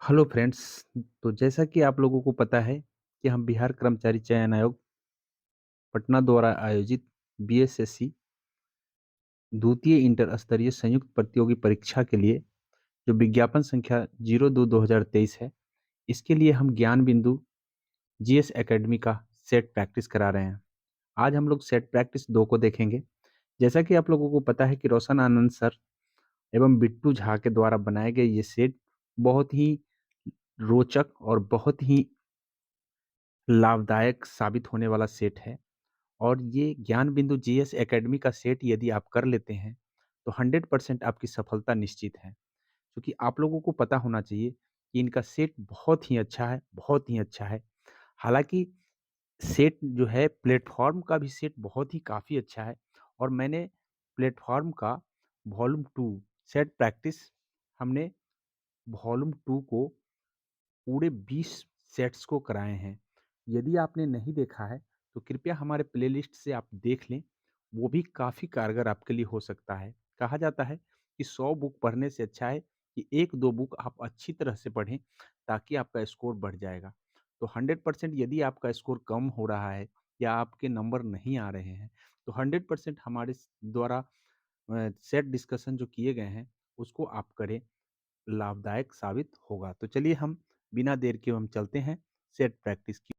Hello friends. तो जैसा कि आप लोगों को पता है कि हम बिहार कर्मचारी चयन आयोग पटना द्वारा आयोजित बीएसएससी द्वितीय इंटर स्तरीय संयुक्त प्रतियोगी परीक्षा के लिए जो विज्ञापन संख्या 02/2023 है, इसके लिए हम ज्ञान बिंदु जीएस एकेडमी का सेट प्रैक्टिस करा रहे हैं। आज हम लोग सेट प्रैक्टिस 2 को देखेंगे। जैसा कि आप लोगों को पता है कि रोशन आनंद सर एवं बिट्टू झा के द्वारा बनाए गए ये सेट बहुत ही रोचक और बहुत ही लाभदायक साबित होने वाला सेट है। और ये ज्ञान बिंदु जीएस एकेडमी का सेट यदि आप कर लेते हैं, तो 100% आपकी सफलता निश्चित है। क्योंकि आप लोगों को पता होना चाहिए कि इनका सेट बहुत ही अच्छा है, बहुत ही अच्छा है। हालाँकि सेट जो है प्लेटफ़ॉर्म का भी सेट बहुत ही काफ़ी अच्छा है और मैंने प्लेटफ़ॉर्म का वॉल्यूम 2 सेट प्रैक्टिस हमने वॉल्यूम 2 को पूरे 20 सेट्स को कराए हैं। यदि आपने नहीं देखा है, तो कृपया हमारे प्लेलिस्ट से आप देख लें, वो भी काफ़ी कारगर आपके लिए हो सकता है। कहा जाता है कि 100 बुक पढ़ने से अच्छा है कि 1-2 बुक आप अच्छी तरह से पढ़ें, ताकि आपका स्कोर बढ़ जाएगा। तो 100% यदि आपका स्कोर कम हो रहा है या आपके नंबर नहीं आ रहे हैं, तो 100% हमारे द्वारा सेट डिस्कशन जो किए गए हैं, उसको आप करें। लाभदायक साबित होगा। तो चलिए हम बिना देर के हम चलते हैं सेट प्रैक्टिस की।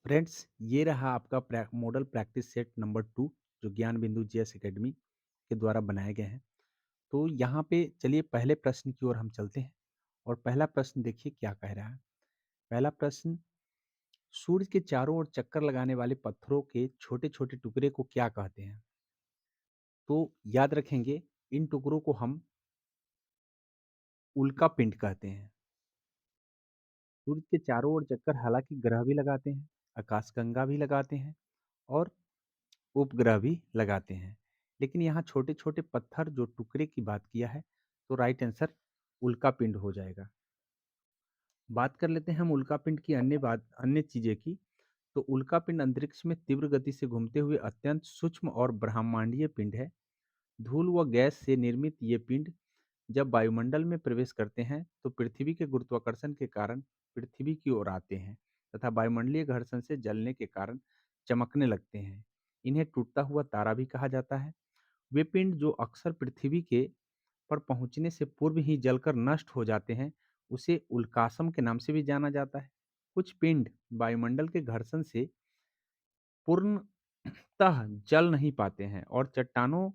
फ्रेंड्स, ये रहा आपका मॉडल प्रैक्टिस सेट नंबर 2 जो ज्ञान बिंदु जीएस एकेडमी के द्वारा बनाए गए हैं। तो यहाँ पे चलिए पहले प्रश्न की ओर हम चलते हैं और पहला प्रश्न देखिए क्या कह रहा है। पहला प्रश्न, सूर्य के चारों ओर चक्कर लगाने वाले पत्थरों के छोटे-छोटे टुकड़े को क्या कहते हैं? तो याद रखेंगे, इन टुकड़ों को हम उल्का पिंड कहते हैं। सूर्य के चारों ओर चक्कर हालांकि ग्रह भी लगाते हैं, आकाशगंगा भी लगाते हैं और उपग्रह भी लगाते हैं। लेकिन यहाँ छोटे-छोटे पत्थर जो टुकड़े की बात किया है, तो राइट आंसर उल्का पिंड हो जाएगा। बात कर लेते हैं हम उल्का पिंड की अन्य चीजें की। तो उल्का पिंड अंतरिक्ष में तीव्र गति से घूमते हुए अत्यंत सूक्ष्म और ब्रह्मांडीय पिंड है। धूल व गैस से निर्मित ये पिंड जब वायुमंडल में प्रवेश करते हैं, तो पृथ्वी के गुरुत्वाकर्षण के कारण पृथ्वी की ओर आते हैं तथा वायुमंडलीय घर्षण से जलने के कारण चमकने लगते हैं। इन्हें टूटता हुआ तारा भी कहा जाता है। वे पिंड जो अक्सर पृथ्वी के पर पहुंचने से पूर्व ही जलकर नष्ट हो जाते हैं, उसे उल्कासम के नाम से भी जाना जाता है। कुछ पिंड वायुमंडल के घर्षण से पूर्णतः जल नहीं पाते हैं और चट्टानों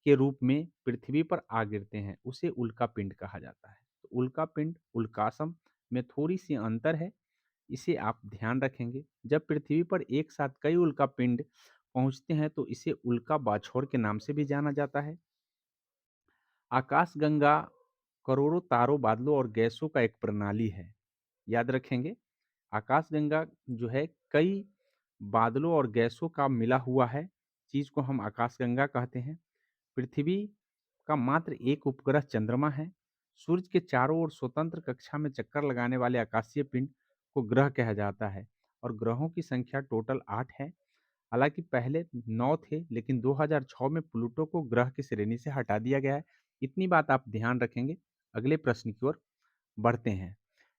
के रूप में पृथ्वी पर आ गिरते हैं, उसे उल्का पिंड कहा जाता है। तो उल्का पिंड उल्कासम में थोड़ी सी अंतर है, इसे आप ध्यान रखेंगे। जब पृथ्वी पर एक साथ कई उल्का पिंड पहुंचते हैं, तो इसे उल्का बाछौर के नाम से भी जाना जाता है। आकाशगंगा करोड़ों तारों, बादलों और गैसों का एक प्रणाली है। याद रखेंगे, आकाशगंगा जो है कई बादलों और गैसों का मिला हुआ है, चीज को हम आकाशगंगा कहते हैं। पृथ्वी का मात्र एक उपग्रह चंद्रमा है। सूर्य के चारों ओर स्वतंत्र कक्षा में चक्कर लगाने वाले आकाशीय पिंड को ग्रह कहा जाता है और ग्रहों की संख्या टोटल 8 है। हालांकि पहले 9 थे, लेकिन 2006 में प्लूटो को ग्रह की श्रेणी से हटा दिया गया है। इतनी बात आप ध्यान रखेंगे। अगले प्रश्न की ओर बढ़ते हैं।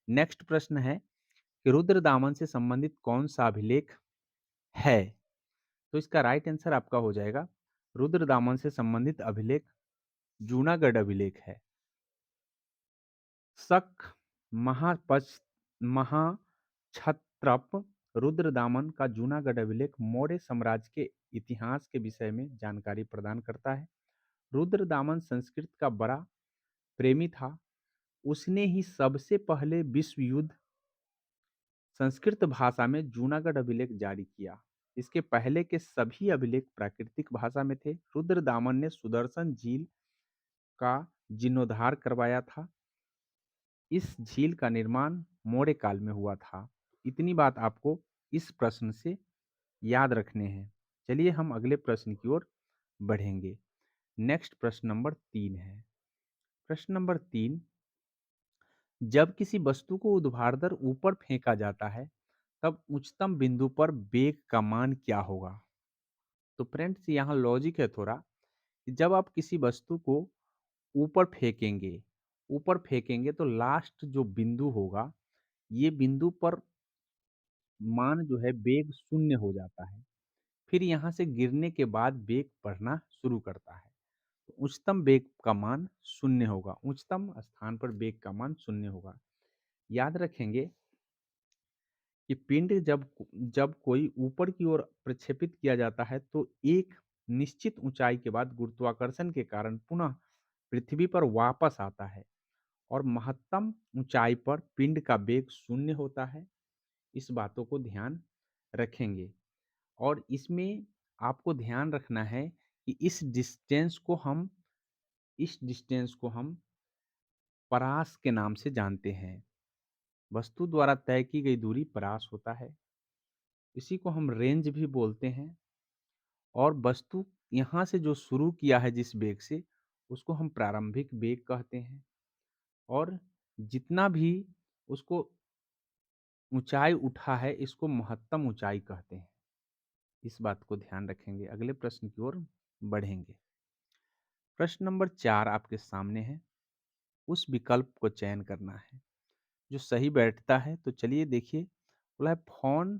नेक्स्ट प्रश्न है कि रुद्रदामन से संबंधित कौन सा अभिलेख है? तो इसका राइट आंसर आपका हो जाएगा, रुद्रदामन से संबंधित अभिलेख जूनागढ़ अभिलेख है। शक महापच महाक्षत्रप रुद्रदामन का जूनागढ़ अभिलेख मौर्य साम्राज्य के इतिहास के विषय में जानकारी प्रदान करता है। रुद्रदामन संस्कृत का बड़ा प्रेमी था। उसने ही सबसे पहले विश्व युद्ध संस्कृत भाषा में जूनागढ़ अभिलेख जारी किया। इसके पहले के सभी अभिलेख प्राकृतिक भाषा में थे। रुद्रदामन ने सुदर्शन झील का जीर्णोद्धार करवाया था। इस झील का निर्माण मौर्य काल में हुआ था। इतनी बात आपको इस प्रश्न से याद रखने हैं। चलिए हम अगले प्रश्न की ओर बढ़ेंगे। नेक्स्ट प्रश्न नंबर 3 है। प्रश्न नंबर 3, जब किसी वस्तु को ऊर्ध्वाधर ऊपर फेंका जाता है, तब उच्चतम बिंदु पर वेग का मान क्या होगा? तो फ्रेंड्स, यहाँ लॉजिक है थोड़ा कि जब आप किसी वस्तु को ऊपर फेंकेंगे ऊपर फेंकेंगे तो लास्ट जो बिंदु होगा, ये बिंदु पर मान जो है वेग 0 हो जाता है। फिर यहाँ से गिरने के बाद वेग बढ़ना शुरू करता है। तो उच्चतम वेग का मान 0 होगा, उच्चतम स्थान पर वेग का मान 0 होगा। याद रखेंगे कि पिंड जब कोई ऊपर की ओर प्रक्षेपित किया जाता है तो एक निश्चित ऊंचाई के बाद गुरुत्वाकर्षण के कारण पुनः पृथ्वी पर वापस आता है और महत्तम ऊंचाई पर पिंड का वेग 0 होता है। इस बातों को ध्यान रखेंगे और इसमें आपको ध्यान रखना है कि इस डिस्टेंस को हम परास के नाम से जानते हैं। वस्तु द्वारा तय की गई दूरी परास होता है। इसी को हम रेंज भी बोलते हैं और वस्तु यहाँ से जो शुरू किया है जिस वेग से, उसको हम प्रारंभिक वेग कहते हैं और जितना भी उसको ऊंचाई उठा है, इसको महत्तम ऊंचाई कहते हैं। इस बात को ध्यान रखेंगे। अगले प्रश्न की ओर बढ़ेंगे। प्रश्न नंबर 4 आपके सामने है। उस विकल्प को चयन करना है जो सही बैठता है। तो चलिए देखिए, बोला है फोन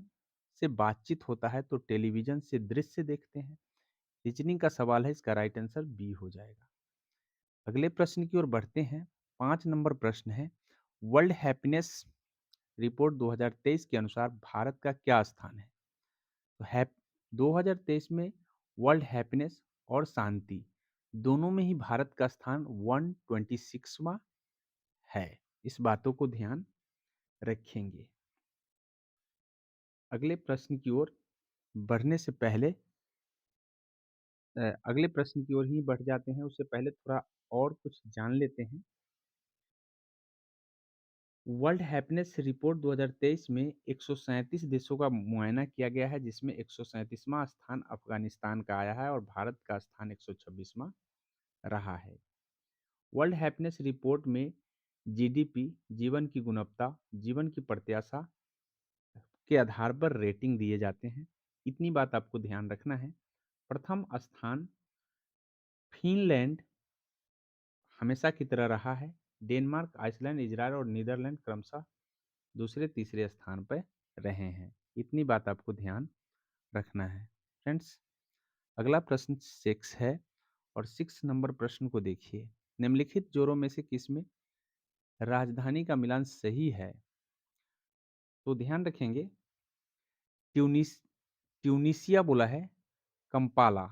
से बातचीत होता है तो टेलीविजन से दृश्य देखते हैं। रीजनिंग का सवाल है, इसका राइट आंसर बी हो जाएगा। अगले प्रश्न की ओर बढ़ते हैं। 5 नंबर प्रश्न है, वर्ल्ड हैप्पीनेस रिपोर्ट 2023 के अनुसार भारत का क्या स्थान है? तो 2023 में वर्ल्ड हैप्पीनेस और शांति दोनों में ही भारत का स्थान 126वां है। इस बातों को ध्यान रखेंगे। अगले प्रश्न की ओर बढ़ने से पहले अगले प्रश्न की ओर ही बढ़ जाते हैं, उससे पहले थोड़ा और कुछ जान लेते हैं। वर्ल्ड हैप्पीनेस रिपोर्ट 2023 में 137 देशों का मुआयना किया गया है, जिसमें 137वां स्थान अफगानिस्तान का आया है और भारत का स्थान 126वां रहा है। वर्ल्ड हैप्पीनेस रिपोर्ट में जीडीपी, जीवन की गुणवत्ता, जीवन की प्रत्याशा के आधार पर रेटिंग दिए जाते हैं। इतनी बात आपको ध्यान रखना है। प्रथम स्थान फिनलैंड हमेशा की तरह रहा है। डेनमार्क, आइसलैंड, इजरायल और नीदरलैंड क्रमशः दूसरे तीसरे स्थान पर रहे हैं। इतनी बात आपको ध्यान रखना है। फ्रेंड्स, अगला प्रश्न 6 है और 6 नंबर प्रश्न को देखिए। निम्नलिखित जोड़ों में से किसमें राजधानी का मिलान सही है? तो ध्यान रखेंगे, ट्यूनिस ट्यूनिसिया बोला है, कंपाला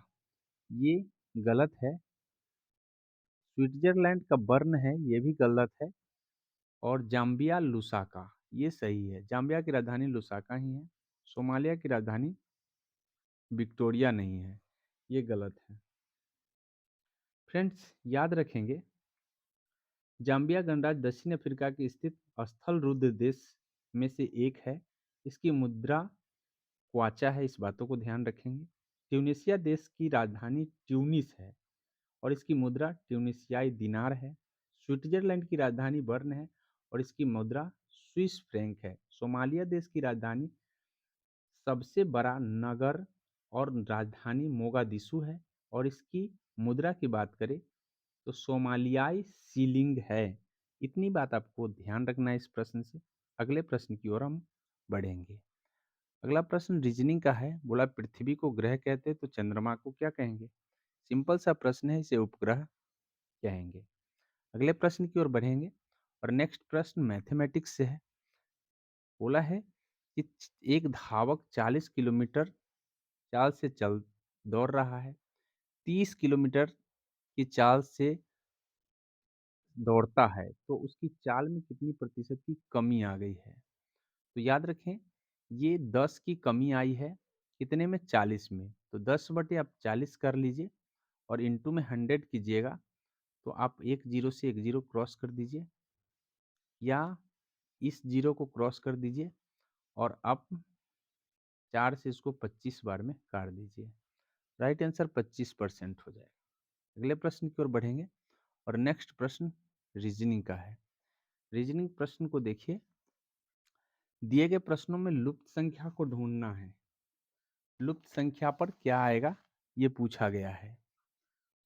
ये गलत है। स्विट्जरलैंड का बर्न है, ये भी गलत है। और जाम्बिया लुसाका ये सही है। जाम्बिया की राजधानी लुसाका ही है। सोमालिया की राजधानी विक्टोरिया नहीं है, ये गलत है। फ्रेंड्स, याद रखेंगे, जाम्बिया गणराज्य दक्षिण अफ्रीका की स्थित स्थल रुद्र देश में से एक है। इसकी मुद्रा क्वाचा है, इस बातों को ध्यान रखेंगे। ट्यूनिसिया देश की राजधानी ट्यूनिस है और इसकी मुद्रा ट्यूनिसियाई दिनार है। स्विट्जरलैंड की राजधानी बर्न है और इसकी मुद्रा स्विस फ्रैंक है। सोमालिया देश की राजधानी सबसे बड़ा नगर और राजधानी मोगादिशु है और इसकी मुद्रा की बात करें तो सोमालियाई सीलिंग है। इतनी बात आपको ध्यान रखना है इस प्रश्न से। अगले प्रश्न की ओर हम बढ़ेंगे। अगला प्रश्न रीजनिंग का है। बोला पृथ्वी को ग्रह कहते हैं तो चंद्रमा को क्या कहेंगे? सिंपल सा प्रश्न है, इसे उपग्रह कहेंगे। अगले प्रश्न की ओर बढ़ेंगे और नेक्स्ट प्रश्न मैथमेटिक्स से है। बोला है कि एक धावक 40 किलोमीटर चाल से चल दौड़ रहा है, 30 किलोमीटर की चाल से दौड़ता है तो उसकी चाल में कितनी प्रतिशत की कमी आ गई है? तो याद रखें, ये 10 की कमी आई है, कितने में? 40 में। तो 10 बटे आप 40 कर लीजिए और इंटू में 100 कीजिएगा तो आप एक जीरो से एक जीरो क्रॉस कर दीजिए या इस जीरो को क्रॉस कर दीजिए और आप 4 से इसको 25 बार में काट दीजिए। राइट आंसर 25% हो जाएगा। अगले प्रश्न की ओर बढ़ेंगे और नेक्स्ट प्रश्न रीजनिंग का है। रीजनिंग प्रश्न को देखिए। दिए गए प्रश्नों में लुप्त संख्या को ढूंढना है। लुप्त संख्या पर क्या आएगा, ये पूछा गया है।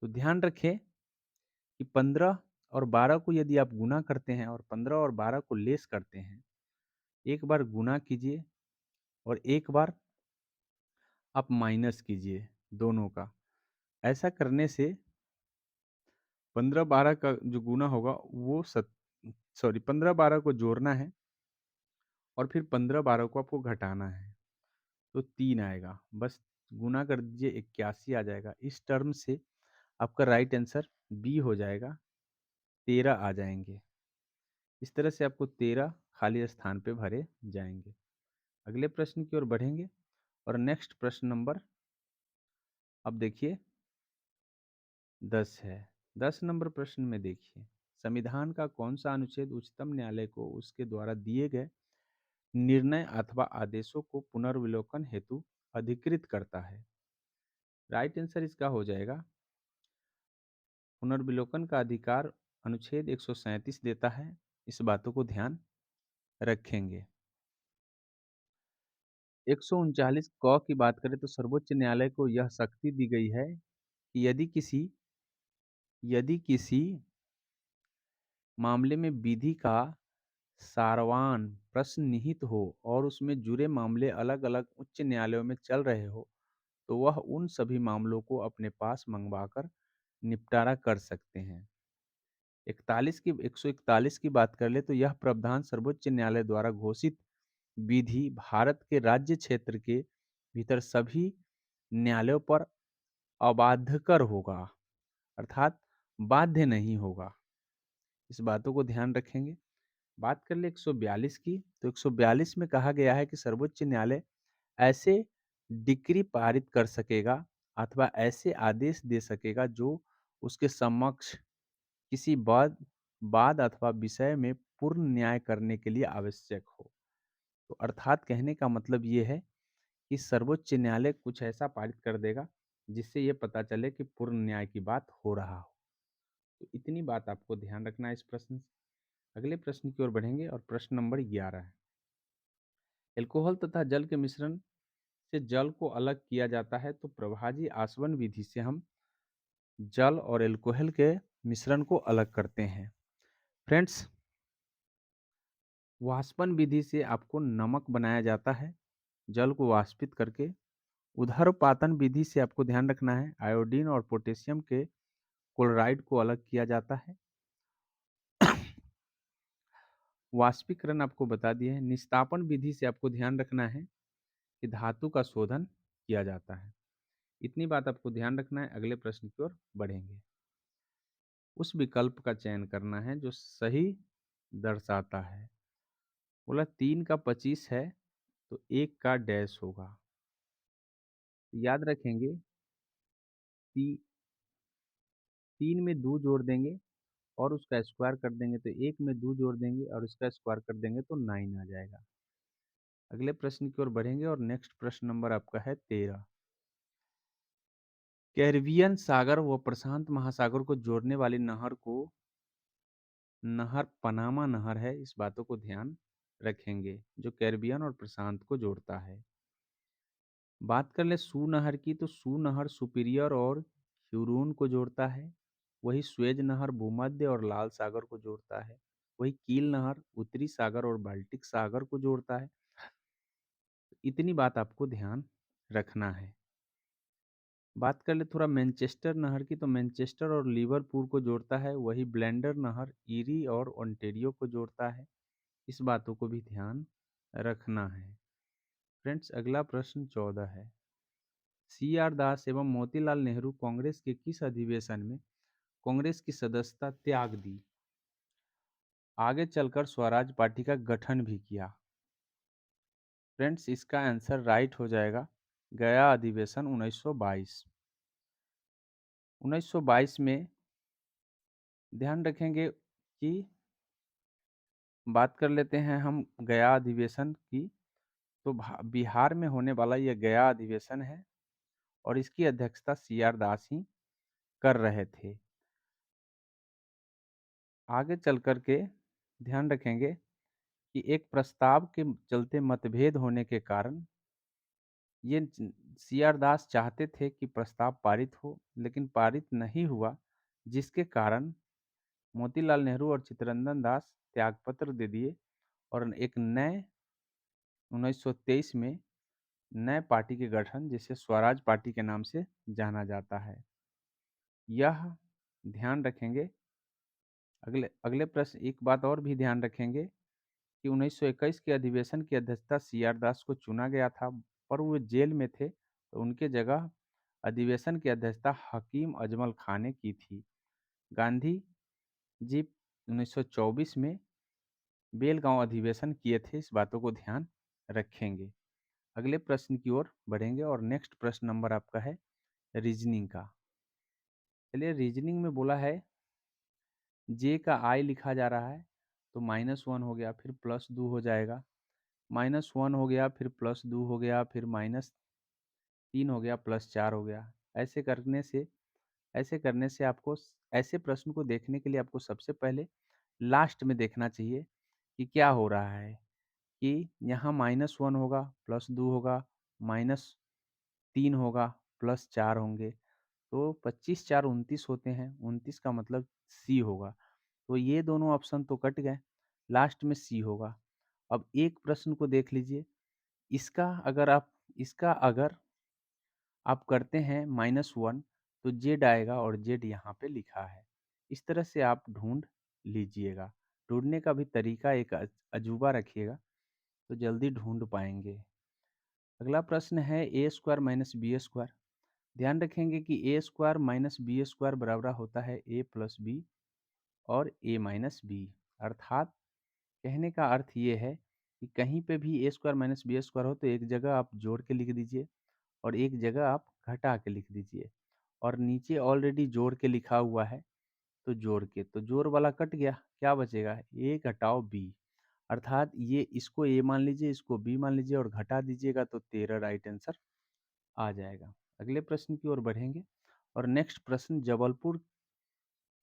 तो ध्यान रखें कि 15 और 12 को यदि आप गुना करते हैं और 15 और 12 को लेस करते हैं, एक बार गुना कीजिए और एक बार आप माइनस कीजिए दोनों का। ऐसा करने से 15-12 का जो गुना होगा वो 15-12 को जोड़ना है और फिर 15-12 को आपको घटाना है, तो 3 आएगा। बस गुना कर दीजिए, 81 आ जाएगा। इस टर्म से आपका राइट आंसर बी हो जाएगा, 13 आ जाएँगे। इस तरह से आपको 13 खाली स्थान पे भरे जाएँगे। अगले प्रश्न की ओर बढ़ेंगे और नेक्स्ट प्रश्न नंबर अब देखिए 10 है। 10 नंबर प्रश्न में देखिए, संविधान का कौन-सा अनुच्छेद उच्चतम न्यायालय को उसके द्वारा दिए गए निर्णय अथवा आदेशों को पुनर्विलोकन हेतु अधिकृत करता है? राइट आंसर इसका हो जाएगा, पुनर्विलोकन का अधिकार अनुच्छेद 137 देता है। इस बातों को ध्यान रखेंगे। 139 क की बात करें तो सर्वोच्च न्यायालय को यह शक्ति दी गई है कि यदि किसी मामले में विधि का सारवान प्रश्न निहित हो और उसमें जुड़े मामले अलग-अलग उच्च न्यायालयों में चल रहे हो, तो वह उन सभी मामलों को अपने पास मंगवाकर निपटारा कर सकते हैं। 141 की बात कर ले तो यह प्रावधान सर्वोच्च न्यायालय द्वारा घोषित विधि भारत के राज्य क्षेत्र के भीतर सभी न्यायालयों पर अबाध्यकर होगा, अर्थात बाध्य नहीं होगा। इस बातों को ध्यान रखेंगे। बात कर ले 142 की, तो 142 में कहा गया है कि सर्वोच्च न्यायालय ऐसे डिक्री पारित कर सकेगा अथवा ऐसे आदेश दे सकेगा जो उसके समक्ष किसी वाद अथवा विषय में पूर्ण न्याय करने के लिए आवश्यक हो। तो अर्थात कहने का मतलब ये है कि सर्वोच्च न्यायालय कुछ ऐसा पारित कर देगा जिससे ये पता चले कि पूर्ण न्याय की बात हो रहा हो। तो इतनी बात आपको ध्यान रखना है इस प्रश्न से। अगले प्रश्न की ओर बढ़ेंगे और प्रश्न नंबर 11 है। एल्कोहल तथा जल के मिश्रण से जल को अलग किया जाता है, तो प्रभाजी आसवन विधि से हम जल और एल्कोहल के मिश्रण को अलग करते हैं। फ्रेंड्स, वाष्पन विधि से आपको नमक बनाया जाता है जल को वाष्पित करके। उदर्पातन विधि से आपको ध्यान रखना है आयोडीन और पोटेशियम के क्लोराइड को अलग किया जाता है। वाष्पीकरण आपको बता दिए हैं। निस्तापन विधि से आपको ध्यान रखना है कि धातु का शोधन किया जाता है। इतनी बात आपको ध्यान रखना है। अगले प्रश्न की ओर बढ़ेंगे। उस विकल्प का चयन करना है जो सही दर्शाता है। बोला 3 का 25 है तो 1 का डैश होगा। याद रखेंगे, 3 में 2 जोड़ देंगे और उसका स्क्वायर कर देंगे तो 1 में 2 जोड़ देंगे और उसका स्क्वायर कर देंगे तो 9 आ जाएगा। अगले प्रश्न की ओर बढ़ेंगे और नेक्स्ट प्रश्न नंबर आपका है 13। कैरिबियन सागर व प्रशांत महासागर को जोड़ने वाली नहर पनामा नहर है। इस बातों को ध्यान रखेंगे, जो कैरिबियन और प्रशांत को जोड़ता है। बात कर ले सू नहर की, तो सू नहर सुपीरियर और ह्यूरोन को जोड़ता है। वही स्वेज नहर भूमध्य और लाल सागर को जोड़ता है। वही कील नहर उत्तरी सागर और बाल्टिक सागर को जोड़ता है। इतनी बात आपको ध्यान रखना है। बात कर ले थोड़ा मैनचेस्टर नहर की, तो मैनचेस्टर और लिवरपूल को जोड़ता है। वही ब्लेंडर नहर ईरी और ओंटेरियो को जोड़ता है। इस बातों को भी ध्यान रखना है। फ्रेंड्स, अगला प्रश्न 14 है। सी आर दास एवं मोतीलाल नेहरू कांग्रेस के किस अधिवेशन में कांग्रेस की सदस्यता त्याग दी? आगे चलकर स्वराज पार्टी का गठन भी किया। फ्रेंड्स, इसका आंसर राइट हो जाएगा गया अधिवेशन 1922। 1922 में ध्यान रखेंगे कि बात कर लेते हैं हम गया अधिवेशन की, तो बिहार में होने वाला यह गया अधिवेशन है और इसकी अध्यक्षता सी आर दास ही कर रहे थे। आगे चल कर के ध्यान रखेंगे कि एक प्रस्ताव के चलते मतभेद होने के कारण ये सी आर दास चाहते थे कि प्रस्ताव पारित हो, लेकिन पारित नहीं हुआ, जिसके कारण मोतीलाल नेहरू और चित्तरंजन दास त्यागपत्र दे दिए और एक नए 1923 में नए पार्टी के गठन जिसे स्वराज पार्टी के नाम से जाना जाता है। यह ध्यान रखेंगे, अगले अगले प्रश्न एक बात और भी ध्यान रखेंगे कि 1921 के अधिवेशन की अध्यक्षता सीआर दास को चुना गया था, पर वो जेल में थे, तो उनके जगह अधिवेशन की अध्यक्षता हकीम अजमल खां ने की थी। गांधी जी 1924 में बेलगांव अधिवेशन किए थे, इस बातों को ध्यान रखेंगे। अगले प्रश्न की ओर बढ़ेंगे और नेक्स्ट प्रश्न नंबर आपका है रीजनिंग का। चलिए, रीजनिंग में बोला है जे का आई लिखा जा रहा है, तो -1 हो गया, फिर +2 हो जाएगा, -1 हो गया, फिर +2 हो गया, फिर -3 हो गया, +4 हो गया। ऐसे करने से आपको ऐसे प्रश्न को देखने के लिए आपको सबसे पहले लास्ट में देखना चाहिए कि क्या हो रहा है, कि यहाँ -1 होगा, +2 होगा, -3 होगा, +4 होंगे, तो 25 4 29 होते हैं, 29 का मतलब सी होगा। तो ये दोनों ऑप्शन तो कट गए, लास्ट में सी होगा। अब एक प्रश्न को देख लीजिए, इसका अगर आप करते हैं -1, तो जेड आएगा और जेड यहाँ पे लिखा है। इस तरह से आप ढूंढ लीजिएगा। ढूंढने का भी तरीका एक अजूबा रखिएगा, तो जल्दी ढूंढ पाएंगे। अगला प्रश्न है ए स्क्वायर माइनस बी स्क्वायर। ध्यान रखेंगे कि ए स्क्वायर माइनस बी स्क्वायर बराबर होता है ए प्लस बी और ए माइनस बी। अर्थात कहने का अर्थ ये है कि कहीं पे भी ए स्क्वायर माइनस बी स्क्वायर हो तो एक जगह आप जोड़ के लिख दीजिए और एक जगह आप घटा के लिख दीजिए, और नीचे ऑलरेडी जोड़ के लिखा हुआ है, तो जोड़ के, तो जोड़ वाला कट गया, क्या बचेगा, ए घटाओ बी। अर्थात ये इसको ए मान लीजिए, इसको बी मान लीजिए और घटा दीजिएगा, तो 13 राइट आंसर आ जाएगा। अगले प्रश्न की ओर बढ़ेंगे और नेक्स्ट प्रश्न, जबलपुर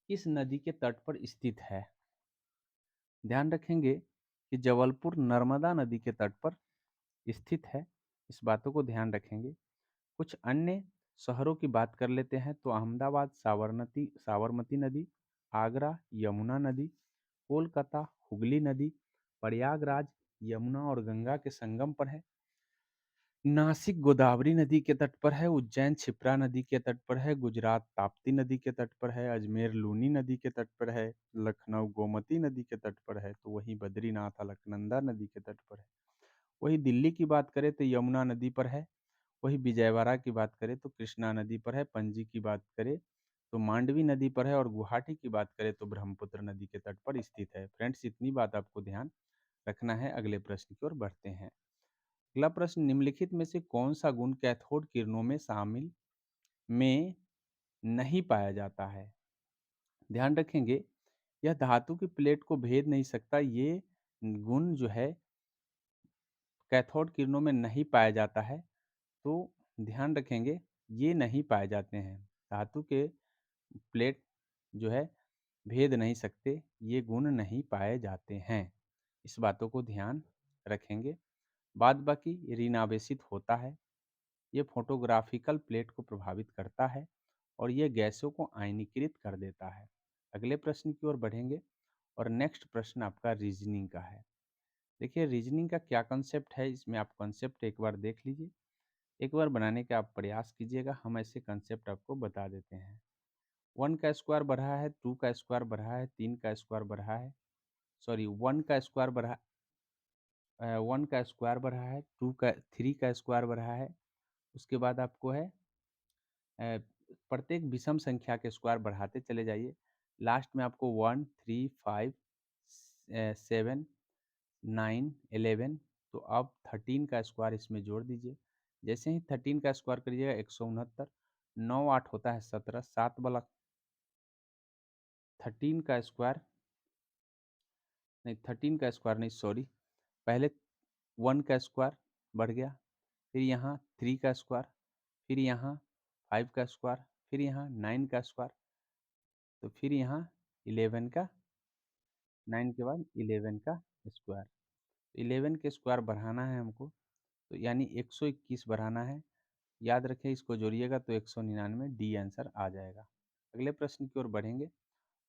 किस नदी के तट पर स्थित है। ध्यान रखेंगे कि जबलपुर नर्मदा नदी के तट पर स्थित है, इस बातों को ध्यान रखेंगे। कुछ अन्य शहरों की बात कर लेते हैं, तो अहमदाबाद साबरमती साबरमती नदी, आगरा यमुना नदी, कोलकाता हुगली नदी, प्रयागराज यमुना और गंगा के संगम पर है, नासिक गोदावरी नदी के तट पर है, उज्जैन क्षिप्रा नदी के तट पर है, गुजरात ताप्ती नदी के तट पर है, अजमेर लूनी नदी के तट पर है, लखनऊ गोमती नदी के तट पर है, तो वहीं बद्रीनाथ अलकनंदा नदी के तट पर है। वही दिल्ली की बात करें तो यमुना नदी पर है, वही विजयवाड़ा की बात करें तो कृष्णा नदी पर है, पणजी की बात करें तो मांडवी नदी पर है और गुवाहाटी की बात करें तो ब्रह्मपुत्र नदी के तट पर स्थित है। फ्रेंड्स, इतनी बात आपको ध्यान रखना है। अगले प्रश्न की ओर बढ़ते हैं। अगला प्रश्न, निम्नलिखित में से कौन सा गुण कैथोड किरणों में शामिल में नहीं पाया जाता है। ध्यान रखेंगे, यह धातु की प्लेट को भेद नहीं सकता, ये गुण जो है कैथोड किरणों में नहीं पाया जाता है। तो ध्यान रखेंगे, ये नहीं पाए जाते हैं। धातु के प्लेट जो है भेद नहीं सकते, ये गुण नहीं पाए जाते हैं, इस बातों को ध्यान रखेंगे। बाद बाकी ऋणावेशित होता है, ये फोटोग्राफिकल प्लेट को प्रभावित करता है और ये गैसों को आयनीकृत कर देता है। अगले प्रश्न की ओर बढ़ेंगे और नेक्स्ट प्रश्न आपका रीजनिंग का है। देखिए, रीजनिंग का क्या कंसेप्ट है, इसमें आप कंसेप्ट एक बार देख लीजिए, एक बार बनाने का आप प्रयास कीजिएगा, हम ऐसे कंसेप्ट आपको बता देते हैं। 1 का स्क्वायर बढ़ा है, 2 का स्क्वायर बढ़ा है, 3 का स्क्वायर बढ़ा है, सॉरी 1 का स्क्वायर बढ़ा 1 का स्क्वायर बढ़ा है, 3 का स्क्वायर बढ़ा है। उसके बाद आपको है प्रत्येक विषम संख्या के स्क्वायर बढ़ाते चले जाइए। लास्ट में आपको 1 3 5 7 9 11, तो आप 13 का स्क्वायर इसमें जोड़ दीजिए। जैसे ही 13 का स्क्वायर करिएगा 169, 9 8 होता है 17, 7 वाला 13 का स्क्वायर नहीं, 13 का स्क्वायर नहीं, सॉरी, पहले 1 का स्क्वायर बढ़ गया, फिर यहाँ 3 का स्क्वायर, फिर यहाँ 5 का स्क्वायर, फिर यहाँ 9 का स्क्वायर, तो फिर यहाँ 11 का, 9 के बाद 11 का स्क्वायर। 11 के स्क्वायर बढ़ाना है हमको, तो यानी 121 बढ़ाना है। याद रखें, इसको जोड़िएगा तो 199, डी आंसर आ जाएगा। अगले प्रश्न की ओर बढ़ेंगे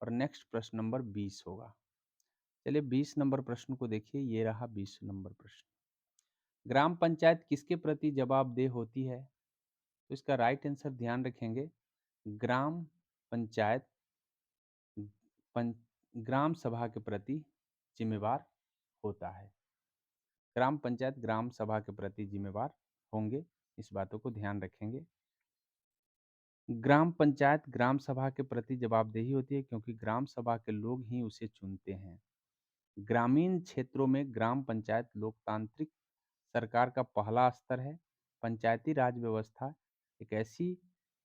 और नेक्स्ट प्रश्न नंबर 20 होगा। चलिए 20 नंबर प्रश्न को देखिए, ये रहा 20 नंबर प्रश्न। ग्राम पंचायत किसके प्रति जवाबदेह होती है? तो इसका राइट आंसर ध्यान रखेंगे, ग्राम पंचायत पं, ग्राम सभा के प्रति जिम्मेवार होता है। ग्राम पंचायत ग्राम सभा के प्रति जिम्मेवार होंगे, इस बातों को ध्यान रखेंगे। ग्राम पंचायत ग्राम सभा के प्रति जवाबदेही होती है क्योंकि ग्राम सभा के लोग ही उसे चुनते हैं। ग्रामीण क्षेत्रों में ग्राम पंचायत लोकतांत्रिक सरकार का पहला स्तर है। पंचायती राज व्यवस्था एक ऐसी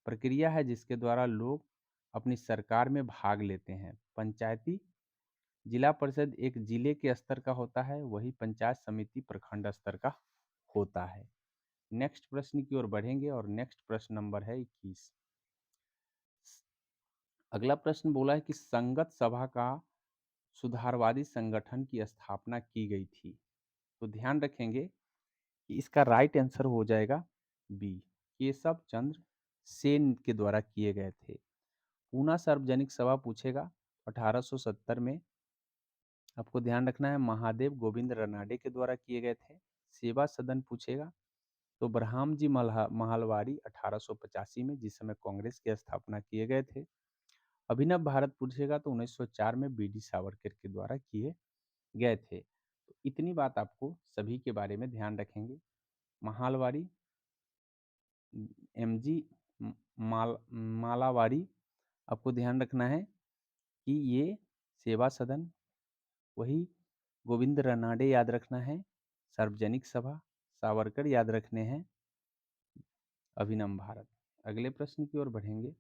प्रक्रिया है जिसके द्वारा लोग अपनी सरकार में भाग लेते हैं। पंचायती जिला परिषद एक जिले के स्तर का होता है, वही पंचायत समिति प्रखंड स्तर का होता है। नेक्स्ट प्रश्न की ओर बढ़ेंगे और नेक्स्ट प्रश्न नंबर है 21। अगला प्रश्न बोला है कि संगत सभा का सुधारवादी संगठन की स्थापना की गई थी। तो ध्यान रखेंगे कि इसका राइट आंसर हो जाएगा बी, केशव चंद्र सेन के द्वारा किए गए थे। पूना सार्वजनिक सभा पूछेगा 1870 में, आपको ध्यान रखना है महादेव गोविंद रनाडे के द्वारा किए गए थे। सेवा सदन पूछेगा तो ब्रह्म जी महलवारी 1885 में, जिस समय कांग्रेस की स्थापना किए गए थे। अभिनव भारत पूछेगा तो 1904 में बी.डी. सावरकर के द्वारा किए गए थे। तो इतनी बात आपको सभी के बारे में ध्यान रखेंगे। महालवारी, एम.जी. मालावारी, आपको ध्यान रखना है कि ये सेवा सदन, वही गोविंद रनाडे याद रखना है, सार्वजनिक सभा, सावरकर याद रखने हैं, अभिनव भारत। अगले प्रश्न की ओर बढ़ेंगे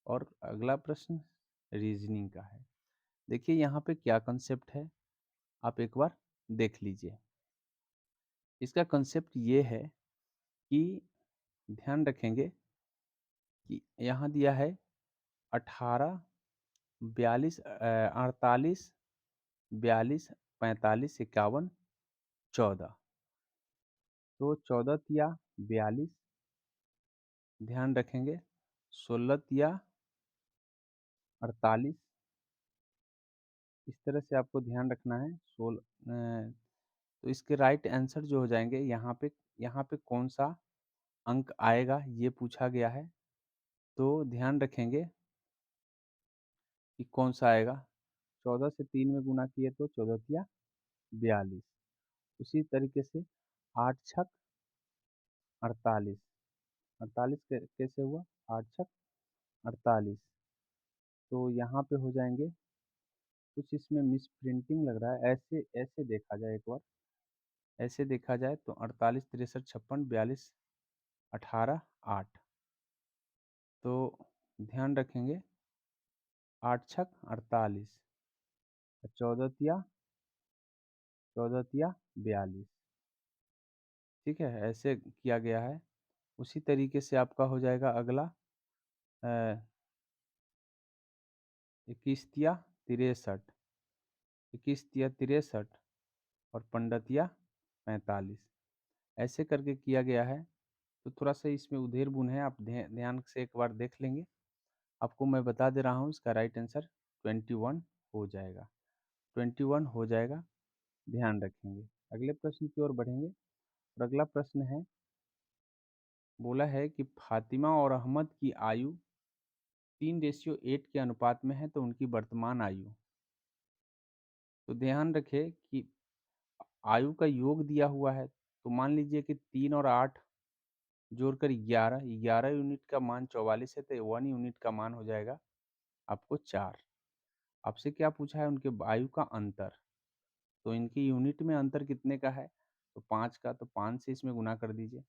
और अगला प्रश्न रीजनिंग का है। देखिए यहाँ पे क्या कंसेप्ट है, आप एक बार देख लीजिए। इसका कंसेप्ट ये है कि ध्यान रखेंगे कि यहाँ दिया है 18, 42, 48, 42, 45, 51, 14। तो 14 या 42, ध्यान रखेंगे 16 या 48, इस तरह से आपको ध्यान रखना है। तो इसके राइट आंसर जो हो जाएंगे, यहाँ पे कौन सा अंक आएगा ये पूछा गया है। तो ध्यान रखेंगे कि कौन सा आएगा। 14 से 3 में गुना किए तो 14 या 42। उसी तरीके से 8 छक 48, 48 कैसे हुआ, 8 छक 48। तो यहाँ पे हो जाएंगे, कुछ इसमें मिस प्रिंटिंग लग रहा है, ऐसे ऐसे देखा जाए एक बार, ऐसे देखा जाए तो 48, 63, 56, 42, 18, 8। तो ध्यान रखेंगे 8 छक 48, 14 या 42। ठीक है, ऐसे किया गया है। उसी तरीके से आपका हो जाएगा अगला 21 या 63, 21 या 63 और 15 या 45, ऐसे करके किया गया है। तो थोड़ा सा इसमें उधेर बुन है, आप ध्यान से एक बार देख लेंगे। आपको मैं बता दे रहा हूँ, इसका राइट आंसर 21 हो जाएगा, 21 हो जाएगा, ध्यान रखेंगे। अगले प्रश्न की ओर बढ़ेंगे और अगला प्रश्न है, बोला है कि फातिमा और अहमद की आयु 3:8 के अनुपात में है, तो उनकी वर्तमान आयु। तो ध्यान रखें कि आयु का योग दिया हुआ है, तो मान लीजिए कि 3 और 8 जोड़कर 11, 11 यूनिट का मान 44 है, तो 1 यूनिट का मान हो जाएगा आपको 4। आपसे क्या पूछा है, उनके आयु का अंतर। तो इनकी यूनिट में अंतर कितने का है, तो 5 का, तो 5 से इसमें गुना कर दीजिए,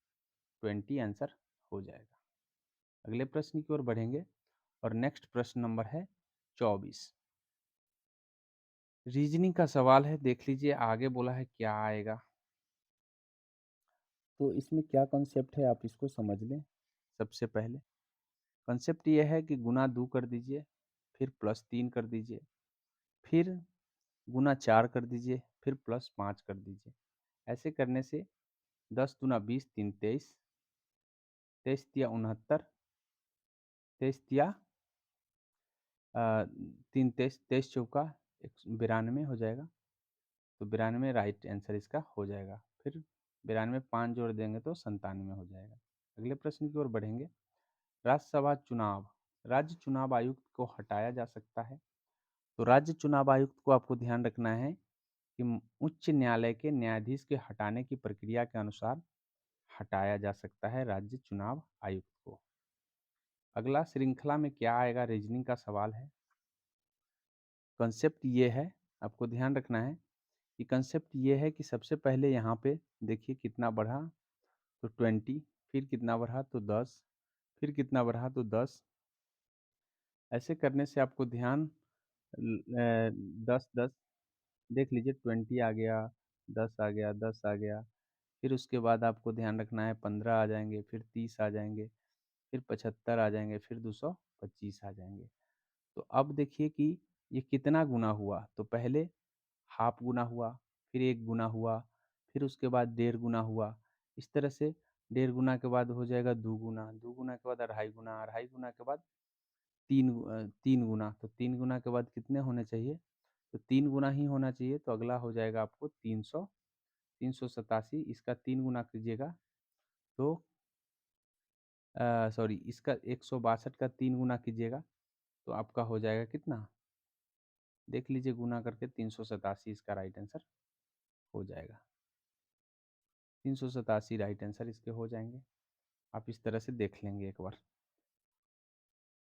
20 आंसर हो जाएगा। अगले प्रश्न की ओर बढ़ेंगे और नेक्स्ट प्रश्न नंबर है 24। रीजनिंग का सवाल है, देख लीजिए आगे बोला है क्या आएगा। तो इसमें क्या कंसेप्ट है, आप इसको समझ लें। सबसे पहले कंसेप्ट ये है कि गुना 2 कर दीजिए, फिर प्लस 3 कर दीजिए, फिर गुना 4 कर दीजिए, फिर प्लस 5 कर दीजिए। ऐसे करने से 10 दूना 20, 3 23, 23 या 69, 23 या 3 तेईस, 23 चौका 92 हो जाएगा। तो 92 राइट आंसर इसका हो जाएगा। फिर 92 5 जोड़ देंगे तो 97 हो जाएगा। अगले प्रश्न की ओर बढ़ेंगे। राज्यसभा चुनाव, राज्य चुनाव आयुक्त को हटाया जा सकता है। तो राज्य चुनाव आयुक्त को आपको ध्यान रखना है कि उच्च न्यायालय के न्यायाधीश के हटाने की प्रक्रिया के अनुसार हटाया जा सकता है राज्य चुनाव आयुक्त को। अगला श्रृंखला में क्या आएगा, रीजनिंग का सवाल है। कंसेप्ट ये है, आपको ध्यान रखना है कि कंसेप्ट ये है कि सबसे पहले यहाँ पे देखिए कितना बढ़ा तो 20, फिर कितना बढ़ा तो 10, फिर कितना बढ़ा तो 10। ऐसे करने से आपको ध्यान 10 10 देख लीजिए, 20 आ गया, 10 आ गया, 10 आ गया। फिर उसके बाद आपको ध्यान रखना है 15 आ जाएंगे, फिर 30 आ जाएंगे, फिर 75 आ जाएंगे, फिर 225 आ जाएंगे। तो अब देखिए कि ये कितना गुना हुआ। तो पहले हाफ गुना हुआ, फिर 1 गुना हुआ, फिर उसके बाद 1.5 गुना हुआ। इस तरह से 1.5 गुना के बाद हो जाएगा 2 गुना, 2 गुना के बाद अढ़ाई गुना, अढ़ाई गुना के बाद 3 गुना। तो 3 गुना के बाद कितने होने चाहिए? तो 3 गुना ही होना चाहिए। तो अगला हो जाएगा आपको 300, 387। इसका 3 गुना कीजिएगा तो सॉरी, इसका 162 का 3 गुना कीजिएगा तो आपका हो जाएगा कितना? देख लीजिए गुना करके, 387 इसका राइट आंसर हो जाएगा। 387 राइट आंसर इसके हो जाएंगे। आप इस तरह से देख लेंगे एक बार।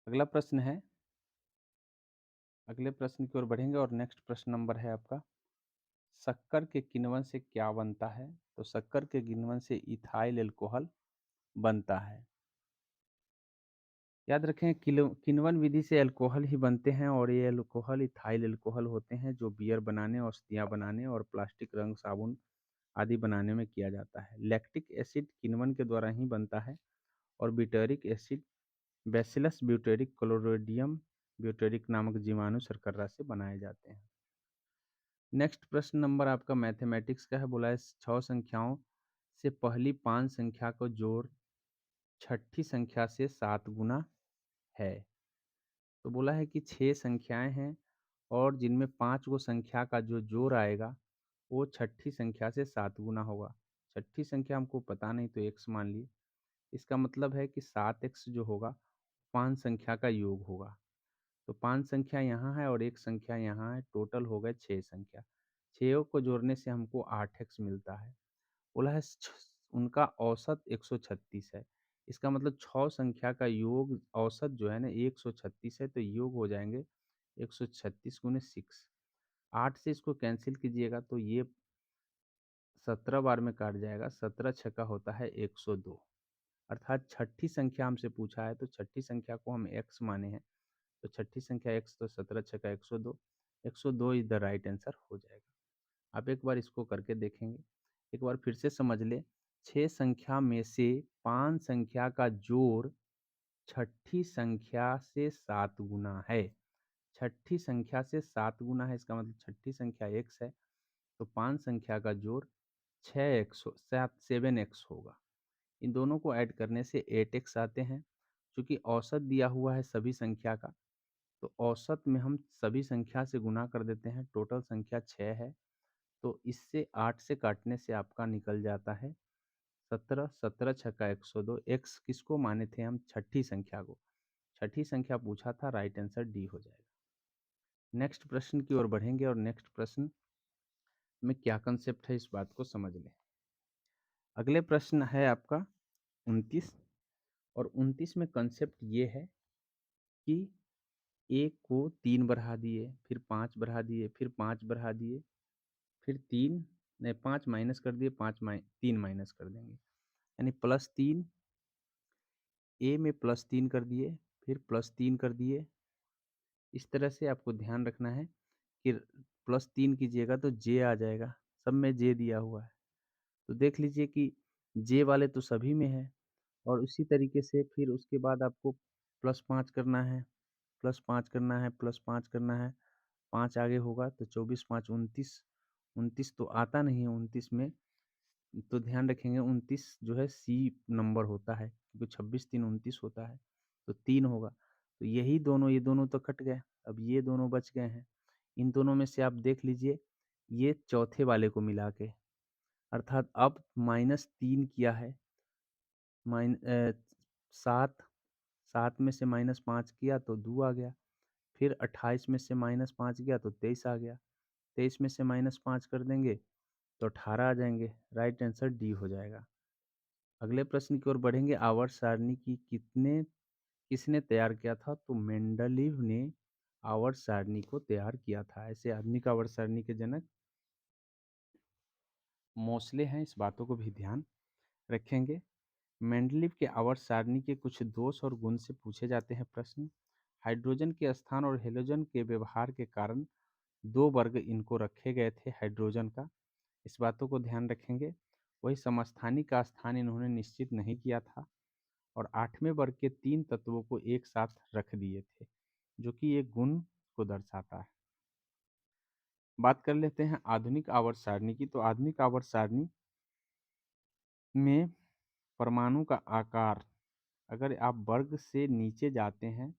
अगला प्रश्न है, अगले प्रश्न की ओर बढ़ेंगे और नेक्स्ट प्रश्न नंबर है आपका, शक्कर के किण्वन से क्या बनता है? तो शक्कर के किण्वन से इथाइल अल्कोहल बनता है। याद रखें किण्वन विधि से अल्कोहल ही बनते हैं और ये अल्कोहल इथाइल अल्कोहल होते हैं जो बियर बनाने, औषधियाँ बनाने और प्लास्टिक रंग साबुन आदि बनाने में किया जाता है। लैक्टिक एसिड किण्वन के द्वारा ही बनता है और butyric acid bacillus butyric clostridium butyric नामक जीवाणु शर्करा से बनाए जाते हैं। नेक्स्ट प्रश्न नंबर आपका मैथमेटिक्स का है। बोला है 6 संख्याओं से पहली 5 संख्या को जोड़ छठी संख्या से 7 गुना है। तो बोला है कि 6 संख्याएं हैं और जिनमें 5 गो संख्या का जो जोड़ आएगा वो छठी संख्या से 7 गुना होगा। छठी संख्या हमको पता नहीं तो x मान लिए। इसका मतलब है कि 7x जो होगा 5 संख्या का योग होगा। तो 5 संख्या यहाँ है और एक संख्या यहाँ है, टोटल हो गए 6 संख्या। 6 को जोड़ने से हमको 8x मिलता है। बोला है उनका औसत 136 है। इसका मतलब 6 संख्या का योग औसत जो है ना 136 है, तो योग हो जाएंगे 136 गुने 6। 8 से इसको कैंसिल कीजिएगा तो ये 17 बार में काट जाएगा। 17 छक्का होता है 102। अर्थात छठी संख्या हमसे पूछा है तो छठी संख्या को हम x माने हैं। तो छठी संख्या x, तो 17 छक्का 102, 102 इज द राइट आंसर हो जाएगा। आप एक बार इसको करके देखेंगे, एक बार फिर से समझ ले। 6 संख्या में से 5 संख्या का जोड़ छठी संख्या से 7 गुना है। छठी संख्या से 7 गुना है, इसका मतलब छठी संख्या x है। तो 5 संख्या का जोड़ 6x 7x होगा। इन दोनों को ऐड करने से 8x आते हैं। चूँकि औसत दिया हुआ है सभी संख्या का, तो औसत में हम सभी संख्या से गुना कर देते हैं। टोटल संख्या 6 है, तो इससे 8 से काटने से आपका निकल जाता है 17। 17 छक्का 102। एक्स किसको माने थे हम? छठी संख्या को। छठी संख्या पूछा था, राइट आंसर डी हो जाएगा। नेक्स्ट प्रश्न की ओर बढ़ेंगे और नेक्स्ट प्रश्न में क्या कंसेप्ट है इस बात को समझ लें। अगले प्रश्न है आपका 29, और 29 में कंसेप्ट ये है कि 1 को 3 बढ़ा दिए, फिर 5 बढ़ा दिए, फिर 5 बढ़ा दिए, फिर 3 नहीं 5 माइनस कर दिए, 3 माइनस कर देंगे, यानी +3। ए में +3 कर दिए, फिर +3 कर दिए। इस तरह से आपको ध्यान रखना है कि +3 कीजिएगा तो जे आ जाएगा, सब में जे दिया हुआ है। तो देख लीजिए कि जे वाले तो सभी में है। और उसी तरीके से फिर उसके बाद आपको +5 करना है, +5 करना है, +5 करना है। 5 आगे होगा तो 24 5 29। 29 तो आता नहीं है 29 में, तो ध्यान रखेंगे 29 जो है सी नंबर होता है, क्योंकि 26 3 29 होता है, तो 3 होगा। तो यही दोनों, ये दोनों तो कट गए। अब ये दोनों बच गए हैं। इन दोनों में से आप देख लीजिए ये चौथे वाले को मिला के, अर्थात अब -3 किया है, 7, 7 में से -5 किया तो 2 आ गया, फिर 28 में से -5 किया तो 23 आ गया, 23 में से -5 कर देंगे तो 18 आ जाएंगे। राइट आंसर डी हो जाएगा। अगले प्रश्न की ओर बढ़ेंगे। आवर्त सारणी की किसने तैयार किया था? तो मेंडलीव ने आवर्त सारणी को तैयार किया था। ऐसे आधुनिक आवर्त सारणी के जनक मोस्ले हैं, इस बातों को भी ध्यान रखेंगे। मेंडलीव के आवर्त सारणी के कुछ दोष और गुण से पूछे जाते हैं प्रश्न। हाइड्रोजन के स्थान और हेलोजन के व्यवहार के कारण 2 वर्ग इनको रखे गए थे हाइड्रोजन का, इस बातों को ध्यान रखेंगे। वही समस्थानिक का स्थान इन्होंने निश्चित नहीं किया था और 8वें वर्ग के 3 तत्वों को एक साथ रख दिए थे, जो कि एक गुण को दर्शाता है। बात कर लेते हैं आधुनिक आवर्त सारणी की। तो आधुनिक आवर्त सारणी में परमाणु का आकार अगर आप वर्ग से नीचे जाते हैं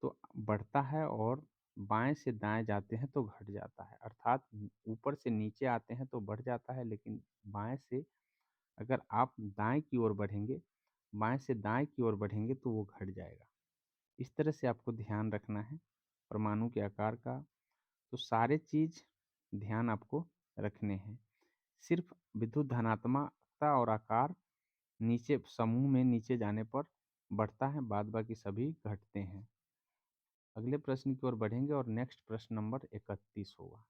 तो बढ़ता है और बाएं से दाएं जाते हैं तो घट जाता है। अर्थात ऊपर से नीचे आते हैं तो बढ़ जाता है, लेकिन बाएं से अगर आप दाएं की ओर बढ़ेंगे, बाएं से दाएं की ओर बढ़ेंगे तो वो घट जाएगा। इस तरह से आपको ध्यान रखना है परमाणु के आकार का। तो सारे चीज ध्यान आपको रखने हैं। सिर्फ विद्युत धनात्मकता और आकार नीचे समूह में नीचे जाने पर बढ़ता है, बाद बाकी सभी घटते हैं। अगले प्रश्न की ओर बढ़ेंगे और नेक्स्ट प्रश्न नंबर 31 होगा।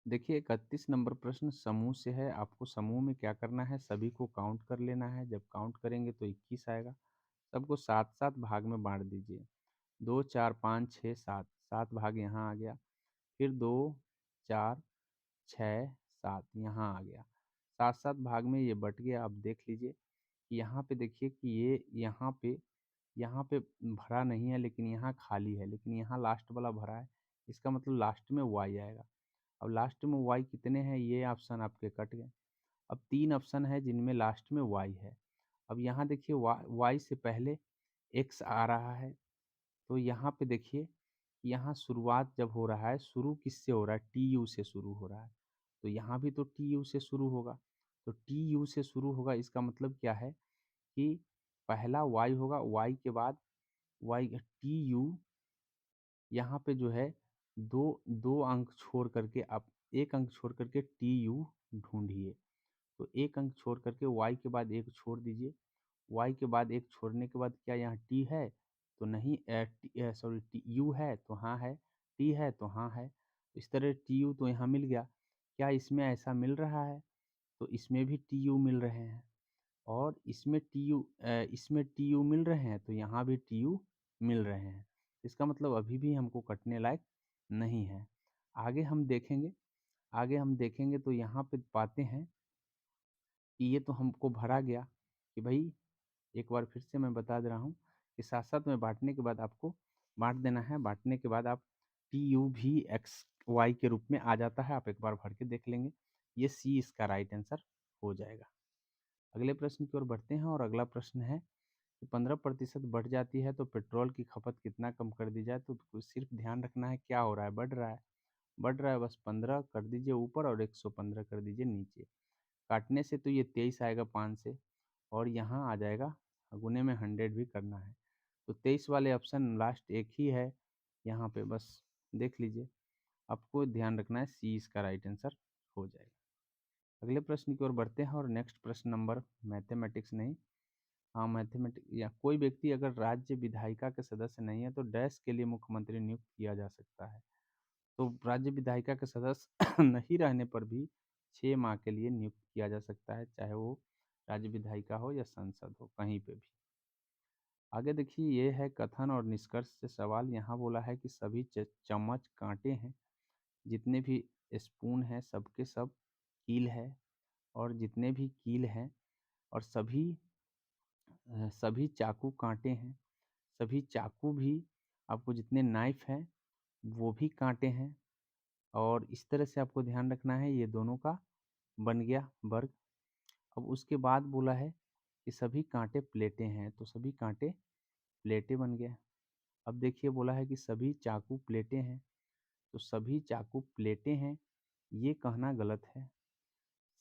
देखिए 31 नंबर प्रश्न समूह से है। आपको समूह में क्या करना है, सभी को काउंट कर लेना है। जब काउंट करेंगे तो 21 आएगा। सबको 7-7 भाग में बांट दीजिए। 2, 4, 5, 6, 7, 7 भाग यहाँ आ गया। फिर 2, 4, 6, 7 यहाँ आ गया। 7-7 भाग में ये बट गया। अब देख लीजिए कि यहाँ पे देखिए कि ये यहाँ पे भरा नहीं है, लेकिन यहाँ खाली है, लेकिन यहाँ लास्ट वाला भरा है। इसका मतलब लास्ट में y आएगा। अब लास्ट में y कितने हैं, ये ऑप्शन आपके कट गए। अब 3 ऑप्शन है जिनमें लास्ट में y है। अब यहाँ देखिए y से पहले x आ रहा है, तो यहाँ पे देखिए यहाँ शुरुआत जब हो रहा है, शुरू किससे हो रहा है, TU से शुरू हो रहा है, तो यहाँ भी तो TU से शुरू होगा। तो TU से शुरू होगा, इसका मतलब क्या है कि पहला y होगा, y के बाद y TU, यहाँ पे जो है दो दो अंक छोड़ करके आप एक अंक छोड़ करके TU ढूंढिए। तो एक अंक छोड़ करके y के बाद एक छोड़ दीजिए। y के बाद एक छोड़ने के बाद क्या यहाँ t है? तो नहीं, सॉरी u है तो हाँ है, t है तो हाँ है। इस तरह TU तो यहाँ मिल गया। क्या इसमें ऐसा मिल रहा है? तो इसमें भी TU मिल रहे हैं और इसमें TU मिल रहे हैं, तो यहाँ भी TU मिल रहे हैं। इसका मतलब अभी भी हमको कटने लायक नहीं है। आगे हम देखेंगे, तो यहाँ पे पाते हैं कि ये तो हमको भरा गया कि भाई, एक बार फिर से मैं बता दे रहा हूँ कि साथ साथ में बांटने के बाद आपको बांट देना है। बांटने के बाद आप TU भी XY के रूप में आ जाता है। आप एक बार भर के देख लेंगे। ये C इसका राइट आंसर हो जाएगा। अगले प्रश्न की ओर बढ़ते हैं और अगला प्रश्न है कि 15% बढ़ जाती है तो पेट्रोल की खपत कितना कम कर दी जाए? तो सिर्फ ध्यान रखना है क्या हो रहा है, बढ़ रहा है, बस 15 कर दीजिए ऊपर और 115 कर दीजिए नीचे। काटने से तो ये 23 आएगा 5 से, और यहाँ आ जाएगा गुने में 100 भी करना है। तो 23 वाले ऑप्शन लास्ट एक ही है यहाँ पे, बस देख लीजिए। आपको ध्यान रखना है सी इसका राइट आंसर हो जाएगा। अगले प्रश्न की ओर बढ़ते हैं और नेक्स्ट प्रश्न नंबर मैथमेटिक्स नहीं, हाँ मैथमेटिक्स, या कोई व्यक्ति अगर राज्य विधायिका के सदस्य नहीं है तो डैश के लिए मुख्यमंत्री नियुक्त किया जा सकता है। तो राज्य विधायिका के सदस्य नहीं रहने पर भी 6 माह के लिए नियुक्त किया जा सकता है, चाहे वो राज्य विधायिका हो या संसद हो, कहीं पे भी। आगे देखिए ये है कथन और निष्कर्ष से सवाल। यहाँ बोला है कि सभी चम्मच कांटे हैं, जितने भी स्पून हैं सबके सब कील है, और जितने भी कील हैं और सभी चाकू कांटे हैं, सभी चाकू भी आपको जितने नाइफ हैं वो भी कांटे हैं। और इस तरह से आपको ध्यान रखना है, ये दोनों का बन गया वर्ग। अब उसके बाद बोला है कि सभी कांटे प्लेटें हैं, तो सभी कांटे प्लेटें बन गया। अब देखिए बोला है कि सभी चाकू प्लेटें हैं, तो सभी चाकू प्लेटें हैं, ये कहना गलत है।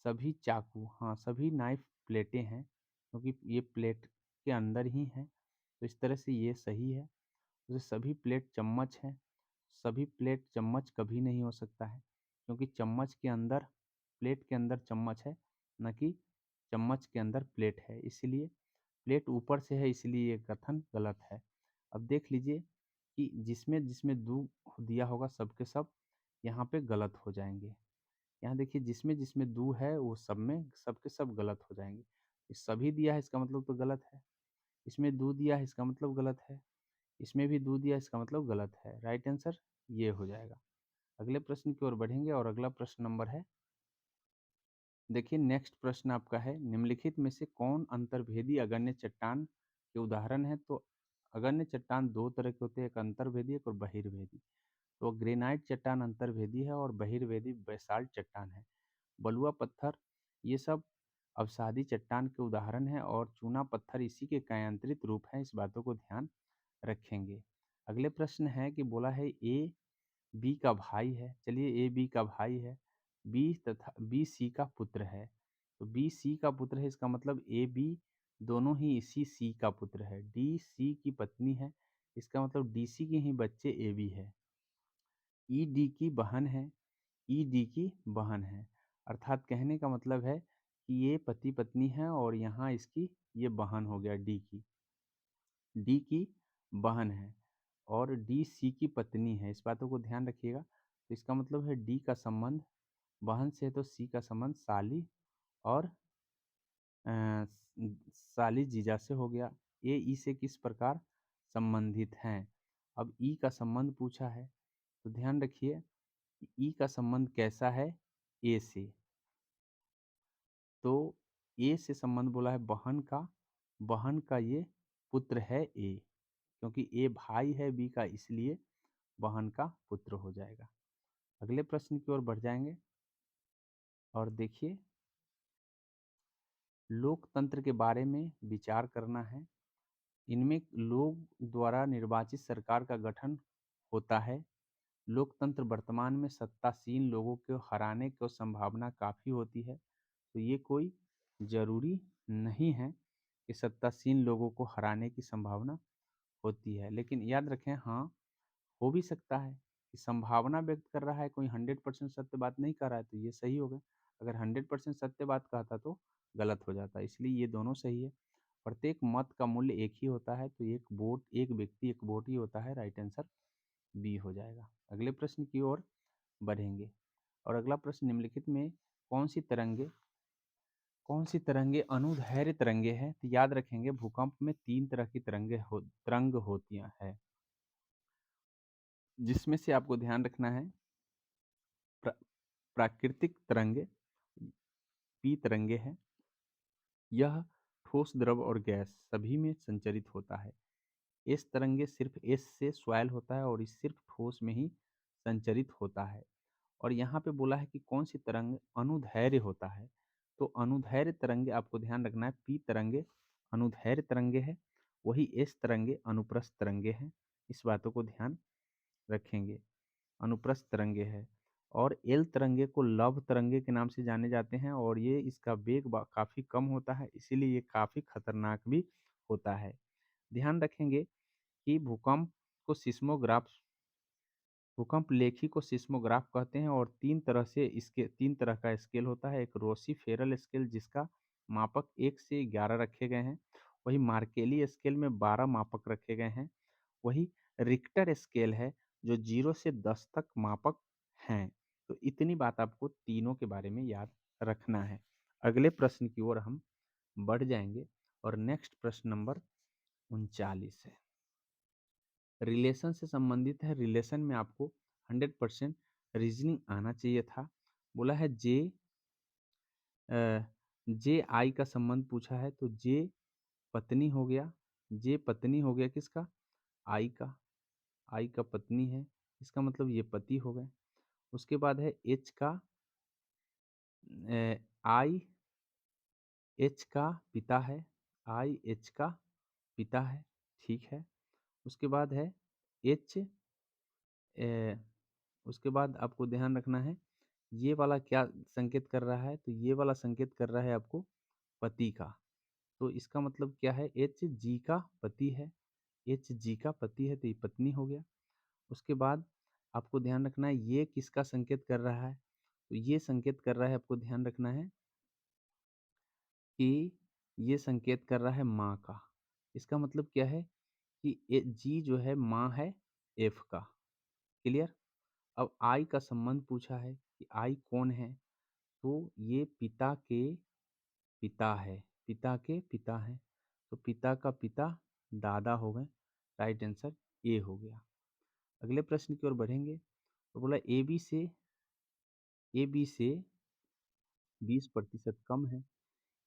सभी चाकू, हाँ, सभी नाइफ प्लेटें हैं, क्योंकि ये प्लेट के अंदर ही हैं, तो इस तरह से ये सही है। जैसे सभी प्लेट चम्मच हैं, सभी प्लेट चम्मच कभी नहीं हो सकता है, क्योंकि चम्मच के अंदर, प्लेट के अंदर चम्मच है, न कि चम्मच के अंदर प्लेट है, इसीलिए प्लेट ऊपर से है, इसलिए ये कथन गलत है। अब देख लीजिए कि जिसमें जिसमें दू दिया होगा सबके सब यहाँ पे गलत हो जाएंगे। यहाँ देखिए जिसमें जिसमें दू है वो सब में सबके सब गलत हो जाएंगे। इस सभी दिया है इसका मतलब तो गलत है, इसमें दू दिया है इसका मतलब गलत है, इसमें भी दू दिया इसका मतलब गलत है। राइट आंसर ये हो जाएगा। अगले प्रश्न की ओर बढ़ेंगे और अगला प्रश्न नंबर है, देखिए नेक्स्ट प्रश्न आपका है, निम्नलिखित में से कौन अंतर्भेदी अगण्य चट्टान के उदाहरण है? तो अगण्य चट्टान दो तरह के होते हैं, एक अंतर्भेदी एक और बहिर्भेदी। तो ग्रेनाइट चट्टान अंतर्भेदी है और बहिर्भेदी बेसाल्ट चट्टान है। बलुआ पत्थर ये सब अवसादी चट्टान के उदाहरण हैं और चूना पत्थर इसी के कायांतरित रूप हैं, इस बातों को ध्यान रखेंगे। अगले प्रश्न है कि बोला है ए बी का भाई है, चलिए ए बी का भाई है, बी सी का पुत्र है। तो बी सी का पुत्र है, इसका मतलब ए बी दोनों ही इसी सी का पुत्र है। डी सी की पत्नी है, इसका मतलब डी सी के ही बच्चे ए बी है। ई डी की बहन है, ई डी की बहन है, अर्थात कहने का मतलब है कि ये पति पत्नी है और यहाँ इसकी ये बहन हो गया डी की बहन है और डी सी की पत्नी है, इस बातों को ध्यान रखिएगा। तो इसका मतलब है डी का संबंध बहन से है, तो सी का संबंध साली और साली जीजा से हो गया। ए ई से किस प्रकार संबंधित हैं? अब ई का संबंध पूछा है, तो ध्यान रखिए ई का संबंध कैसा है ए से। तो ए से संबंध बोला है बहन का ये पुत्र है ए, क्योंकि ए भाई है बी का, इसलिए बहन का पुत्र हो जाएगा। अगले प्रश्न की ओर बढ़ जाएंगे और देखिए लोकतंत्र के बारे में विचार करना है। इनमें लोग द्वारा निर्वाचित सरकार का गठन होता है। लोकतंत्र वर्तमान में सत्तासीन लोगों को हराने की संभावना काफ़ी होती है, तो ये कोई ज़रूरी नहीं है कि सत्तासीन लोगों को हराने की संभावना होती है, लेकिन याद रखें हाँ, हो भी सकता है कि संभावना व्यक्त कर रहा है, कोई 100% सत्य बात नहीं कर रहा है, तो ये सही होगा। अगर 100% सत्य बात कहता तो गलत हो जाता, इसलिए ये दोनों सही है। प्रत्येक मत का मूल्य एक ही होता है, तो एक वोट एक व्यक्ति एक वोट ही होता है, राइट आंसर बी हो जाएगा। अगले प्रश्न की ओर बढ़ेंगे और अगला प्रश्न, निम्नलिखित में कौन सी तरंगे अनुदैर्ध्य तरंगे हैं? तो याद रखेंगे भूकंप में तीन तरह की तरंग होती है, जिसमें से आपको ध्यान रखना है प्रा, प्राकृतिक तरंगे पी तरंगे हैं, यह ठोस द्रव और गैस सभी में संचरित होता है। एस तरंगे सिर्फ एस से सॉइल होता है और इस सिर्फ ठोस में ही संचरित होता है। और यहाँ पे बोला है कि कौन सी तरंग अनुदैर्ध्य होता है, तो अनुदैर्ध्य तरंगे आपको ध्यान रखना है पी तरंगे अनुदैर्ध्य तरंगे है, वही एस तरंगे अनुप्रस्थ तरंगे हैं, इस बातों को ध्यान रखेंगे। अनुप्रस्थ तरंगे है और एल तरंगे को लव तरंगे के नाम से जाने जाते हैं और ये इसका वेग काफ़ी कम होता है, इसीलिए ये काफ़ी खतरनाक भी होता है। ध्यान रखेंगे कि भूकंप लेखी को सिस्मोग्राफ कहते हैं और तीन तरह का स्केल होता है। एक रोसी-फेरल स्केल जिसका मापक 1 से 11 रखे गए हैं, वही मार्केली स्केल में 12 मापक रखे गए हैं, वही रिक्टर स्केल है जो 0 से 10 तक मापक हैं। तो इतनी बात आपको तीनों के बारे में याद रखना है। अगले प्रश्न की ओर हम बढ़ जाएंगे और नेक्स्ट प्रश्न नंबर 39 है, रिलेशन से संबंधित है। रिलेशन में आपको 100% रीजनिंग आना चाहिए था। बोला है जे आई का संबंध पूछा है, तो जे पत्नी हो गया, जे पत्नी हो गया किसका? आई का, आई का पत्नी है, इसका मतलब ये पति हो गए। उसके बाद है एच का, आई एच का पिता है, आई एच का पिता है, ठीक है। उसके बाद है एच ए, उसके बाद आपको ध्यान रखना है, ये वाला क्या संकेत कर रहा है, तो ये वाला संकेत कर रहा है आपको पति का। तो इसका मतलब क्या है, एच जी का पति है, एच जी का पति है तो ये पत्नी हो गया। उसके बाद आपको ध्यान रखना है ये किसका संकेत कर रहा है, तो ये संकेत कर रहा है, आपको ध्यान रखना है कि ये संकेत कर रहा है माँ का। इसका मतलब क्या है कि जी जो है माँ है एफ का। क्लियर। अब आई का संबंध पूछा है कि आई कौन है, तो ये पिता के पिता है, पिता के पिता है, तो पिता का पिता दादा हो गए। राइट आंसर ए हो गया। अगले प्रश्न की ओर बढ़ेंगे, तो बोला ए बी से 20% कम है।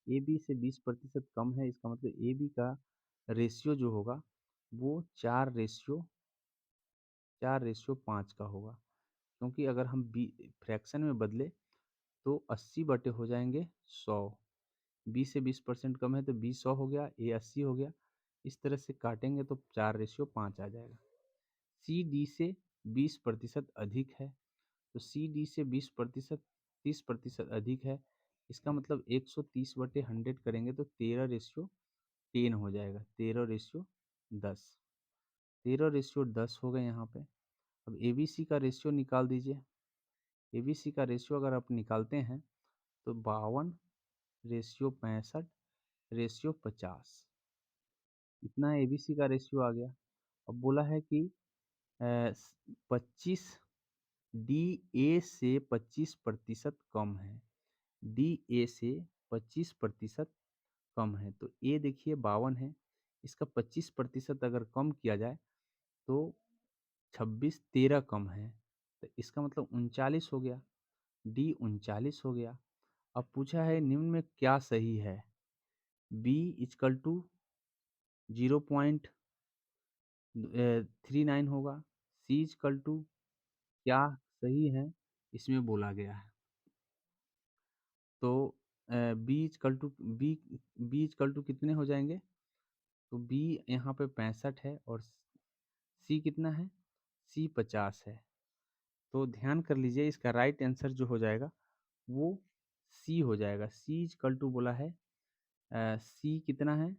ए बी से 20% कम है, इसका मतलब ए बी का रेशियो जो होगा वो 4:5 का होगा। क्योंकि अगर हम बी फ्रैक्शन में बदले तो 80 हो जाएंगे 100। बी से 20% कम है तो बी 100 हो गया, ए 80 हो गया। इस तरह से काटेंगे तो 4:5 आ जाएगा। सी डी से 20% अधिक है, तो सी डी से 30% अधिक है। इसका मतलब 130/100 करेंगे तो 13:10 हो जाएगा। 13:10, 13:10 हो गए यहाँ पे। अब ए बी सी का रेशियो निकाल दीजिए। ए बी सी का रेशियो अगर आप निकालते हैं तो 52:65:50, इतना ए बी सी का रेशियो आ गया। अब बोला है कि 25 डी ए से 25% कम है। डी ए से 25% कम है, तो ए देखिए 52 है, इसका 25% अगर कम किया जाए तो 26, 13 कम है, तो इसका मतलब 39 हो गया। डी 39 हो गया। अब पूछा है निम्न में क्या सही है, बी इजकल टू 0.39 होगा, सी इजकल टू क्या सही है, इसमें बोला गया है। तो B is equal to B B is equal to कितने हो जाएंगे, तो बी यहाँ पे 65 है और सी कितना है, सी 50 है। तो ध्यान कर लीजिए इसका राइट आंसर जो हो जाएगा वो सी हो जाएगा। सी इजकल टू बोला है, सी कितना है,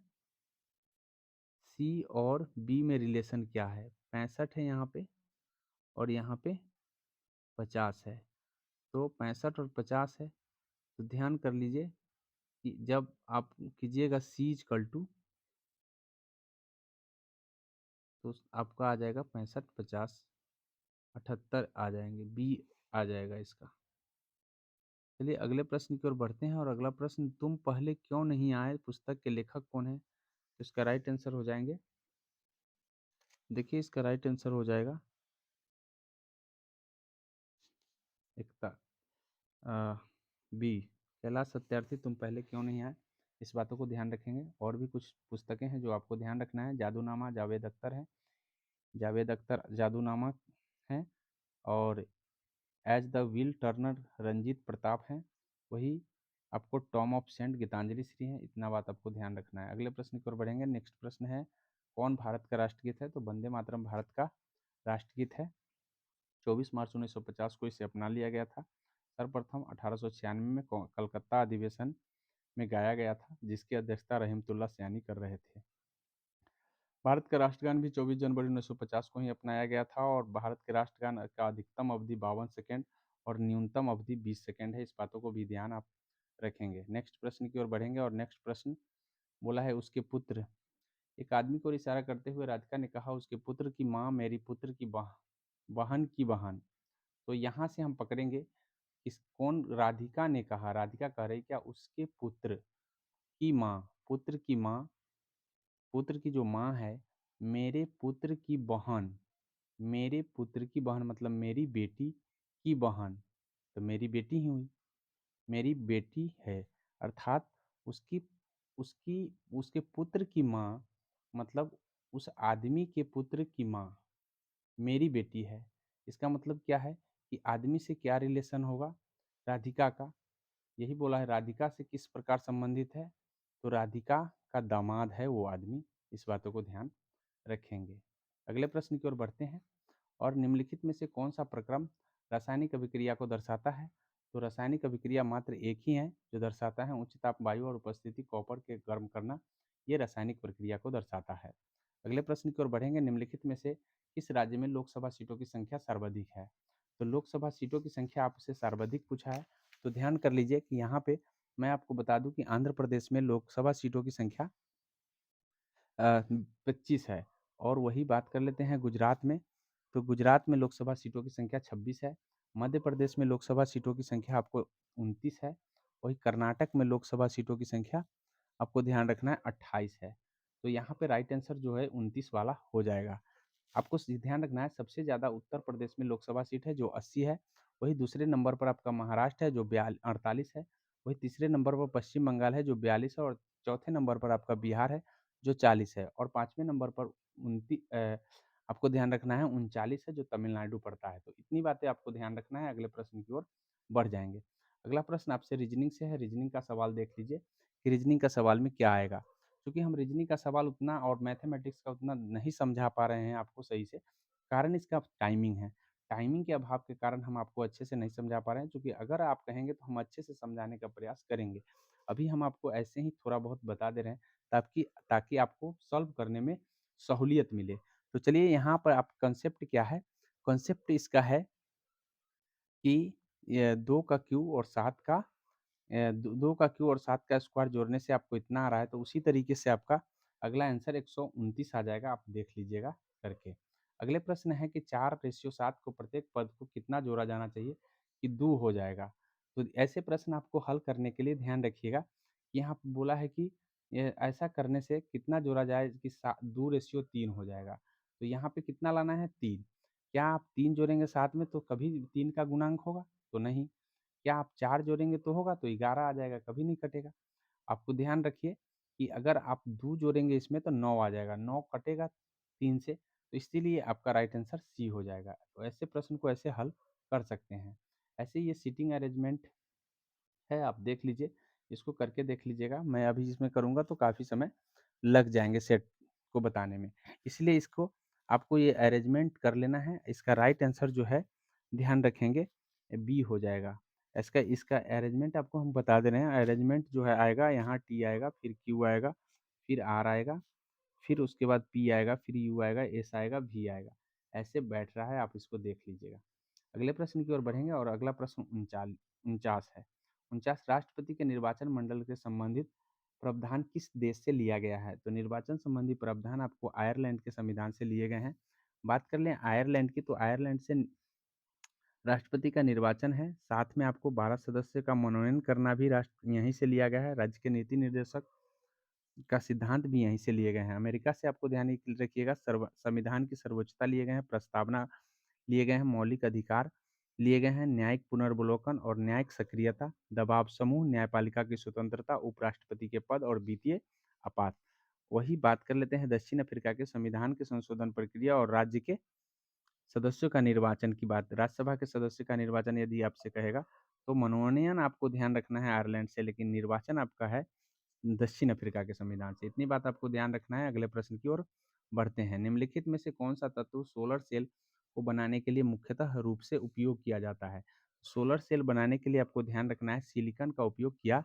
सी और बी में रिलेशन क्या है, 65 है यहाँ पे और यहाँ पे 50 है, तो 65 और 50 है। तो ध्यान कर लीजिए कि जब आप कीजिएगा सी इजकल टू तो आपका आ जाएगा 65, 50, 78 आ जाएंगे, बी आ जाएगा इसका। चलिए अगले प्रश्न की ओर बढ़ते हैं और अगला प्रश्न, तुम पहले क्यों नहीं आए पुस्तक के लेखक कौन है, तो इसका राइट आंसर हो जाएंगे, देखिए इसका राइट आंसर हो जाएगा एकता बी, कैलाश सत्यार्थी तुम पहले क्यों नहीं आए। इस बातों को ध्यान रखेंगे। और भी कुछ पुस्तकें हैं जो आपको ध्यान रखना है, जादूनामा जावेद अख्तर है, जावेद अख्तर जादूनामा है, और as the will turner Ranjit Pratap हैं, वही आपको tomb of sand Geetanjali Shree हैं। इतना बात आपको ध्यान रखना है। अगले प्रश्न की ओर बढ़ेंगे। नेक्स्ट प्रश्न है, कौन भारत का राष्ट्रगीत है, तो वंदे मातरम भारत का राष्ट्रगीत है। 24 मार्च 1950 को इसे अपना लिया गया था। सर्वप्रथम 1896 में कलकत्ता अधिवेशन में गाया गया था, जिसकी अध्यक्षता रहीमतुल्लाह सैनी कर रहे थे। भारत का राष्ट्रगान भी 24 जनवरी 1950 को ही अपनाया गया था और भारत के राष्ट्रगान का अधिकतम अवधि 52 सेकेंड और न्यूनतम अवधि 20 सेकेंड है। इस बातों को भी ध्यान आप रखेंगे। नेक्स्ट प्रश्न की ओर बढ़ेंगे और नेक्स्ट प्रश्न बोला है उसके पुत्र, एक आदमी को इशारा करते हुए राधिका ने कहा, उसके पुत्र की माँ मेरी पुत्र की बहन की बहन। तो यहाँ से हम पकड़ेंगे इस कौन, राधिका ने कहा, राधिका कह रही क्या, उसके पुत्र की माँ, पुत्र की माँ, पुत्र की जो माँ है, मेरे पुत्र की बहन, मेरे पुत्र की बहन मतलब मेरी बेटी की बहन, तो मेरी बेटी ही हुई, मेरी बेटी है। अर्थात उसकी उसकी उसके पुत्र की माँ मतलब उस आदमी के पुत्र की माँ मेरी बेटी है। इसका मतलब क्या है कि आदमी से क्या रिलेशन होगा, राधिका का। यही बोला है राधिका से किस प्रकार संबंधित है, तो राधिका का दामाद है वो आदमी। इस बातों को ध्यान रखेंगे। अगले प्रश्न की ओर बढ़ते हैं। और निम्नलिखित में से कौन-सा प्रक्रम रासायनिक अभिक्रिया को दर्शाता है? तो रासायनिक अभिक्रिया मात्र एक ही है जो दर्शाता है उच्च ताप वायु और उपस्थिति कॉपर के गर्म करना, ये रासायनिक प्रक्रिया को दर्शाता है। अगले प्रश्न की ओर बढ़ेंगे। निम्नलिखित में से किस राज्य में लोकसभा सीटों की संख्या सर्वाधिक है? तो लोकसभा सीटों की संख्या आपसे सर्वाधिक पूछा है, तो ध्यान कर लीजिए कि यहाँ पे मैं आपको बता दूँ कि आंध्र प्रदेश में लोकसभा सीटों की संख्या 25 है। और वही बात कर लेते हैं गुजरात में, तो गुजरात में लोकसभा सीटों की संख्या 26 है। मध्य प्रदेश में लोकसभा सीटों की संख्या आपको 29 है। वहीं कर्नाटक में लोकसभा सीटों की संख्या आपको ध्यान रखना है 28 है। तो यहाँ पे राइट आंसर जो है 29 वाला हो जाएगा। आपको ध्यान रखना है सबसे ज़्यादा उत्तर प्रदेश में लोकसभा सीट है जो 80 है। वहीं दूसरे नंबर पर आपका महाराष्ट्र है जो 48 है। वहीं तीसरे नंबर पर पश्चिम बंगाल है जो 42 है। और चौथे नंबर पर आपका बिहार है जो 40 है। और पाँचवें नंबर पर आपको ध्यान रखना है 39 है जो तमिलनाडु पड़ता है। तो इतनी बातें आपको ध्यान रखना है। अगले प्रश्न की ओर बढ़ जाएंगे। अगला प्रश्न आपसे रीजनिंग से है। रीजनिंग का सवाल देख लीजिए कि रीजनिंग का सवाल में क्या आएगा। क्योंकि हम रीजनिंग का सवाल उतना और मैथमेटिक्स का उतना नहीं समझा पा रहे हैं आपको सही से, कारण इसका टाइमिंग है। टाइमिंग के अभाव के कारण हम आपको अच्छे से नहीं समझा पा रहे हैं, क्योंकि अगर आप कहेंगे तो हम अच्छे से समझाने का प्रयास करेंगे। अभी हम आपको ऐसे ही थोड़ा बहुत बता दे रहे हैं ताकि ताकि आपको सॉल्व करने में सहूलियत मिले। तो चलिए यहाँ पर आप कंसेप्ट क्या है? कंसेप्ट इसका है कि ये 2 का क्यूब और 7 का 2 का क्यूब और 7 का स्क्वायर जोड़ने से आपको इतना आ रहा है, तो उसी तरीके से आपका अगला आंसर 129 आ जाएगा, आप देख लीजिएगा करके। अगले प्रश्न है कि 4:7 को प्रत्येक पद को कितना जोड़ा जाना चाहिए कि 2 हो जाएगा? तो ऐसे प्रश्न आपको हल करने के लिए ध्यान रखिएगा कि यहाँ पे बोला है कि ऐसा करने से कितना जोड़ा जाए कि 2:3 हो जाएगा। तो यहाँ पे कितना लाना है? 3। क्या आप 3 जोड़ेंगे साथ में तो कभी 3 का गुणांक होगा? तो नहीं। क्या आप 4 जोड़ेंगे तो होगा? तो 11 आ जाएगा, कभी नहीं कटेगा। आपको ध्यान रखिए कि अगर आप 2 जोड़ेंगे इसमें तो 9 आ जाएगा, 9 कटेगा 3 से, तो इसीलिए आपका राइट आंसर सी हो जाएगा। तो ऐसे प्रश्न को ऐसे हल कर सकते हैं। ऐसे ये सीटिंग अरेंजमेंट है, आप देख लीजिए, इसको करके देख लीजिएगा। मैं अभी इसमें करूँगा तो काफ़ी समय लग जाएँगे सेट को बताने में। इसलिए इसको आपको ये अरेंजमेंट कर लेना है। इसका राइट आंसर जो है ध्यान रखेंगे बी हो जाएगा। इसका इसका अरेंजमेंट आपको हम बता दे रहे हैं। अरेंजमेंट जो है आएगा यहाँ टी आएगा, फिर क्यू आएगा, फिर आर आएगा, फिर उसके बाद पी आएगा, फिर यू आएगा, एस आएगा, वी आएगा। ऐसे बैठ रहा है, आप इसको देख लीजिएगा। अगले प्रश्न की ओर बढ़ेंगे और अगला प्रश्न 49 है। 49 राष्ट्रपति के निर्वाचन मंडल के संबंधित प्रावधान किस देश से लिया गया है? तो निर्वाचन संबंधी प्रावधान आपको आयरलैंड के संविधान से लिए गए हैं। बात कर लें आयरलैंड की, तो आयरलैंड से राष्ट्रपति का निर्वाचन है। साथ में आपको 12 सदस्य का मनोनयन करना भी राष्ट्र यहीं से लिया गया है। राज्य के नीति निर्देशक का सिद्धांत भी यहीं से लिए गए हैं। अमेरिका से आपको ध्यान रखिएगा संविधान की सर्वोच्चता लिए गए हैं, प्रस्तावना लिए गए हैं, मौलिक अधिकार लिए गए हैं, न्यायिक पुनर्वलोकन और न्यायिक सक्रियता, दबाव समूह, न्यायपालिका की स्वतंत्रता, उपराष्ट्रपति के पद और वित्तीय आपात। वही बात कर लेते हैं दक्षिण अफ्रीका के संविधान के संशोधन प्रक्रिया और राज्य के सदस्यों का निर्वाचन की बात। राज्यसभा के सदस्य का निर्वाचन यदि आपसे कहेगा तो मनोनयन आपको ध्यान रखना है आयरलैंड से, लेकिन निर्वाचन आपका है दक्षिण अफ्रीका के संविधान से। इतनी बात आपको ध्यान रखना है। अगले प्रश्न की ओर बढ़ते हैं। निम्नलिखित में से कौन सा तत्व सोलर सेल को बनाने के लिए मुख्यतः रूप से उपयोग किया जाता है? सोलर सेल बनाने के लिए आपको ध्यान रखना है सिलिकॉन का उपयोग किया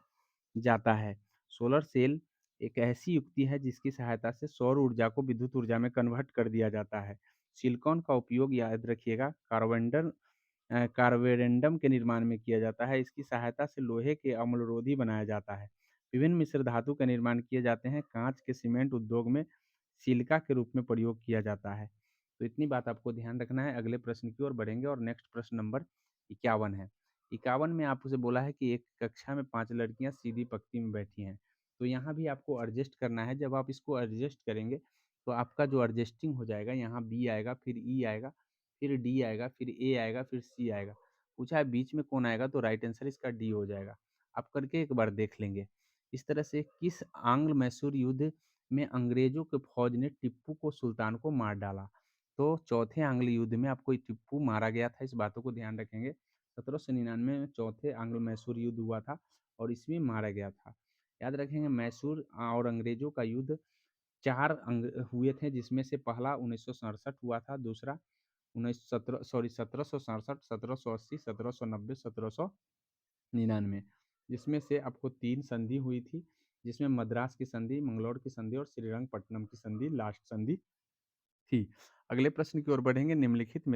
जाता है। सोलर सेल एक ऐसी युक्ति है जिसकी सहायता से सौर ऊर्जा को विद्युत ऊर्जा में कन्वर्ट कर दिया जाता है। सिलिकॉन का उपयोग याद रखिएगा कार्बोरेंडम के निर्माण में किया जाता है। इसकी सहायता से लोहे के अम्लरोधी बनाया जाता है। विभिन्न मिश्र धातु का निर्माण किए जाते हैं। कांच के सीमेंट उद्योग में सिलिका के रूप में प्रयोग किया जाता है। तो इतनी बात आपको ध्यान रखना है। अगले प्रश्न की ओर बढ़ेंगे और नेक्स्ट प्रश्न नंबर 51 है। 51 में आपसे बोला है कि एक कक्षा में 5 लड़कियां सीधी पंक्ति में बैठी हैं। तो यहाँ भी आपको एडजस्ट करना है। जब आप इसको एडजस्ट करेंगे तो आपका जो एडजस्टिंग हो जाएगा, यहाँ बी आएगा, फिर ई आएगा, फिर डी आएगा, फिर ए आएगा, फिर सी आएगा। पूछा है बीच में कौन आएगा, तो राइट आंसर इसका डी हो जाएगा। आप करके एक बार देख लेंगे। इस तरह से किस आंग्ल मैसूर युद्ध में अंग्रेजों के फौज ने टिप्पू को सुल्तान को मार डाला? तो चौथे आंग्ल युद्ध में आपको टिप्पू मारा गया था। इस बातों को ध्यान रखेंगे। 1799 में चौथे आंग्ल मैसूर युद्ध हुआ था और इसमें मारा गया था। याद रखेंगे मैसूर और अंग्रेजों का युद्ध 4 अंग हुए थे, जिसमें से पहला 1967 हुआ था, दूसरा 1767, 1780, 1790, 1799, जिसमें से आपको 3 संधि हुई थी, जिसमें मद्रास की संधि, मंगलौर की संधि और श्रीरंगपट्टनम की संधि लास्ट संधि थी। अगले प्रश्न की ओर बढ़ेंगे। निम्नलिखित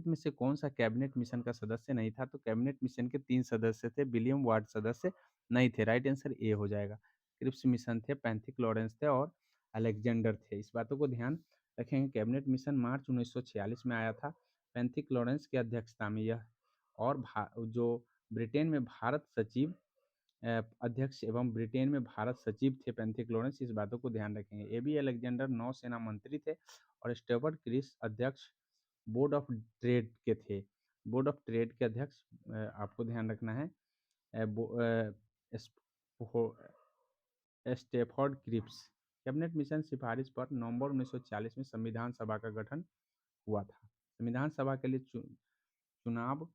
में से कौन-सा कैबिनेट मिशन का सदस्य नहीं था? तो कैबिनेट मिशन के 3 सदस्य थे, विलियम वार्ड सदस्य नहीं थे, राइट आंसर ए हो जाएगा। क्रिप्स मिशन थे, पैंथिक लॉरेंस थे और अलेक्जेंडर थे। इस बातों को ध्यान रखेंगे। कैबिनेट मिशन मार्च 1946 में आया था, पैंथिक लॉरेंस की अध्यक्षता में यह, और जो ब्रिटेन में भारत सचिव अध्यक्ष एवं ब्रिटेन में भारत सचिव थे पैंथिक लॉरेंस, इस बातों को ध्यान रखेंगे। एबी अलेक्जेंडर नौसेना मंत्री थे और स्टेवर्ट क्रिस अध्यक्ष बोर्ड ऑफ ट्रेड के थे। बोर्ड ऑफ ट्रेड के अध्यक्ष आपको ध्यान रखना है स्टेफर्ड क्रिप्स। कैबिनेट मिशन सिफारिश पर नवंबर 1940 में संविधान सभा का गठन हुआ था। संविधान सभा के लिए चुनाव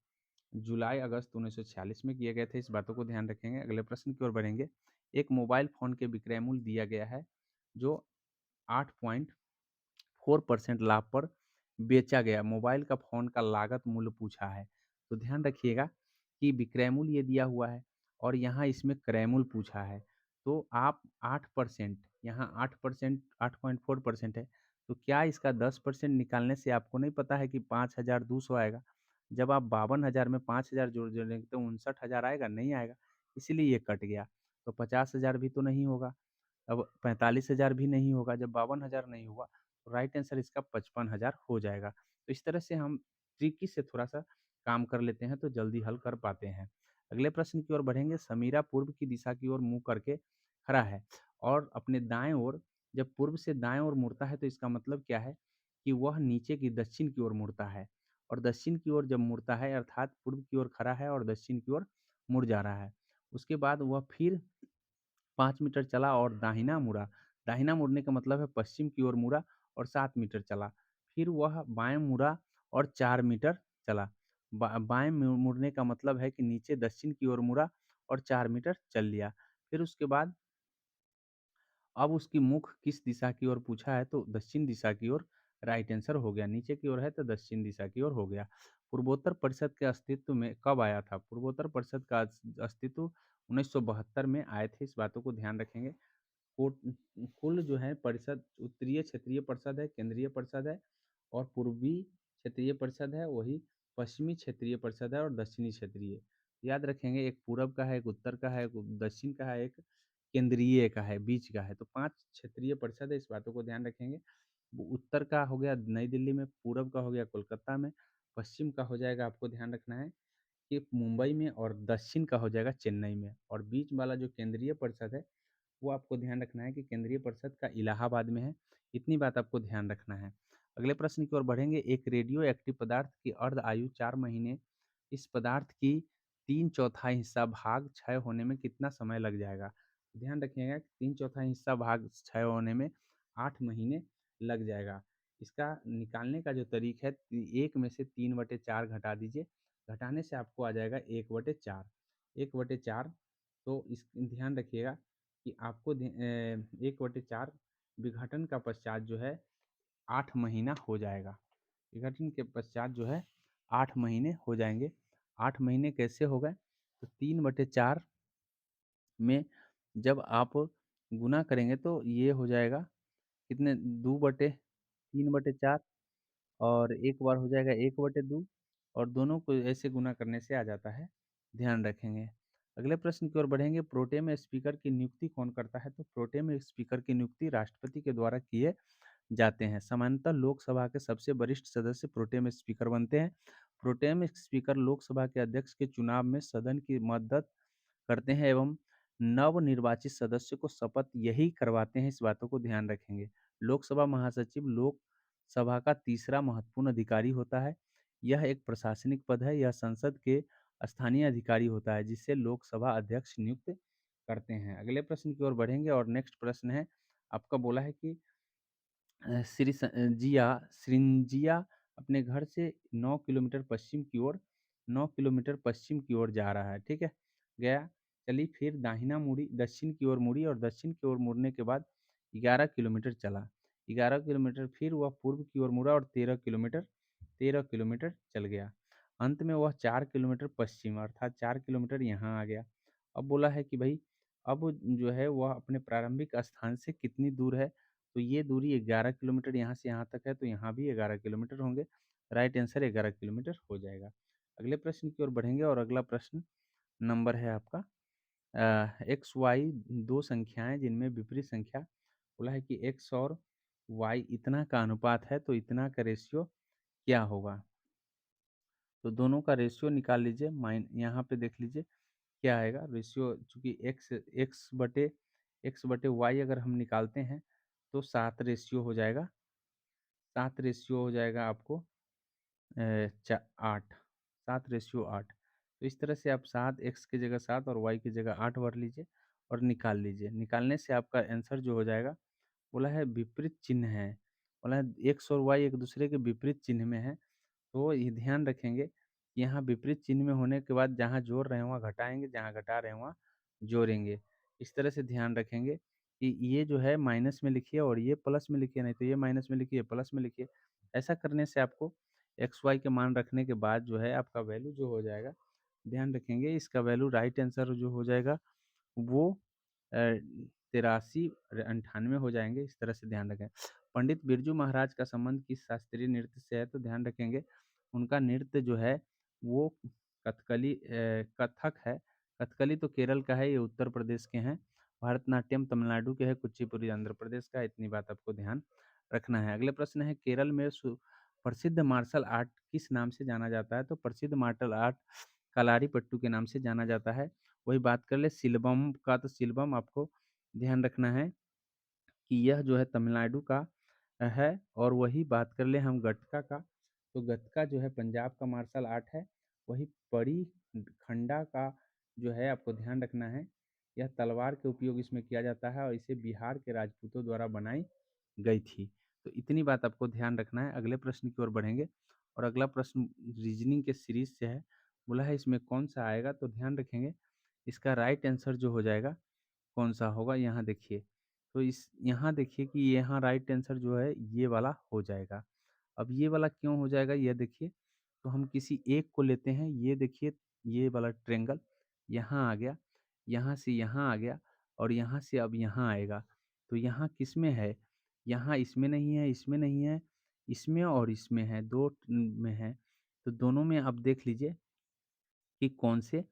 जुलाई अगस्त 1946 में किए गए थे। इस बातों को ध्यान रखेंगे। अगले प्रश्न की ओर बढ़ेंगे। एक मोबाइल फ़ोन के विक्रय मूल्य दिया गया है जो 8.4% लाभ पर बेचा गया। मोबाइल का फ़ोन का लागत मूल्य पूछा है। तो ध्यान रखिएगा कि विक्रय मूल्य ये दिया हुआ है और यहाँ इसमें क्रय मूल्य पूछा है। तो आप 8%, यहाँ 8%, 8.4% है, तो क्या इसका 10% निकालने से आपको नहीं पता है कि 5,200 आएगा? जब आप 52,000 में 5,000 जोड़ जोड़ेंगे तो 59,000 आएगा? नहीं आएगा, इसीलिए ये कट गया। तो 50,000 भी तो नहीं होगा, अब 45,000 भी नहीं होगा, जब 52,000 नहीं हुआ, तो राइट आंसर इसका 55,000 हो जाएगा। तो इस तरह से हम ट्रिकी से थोड़ा-सा काम कर लेते हैं तो जल्दी हल कर पाते हैं। अगले प्रश्न की ओर बढ़ेंगे। समीरा पूर्व की दिशा की ओर मुँह करके खड़ा है और अपने दाएँ ओर जब पूर्व से दाएँ ओर मुड़ता है तो इसका मतलब क्या है कि वह नीचे की दक्षिण की ओर मुड़ता है, और दक्षिण की ओर जब मुड़ता है अर्थात पूर्व की ओर खड़ा है और दक्षिण की ओर मुड़ जा रहा है। उसके बाद वह फिर 5 मीटर चला और दाहिना मुड़ा। दाहिना मुड़ने का मतलब है पश्चिम की ओर मुड़ा और 7 मीटर चला। फिर वह बाएँ मुड़ा और 4 मीटर चला। बाएँ मुड़ने का मतलब है कि नीचे दक्षिण की ओर मुड़ा और 4 मीटर चल लिया। फिर उसके बाद अब उसकी मुख किस दिशा की ओर पूछा है तो दक्षिण दिशा की ओर राइट आंसर हो गया। नीचे की ओर है तो दक्षिण दिशा की ओर हो गया। पूर्वोत्तर परिषद के अस्तित्व में कब आया था? पूर्वोत्तर परिषद का अस्तित्व 1972 में आए थे। इस बातों को ध्यान रखेंगे। कोट कुल जो है परिषद उत्तरीय क्षेत्रीय परिषद है, केंद्रीय परिषद है और पूर्वी क्षेत्रीय परिषद है, वही पश्चिमी क्षेत्रीय परिषद है और दक्षिणी क्षेत्रीय। याद रखेंगे, एक पूरब का है, एक उत्तर का है, एक दक्षिण का है, एक केंद्रीय का है, बीच का है। तो 5 क्षेत्रीय परिषद है, इस बातों को ध्यान रखेंगे। उत्तर का हो गया नई दिल्ली में, पूरब का हो गया कोलकाता में, पश्चिम का हो जाएगा आपको ध्यान रखना है कि मुंबई में और दक्षिण का हो जाएगा चेन्नई में, और बीच वाला जो केंद्रीय परिषद है वो आपको ध्यान रखना है कि केंद्रीय परिषद का इलाहाबाद में है। इतनी बात आपको ध्यान रखना है। अगले प्रश्न की ओर बढ़ेंगे। एक रेडियो एक्टिव पदार्थ की अर्ध आयु 4 महीने, इस पदार्थ की 3/4 हिस्सा भाग क्षय होने में कितना समय लग जाएगा? ध्यान रखिएगा कि 3/4 हिस्सा भाग क्षय होने में 8 महीने लग जाएगा। इसका निकालने का जो तरीक है, 1 में से 3/4 घटा दीजिए, घटाने से आपको आ जाएगा 1/4। 1/4, तो इस ध्यान रखिएगा कि आपको 1/4 विघटन का पश्चात जो है 8 महीना हो जाएगा। विघटन के पश्चात जो है 8 महीने हो जाएँगे। 8 महीने कैसे हो गए? तो 3/4 में जब आप गुना करेंगे तो ये हो जाएगा कितने, 2/3/4 और एक बार हो जाएगा 1/2, और दोनों को ऐसे गुना करने से आ जाता है, ध्यान रखेंगे। अगले प्रश्न की ओर बढ़ेंगे। प्रोटेम स्पीकर की नियुक्ति कौन करता है? तो प्रोटेम स्पीकर की नियुक्ति राष्ट्रपति के द्वारा किए जाते हैं। सामान्यतः लोकसभा के सबसे वरिष्ठ सदस्य प्रोटेम स्पीकर बनते हैं। प्रोटेम स्पीकर लोकसभा के अध्यक्ष के चुनाव में सदन की मदद करते हैं एवं नवनिर्वाचित सदस्य को शपथ यही करवाते हैं। इस बातों को ध्यान रखेंगे। लोकसभा महासचिव लोकसभा का तीसरा महत्वपूर्ण अधिकारी होता है। यह एक प्रशासनिक पद है। यह संसद के स्थानीय अधिकारी होता है जिसे लोकसभा अध्यक्ष नियुक्त करते हैं। अगले प्रश्न की ओर बढ़ेंगे और नेक्स्ट प्रश्न है, आपका बोला है कि सृंजिया अपने घर से 9 किलोमीटर पश्चिम की ओर 9 किलोमीटर पश्चिम की ओर जा रहा है, ठीक है? गया, चली, फिर दाहिना मुड़ी, दक्षिण की ओर मुड़ी और दक्षिण की ओर मुड़ने के बाद 11 किलोमीटर चला। 11 किलोमीटर फिर वह पूर्व की ओर मुड़ा और 13 किलोमीटर चल गया। अंत में वह 4 किलोमीटर पश्चिम अर्थात 4 किलोमीटर यहाँ आ गया। अब बोला है कि भई अब जो है वह अपने प्रारंभिक स्थान से कितनी दूर है? तो ये दूरी 11 किलोमीटर यहाँ से यहाँ तक है, तो यहाँ भी 11 किलोमीटर होंगे। राइट आंसर 11 किलोमीटर हो जाएगा। अगले प्रश्न की ओर बढ़ेंगे और अगला प्रश्न नंबर है आपका एक्स, वाई 2 संख्याएँ जिनमें विपरीत संख्या बोला है कि एक्स और वाई इतना का अनुपात है, तो इतना का रेशियो क्या होगा? तो दोनों का रेशियो निकाल लीजिए यहाँ पे देख लीजिए क्या आएगा रेशियो चूँकि एक्स बटे वाई अगर हम निकालते हैं, तो 7 रेशियो हो जाएगा, 7 रेशियो हो जाएगा आपको 8, 7 रेशियो 8। तो इस तरह से आप 7 एक्स की जगह 7 और वाई की जगह 8 भर लीजिए और निकाल लीजिए। निकालने से आपका आंसर जो हो जाएगा, बोला है विपरीत चिन्ह है। बोला है एक्स और वाई एक-दूसरे के विपरीत चिन्ह में हैं, तो ये ध्यान रखेंगे कि यहाँ विपरीत चिन्ह में होने के बाद जहाँ जोड़ रहे हैं वहाँ घटाएँगे, जहाँ घटा रहे हैं वहाँ जोड़ेंगे। इस तरह से ध्यान रखेंगे कि ये जो है माइनस में लिखिए और ये प्लस में लिखिए, नहीं तो ये माइनस में लिखिए, प्लस में लिखिए। ऐसा करने से आपको एक्स, वाई के मान रखने के बाद जो है आपका वैल्यू जो हो जाएगा, ध्यान रखेंगे इसका वैल्यू राइट आंसर जो हो जाएगा वो 83 और 98 हो जाएँगे, इस तरह से ध्यान रखें। पंडित बिरजू महाराज का संबंध किस शास्त्रीय नृत्य से है? तो ध्यान रखेंगे, उनका नृत्य जो है वो कथक है। कथकली तो केरल का है, ये उत्तर प्रदेश के हैं। भरतनाट्यम तमिलनाडु के हैं, कुचिपुड़ी आंध्र प्रदेश का है, इतनी बात आपको ध्यान रखना है। अगले प्रश्न है केरल में प्रसिद्ध मार्शल आर्ट किस नाम से जाना जाता है? तो प्रसिद्ध मार्शल आर्ट कलारीपयट्टू के नाम से जाना जाता है। वही बात कर ले सिलबम का, तो सिलबम आपको ध्यान रखना है कि यह जो है तमिलनाडु का है और वही बात कर ले हम गटका का, तो गटका जो है पंजाब का मार्शल आर्ट है। वही परी खंडा का जो है आपको ध्यान रखना है, यह तलवार के उपयोग इसमें किया जाता है और इसे बिहार के राजपूतों द्वारा बनाई गई थी। तो इतनी बात आपको ध्यान रखना है। अगले प्रश्न की ओर बढ़ेंगे और अगला प्रश्न रीजनिंग के सीरीज़ से है। बोला है इसमें कौन-सा आएगा? तो ध्यान रखेंगे, इसका राइट आंसर जो हो जाएगा कौन-सा होगा यहाँ देखिए। तो इस यहाँ देखिए कि यहाँ राइट आंसर जो है ये वाला हो जाएगा। अब ये वाला क्यों हो जाएगा ये देखिए, तो हम किसी एक को लेते हैं, ये देखिए ये वाला ट्रायंगल यहाँ आ गया, यहाँ से यहाँ आ गया और यहाँ से अब यहाँ आएगा। तो यहाँ किसमें है? यहाँ इसमें नहीं है, इसमें नहीं है, इसमें और इसमें है, 2 में है। तो दोनों में आप देख लीजिए कि कौन से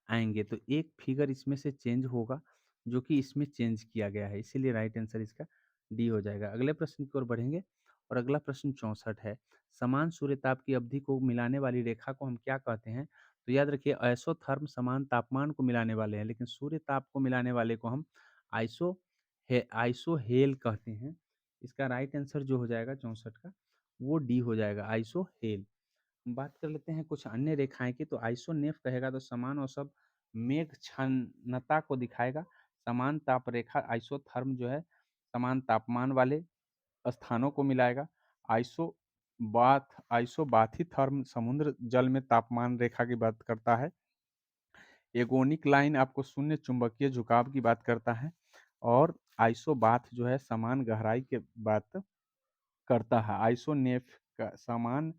आएँगे। तो एक फिगर इसमें से चेंज होगा, जो कि इसमें चेंज किया गया है, इसीलिए राइट आंसर इसका डी हो जाएगा। अगले प्रश्न की ओर बढ़ेंगे और अगला प्रश्न 64 है। समान सूर्यताप की अवधि को मिलाने वाली रेखा को हम क्या कहते हैं? तो याद रखिए आइसोथर्म समान तापमान को मिलाने वाले हैं, लेकिन सूर्यताप को मिलाने वाले को हम आइसोहेल कहते हैं। इसका राइट आंसर जो हो जाएगा 64 का, वो डी हो जाएगा आइसोहेल। बात कर लेते हैं कुछ अन्य रेखाएँ की, तो आइसोनेफ कहेगा तो समान और सब मेघछन्नता को दिखाएगा। समान ताप रेखा आइसोथर्म जो है समान तापमान वाले स्थानों को मिलाएगा। आइसोबाथिथर्म समुद्र जल में तापमान रेखा की बात करता है। एगोनिक लाइन आपको शून्य चुंबकीय झुकाव की बात करता है और आइसोबाथ जो है समान गहराई की बात करता है। आइसोनेफ का समान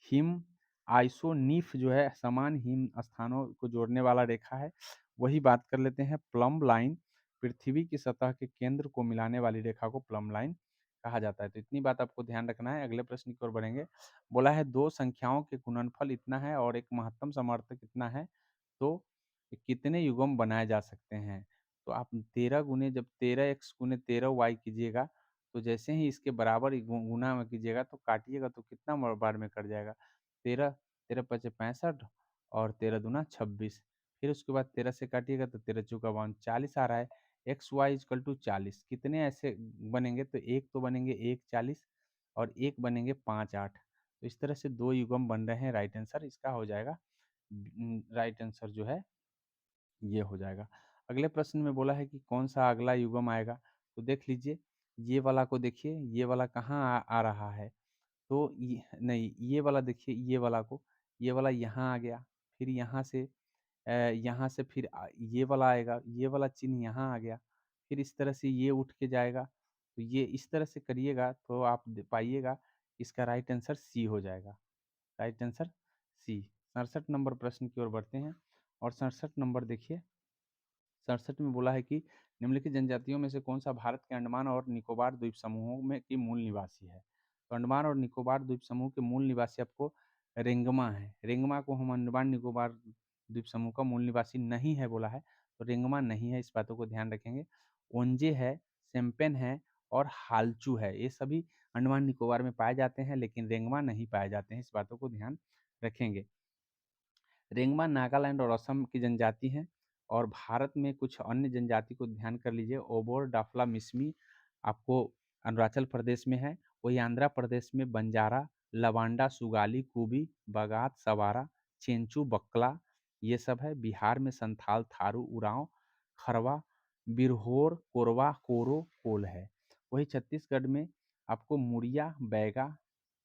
हिम आइसोनीफ जो है समान हिम स्थानों को जोड़ने वाला रेखा है। वही बात कर लेते हैं प्लम्ब लाइन, पृथ्वी की सतह के केंद्र को मिलाने वाली रेखा को प्लम्ब लाइन कहा जाता है। तो इतनी बात आपको ध्यान रखना है। अगले प्रश्न की ओर बढ़ेंगे। बोला है 2 संख्याओं के गुणनफल इतना है और एक महत्तम समर्थक इतना है, तो कितने युग्म बनाए जा सकते हैं? तो आप 13 गुने जब 13x गुने 13y कीजिएगा, तो जैसे ही इसके बराबर गुना में कीजिएगा तो काटिएगा तो कितना बार में कट जाएगा 13, 13 पचे 65 और 13 दूना 26। फिर उसके बाद 13 से काटिएगा तो 13 चौका 40 आ रहा है। एक्स वाई इजकल टू 40 कितने ऐसे बनेंगे? तो एक तो बनेंगे 1 40 और एक बनेंगे 5 8। तो इस तरह से 2 युग्म बन रहे हैं। राइट आंसर इसका हो जाएगा राइट आंसर जो है ये हो जाएगा। अगले प्रश्न में बोला है कि कौन-सा अगला युग्म आएगा? तो देख लीजिए, ये वाला को देखिए, ये वाला कहाँ आ रहा है? तो ये नहीं, ये वाला देखिए, ये वाला को, ये वाला यहाँ आ गया, फिर यहाँ से फिर ये वाला आएगा, ये वाला चिन्ह यहाँ आ गया, फिर इस तरह से ये उठ के जाएगा तो ये इस तरह से करिएगा तो आप पाइएगा इसका राइट आंसर सी हो जाएगा। Right answer C. 67 नंबर प्रश्न की ओर बढ़ते हैं और 67 नंबर देखिए। 67 में बोला है कि निम्नलिखित जनजातियों में से कौन सा भारत के अंडमान और निकोबार द्वीप समूहों में की मूल निवासी है। तो अंडमान और निकोबार द्वीप समूह के मूल निवासी आपको रेंगमा है। रेंगमा को हम अंडमान निकोबार द्वीप समूह का मूल निवासी नहीं है बोला है, तो रेंगमा नहीं है, इस बातों को ध्यान रखेंगे। ओंजे है, सेम्पेन है और हालचू है, ये सभी अंडमान निकोबार में पाए जाते हैं, लेकिन रेंगमा नहीं पाए जाते हैं, इस बातों को ध्यान रखेंगे। रेंगमा नागालैंड और असम की जनजाति हैं और भारत में कुछ अन्य जनजाति को ध्यान कर लीजिए। ओबोर डाफला मिसमी आपको अरुणाचल प्रदेश में है। वही आंध्र प्रदेश में बंजारा, लवांडा, सुगाली, कुबी, बगात, सवारा, चेंचू, बकला ये सब है। बिहार में संथाल, थारू, उरांव, खरवा, बिरहोर, कोरवा, कोरो, कोल है। वही छत्तीसगढ़ में आपको मुड़िया, बैगा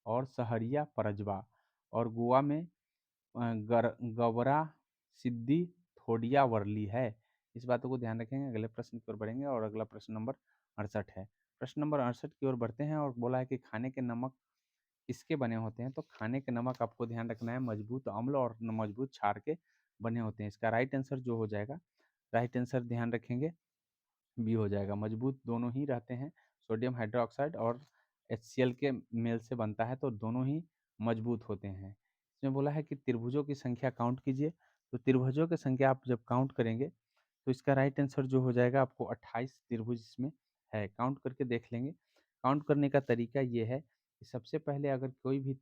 और सहरिया, परजवा और गोवा में गवरा, सिद्दी, थोडिया, वर्ली है। इस बातों को ध्यान रखेंगे। अगले प्रश्न की ओर बढ़ेंगे और अगला प्रश्न नंबर 68 है। प्रश्न नंबर 68 की ओर बढ़ते हैं और बोला है कि खाने के नमक किसके बने होते हैं। तो खाने के नमक आपको ध्यान रखना है मजबूत अम्ल और मजबूत क्षार के बने होते हैं। इसका राइट आंसर जो हो जाएगा, राइट आंसर ध्यान रखेंगे बी हो जाएगा। मजबूत दोनों ही रहते हैं, सोडियम हाइड्रोक्साइड और HCl के मेल से बनता है, तो दोनों ही मजबूत होते हैं। इसमें बोला है कि त्रिभुजों की संख्या काउंट कीजिए। तो त्रिभुजों की संख्या आप जब काउंट करेंगे तो इसका राइट आंसर जो हो जाएगा आपको 28 त्रिभुज इसमें है। काउंट करके देख लेंगे। काउंट करने का तरीका ये है कि सबसे पहले अगर कोई भी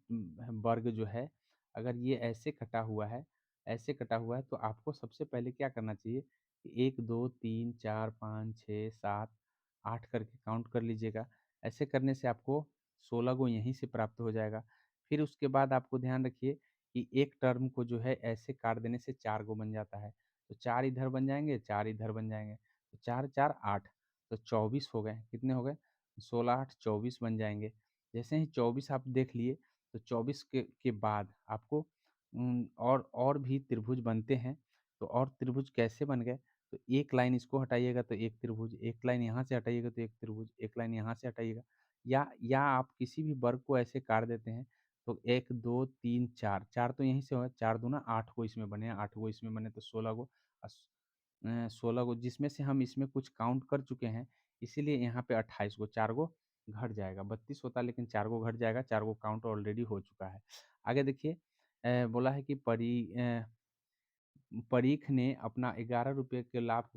वर्ग जो है, अगर ये ऐसे कटा हुआ है, ऐसे कटा हुआ है, तो आपको सबसे पहले क्या करना चाहिए कि 1 2 3 4 5 6 7 8 करके काउंट कर लीजिएगा। ऐसे करने से आपको 16 गो यहीं से प्राप्त हो जाएगा। फिर उसके बाद आपको ध्यान रखिए कि एक टर्म को जो है ऐसे काट देने से 4 गो बन जाता है। तो 4 इधर बन जाएँगे, 4 इधर बन जाएँगे। तो 4 4 8 तो 24 हो गए। कितने हो गए? 16 8 24 बन जाएँगे। जैसे ही 24 आप देख लिए, तो 24 के बाद आपको और भी त्रिभुज बनते हैं। तो और त्रिभुज कैसे बन गए? तो एक लाइन इसको हटाइएगा तो एक त्रिभुज, एक लाइन यहाँ से हटाइएगा तो एक त्रिभुज, एक लाइन यहाँ से हटाइएगा, या आप किसी भी वर्ग को ऐसे काट देते हैं तो 1 2 3 4 4 तो यहीं से होगा, 4 दूना 8 को इसमें बने, 8 को इसमें बने तो 16 गो 16 गो, जिसमें से हम इसमें कुछ काउंट कर चुके हैं, इसीलिए यहाँ पे 28 गो, 4 गो घट जाएगा। 32 होता लेकिन 4 गो घट जाएगा, 4 गो काउंट ऑलरेडी हो चुका है। आगे देखिए, बोला है कि परीख ने अपना 11 रुपए के लाभ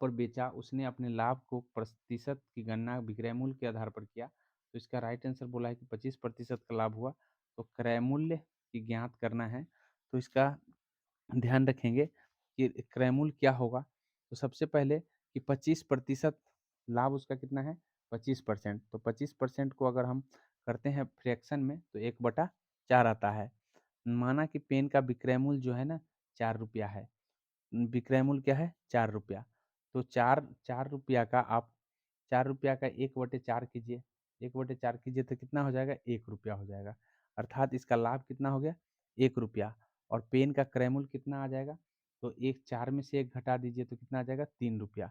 पर बेचा। उसने अपने लाभ को प्रतिशत की गणना विक्रय मूल्य के आधार पर किया। तो इसका राइट आंसर बोला है कि 25% का लाभ हुआ। तो क्रय मूल्य की ज्ञात करना है, तो इसका ध्यान रखेंगे कि क्रय मूल्य क्या होगा। तो सबसे पहले कि 25% लाभ उसका कितना है, 25%। तो 25% को अगर हम करते हैं फ्रैक्शन में तो 1/4 आता है। माना कि पेन का विक्रय मूल्य जो है ना 4 रुपया है। विक्रय मूल्य क्या है, 4 रुपया। तो 4 रुपया का आप 4 रुपया का 1/4 कीजिए, 1/4 कीजिए तो कितना हो जाएगा, 1 रुपया हो जाएगा। अर्थात इसका लाभ कितना हो गया, 1 रुपया। और पेन का क्रय मूल्य कितना आ जाएगा, तो 4 में से 1 घटा दीजिए तो कितना आ जाएगा, 3 रुपया।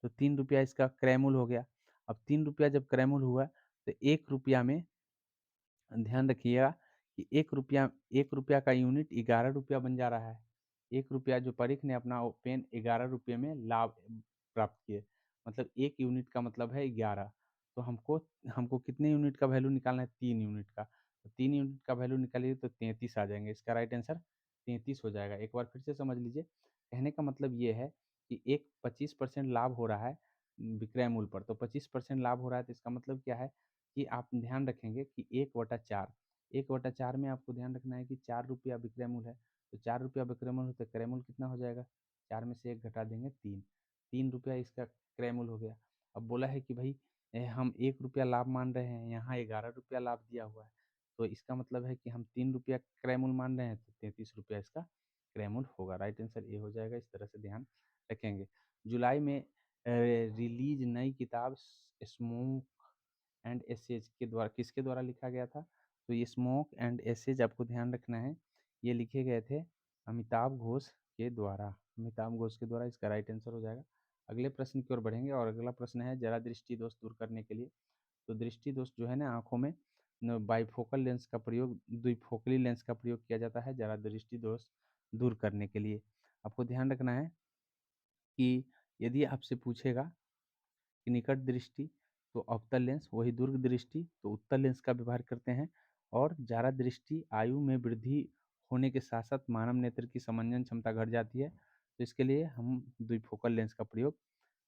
तो 3 रुपया इसका क्रय मूल्य हो गया। अब 3 रुपया जब क्रय मूल्य हुआ तो 1 रुपया में ध्यान रखिएगा कि 1 रुपया का यूनिट 11 रुपया बन जा रहा है। 1 रुपया जो परीख ने अपना वो पेन 11 रुपये में लाभ प्राप्त किए। मतलब 1 यूनिट का मतलब है 11। तो हमको हमको कितने यूनिट का वैल्यू निकालना है, 3 यूनिट का। तो 3 यूनिट का वैल्यू निकालिए तो 33 आ जाएँगे। इसका राइट आंसर 33 हो जाएगा। एक बार फिर से समझ लीजिए। कहने का मतलब ये है कि एक 25% लाभ हो रहा है विक्रय मूल्य पर। तो 25% लाभ हो रहा है तो इसका मतलब क्या है कि आप ध्यान रखेंगे कि 1/4, 1/4 में आपको ध्यान रखना है कि 4 रुपया विक्रय मूल्य है। तो 4 रुपया विक्रय मूल्य है तो क्रय मूल्य कितना हो जाएगा? 4 में से 1 घटा देंगे 3, 3 रुपया इसका क्रय मूल्य हो गया। अब बोला है कि भई हम 1 रुपया लाभ मान रहे हैं, यहाँ 11 रुपया लाभ दिया हुआ है। तो इसका मतलब है कि हम 3 रुपया क्रय मूल्य मान रहे हैं तो 33 रुपया इसका क्रय मूल्य होगा। राइट आंसर ए हो जाएगा। इस तरह से ध्यान रखेंगे। जुलाई में रिलीज़ नई किताब स्मोक एंड एसेज के द्वारा किसके द्वारा लिखा गया था? तो ये स्मोक एंड एसेज आपको ध्यान रखना है, ये लिखे गए थे अमिताभ घोष के द्वारा। अमिताभ घोष के द्वारा इसका राइट आंसर हो जाएगा। अगले प्रश्न की ओर बढ़ेंगे और अगला प्रश्न है जरा दृष्टि दोष दूर करने के लिए। तो दृष्टि दोष जो है ना आँखों में बाइफोकल लेंस का प्रयोग द्विफोकली लेंस का प्रयोग किया जाता है जरा दृष्टि दोष दूर करने के लिए। आपको ध्यान रखना है कि यदि आपसे पूछेगा कि निकट दृष्टि तो अवतल लेंस, वही दूर दृष्टि तो उत्तल लेंस का व्यवहार करते हैं। और जारा दृष्टि आयु में वृद्धि होने के साथ साथ मानव नेत्र की समंजन क्षमता घट जाती है, तो इसके लिए हम द्विफोकल लेंस का प्रयोग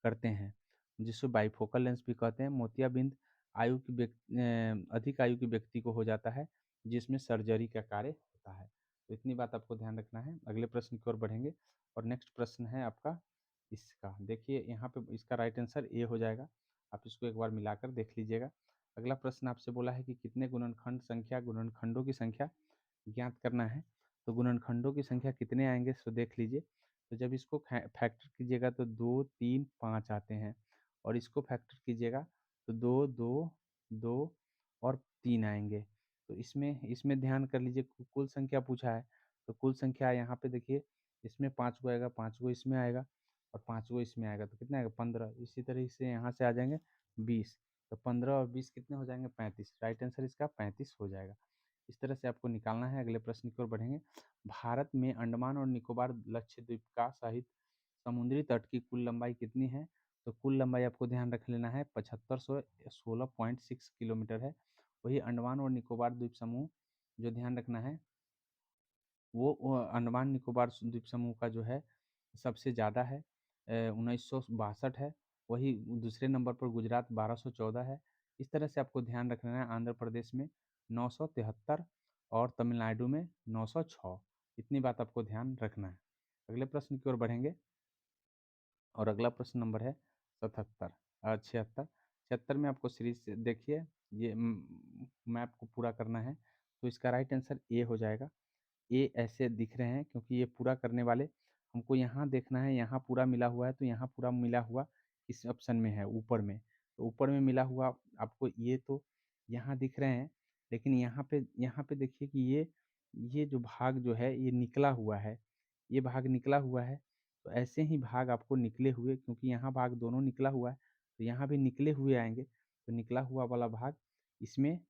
करते हैं, जिसको बाइफोकल लेंस भी कहते हैं। मोतियाबिंद अधिक आयु के व्यक्ति को हो जाता है, जिसमें सर्जरी का कार्य होता है। तो इतनी बात आपको ध्यान रखना है। अगले प्रश्न की ओर बढ़ेंगे और नेक्स्ट प्रश्न है आपका इसका। देखिए यहाँ पे इसका राइट आंसर ए हो जाएगा। आप इसको एक बार मिलाकर देख लीजिएगा। अगला प्रश्न आपसे बोला है कि कितने गुणनखंडों की संख्या ज्ञात करना है। तो गुणनखंडों की संख्या कितने आएंगे सो देख लीजिए। तो जब इसको फैक्टर कीजिएगा तो 2, 3, 5 आते हैं, और इसको फैक्टर कीजिएगा तो 2, 2, 2 और 3 आएंगे। तो इसमें इसमें ध्यान कर लीजिए, कुल संख्या पूछा है, तो कुल संख्या यहाँ पे देखिए, इसमें 5 गो आएगा, 5 गो इसमें आएगा और 5 गो इसमें आएगा, तो कितना आएगा 15। इसी तरह से यहाँ से आ जाएंगे 20, तो 15 और 20 कितने हो जाएंगे 35। राइट आंसर इसका 35 हो जाएगा। इस तरह से आपको निकालना है। अगले प्रश्न की ओर बढ़ेंगे। भारत में अंडमान और निकोबार लक्षद्वीप का सहित समुद्री तट की कुल लंबाई कितनी है। तो कुल लंबाई आपको ध्यान रख लेना है 7516.6 किलोमीटर है। वही अंडमान और निकोबार द्वीप समूह जो ध्यान रखना है वो अंडमान निकोबार द्वीप समूह का जो है सबसे ज़्यादा है, 1962 है। वही दूसरे नंबर पर गुजरात 1214 है। इस तरह से आपको ध्यान रखना है। आंध्र प्रदेश में 973 और तमिलनाडु में 906। इतनी बात आपको ध्यान रखना है। अगले प्रश्न की ओर बढ़ेंगे और अगला प्रश्न नंबर है 77 76। 76 में आपको सीरीज से देखिए, ये मैप को पूरा करना है, तो इसका राइट आंसर ए हो जाएगा। ए ऐसे दिख रहे हैं क्योंकि ये पूरा करने वाले हमको यहाँ देखना है, यहाँ पूरा मिला हुआ है, तो यहाँ पूरा मिला हुआ इस ऑप्शन में है ऊपर में। तो ऊपर में मिला हुआ आपको ये तो यहाँ दिख रहे हैं, लेकिन यहाँ पे देखिए कि ये जो भाग जो है ये निकला हुआ है, ये भाग निकला हुआ है। तो ऐसे ही भाग आपको निकले हुए, क्योंकि यहाँ भाग दोनों निकला हुआ है, तो यहाँ भी निकले हुए आएंगे। तो निकला हुआ वाला भाग इसमें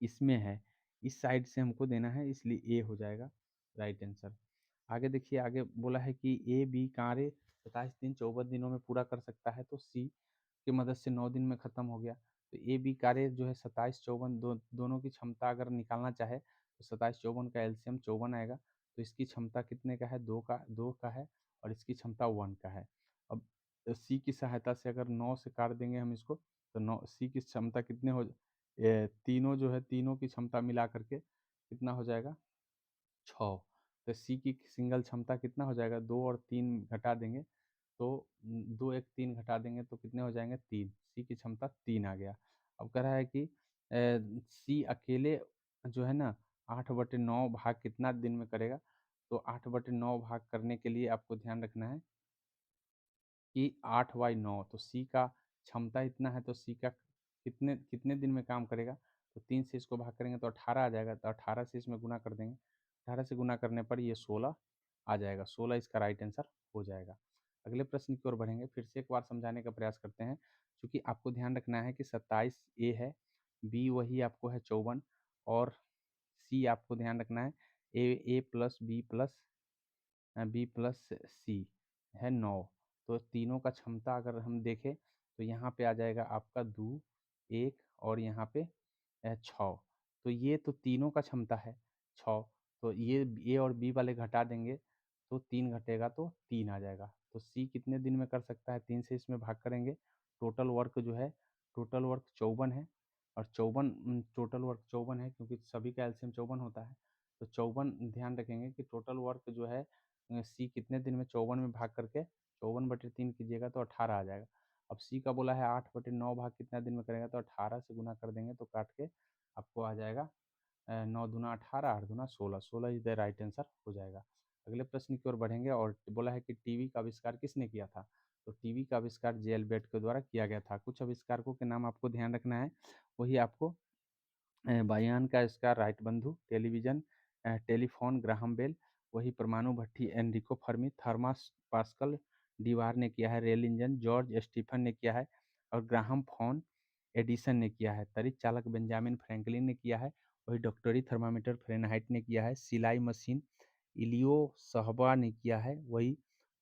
इसमें है, इस साइड से हमको देना है, इसलिए ए हो जाएगा राइट आंसर। आगे देखिए, आगे बोला है कि ए बी कार्य 27 दिन 24 दिनों में पूरा कर सकता है, तो सी की मदद से 9 दिन में खत्म हो गया। तो ए बी कार्य जो है 27 54 दोनों की क्षमता अगर निकालना चाहे तो 27 54 का एलसीएम 54 आएगा। तो इसकी क्षमता कितने का है, 2 का है, और इसकी क्षमता 1 का है। अब सी की सहायता से अगर 9 से काट देंगे हम इसको, तो 9 सी की क्षमता कितने हो, तीनों जो है तीनों की क्षमता मिला करके कितना हो जाएगा 6। तो सी की सिंगल क्षमता कितना हो जाएगा, 2 और 3 घटा देंगे तो 2 1 3 घटा देंगे तो कितने हो जाएंगे 3। सी की क्षमता 3 आ गया। अब कह रहा है कि सी अकेले जो है ना 8/9 भाग कितना दिन में करेगा। तो 8/9 भाग करने के लिए आपको ध्यान रखना है कि 8/9, तो सी का क्षमता इतना है, तो सी का कितने कितने दिन में काम करेगा। तो 3 से इसको भाग करेंगे तो 18 आ जाएगा, तो 18 से इसमें गुना कर देंगे, 18 से गुना करने पर ये 16 आ जाएगा। 16 इसका राइट आंसर हो जाएगा। अगले प्रश्न की ओर बढ़ेंगे, फिर से एक बार समझाने का प्रयास करते हैं। क्योंकि आपको ध्यान रखना है कि 27 ए है, बी वही आपको है 54, और सी आपको ध्यान रखना है ए प्लस बी प्लस सी है 9। तो तीनों का क्षमता अगर हम देखें तो यहाँ पे आ जाएगा आपका 2 1 और यहाँ पे 6। तो ये तो तीनों का क्षमता है 6। तो ये ए और बी वाले घटा देंगे तो 3 घटेगा तो 3 आ जाएगा। तो सी कितने दिन में कर सकता है, 3 से इसमें भाग करेंगे, टोटल वर्क जो है टोटल वर्क 54 है। और 54 टोटल वर्क 54 है क्योंकि सभी का एलसीएम 54 होता है। तो 54 ध्यान रखेंगे कि टोटल वर्क जो है सी कितने दिन में 54 में भाग करके 54/3 कीजिएगा तो 18 आ जाएगा। अब सी का बोला है 8/9 भाग कितना दिन में करेगा, तो 18 से गुना कर देंगे तो काट के आपको आ जाएगा 9 दूना 18 8 दूना 16, 16 इज द राइट आंसर हो जाएगा। अगले प्रश्न की ओर बढ़ेंगे और बोला है कि टीवी का आविष्कार किसने किया था। तो टीवी का आविष्कार जे एल बेट के द्वारा किया गया था। कुछ आविष्कारकों के नाम आपको ध्यान रखना है, वही आपको बायान का इसका राइट बंधु, टेलीविज़न टेलीफोन ग्राहम बेल, वही परमाणु भट्ठी एनरिको फर्मी, थर्मास पास्कल, डीवार ने किया है रेल इंजन, जॉर्ज स्टीफन ने किया है और ग्राहम फोन एडिसन ने किया है। तड़ित चालक बेंजामिन फ्रैंकलिन ने किया है। वही डॉक्टरी थर्मामीटर फ़ारेनहाइट ने किया है। सिलाई मशीन इलियो सहबा ने किया है। वही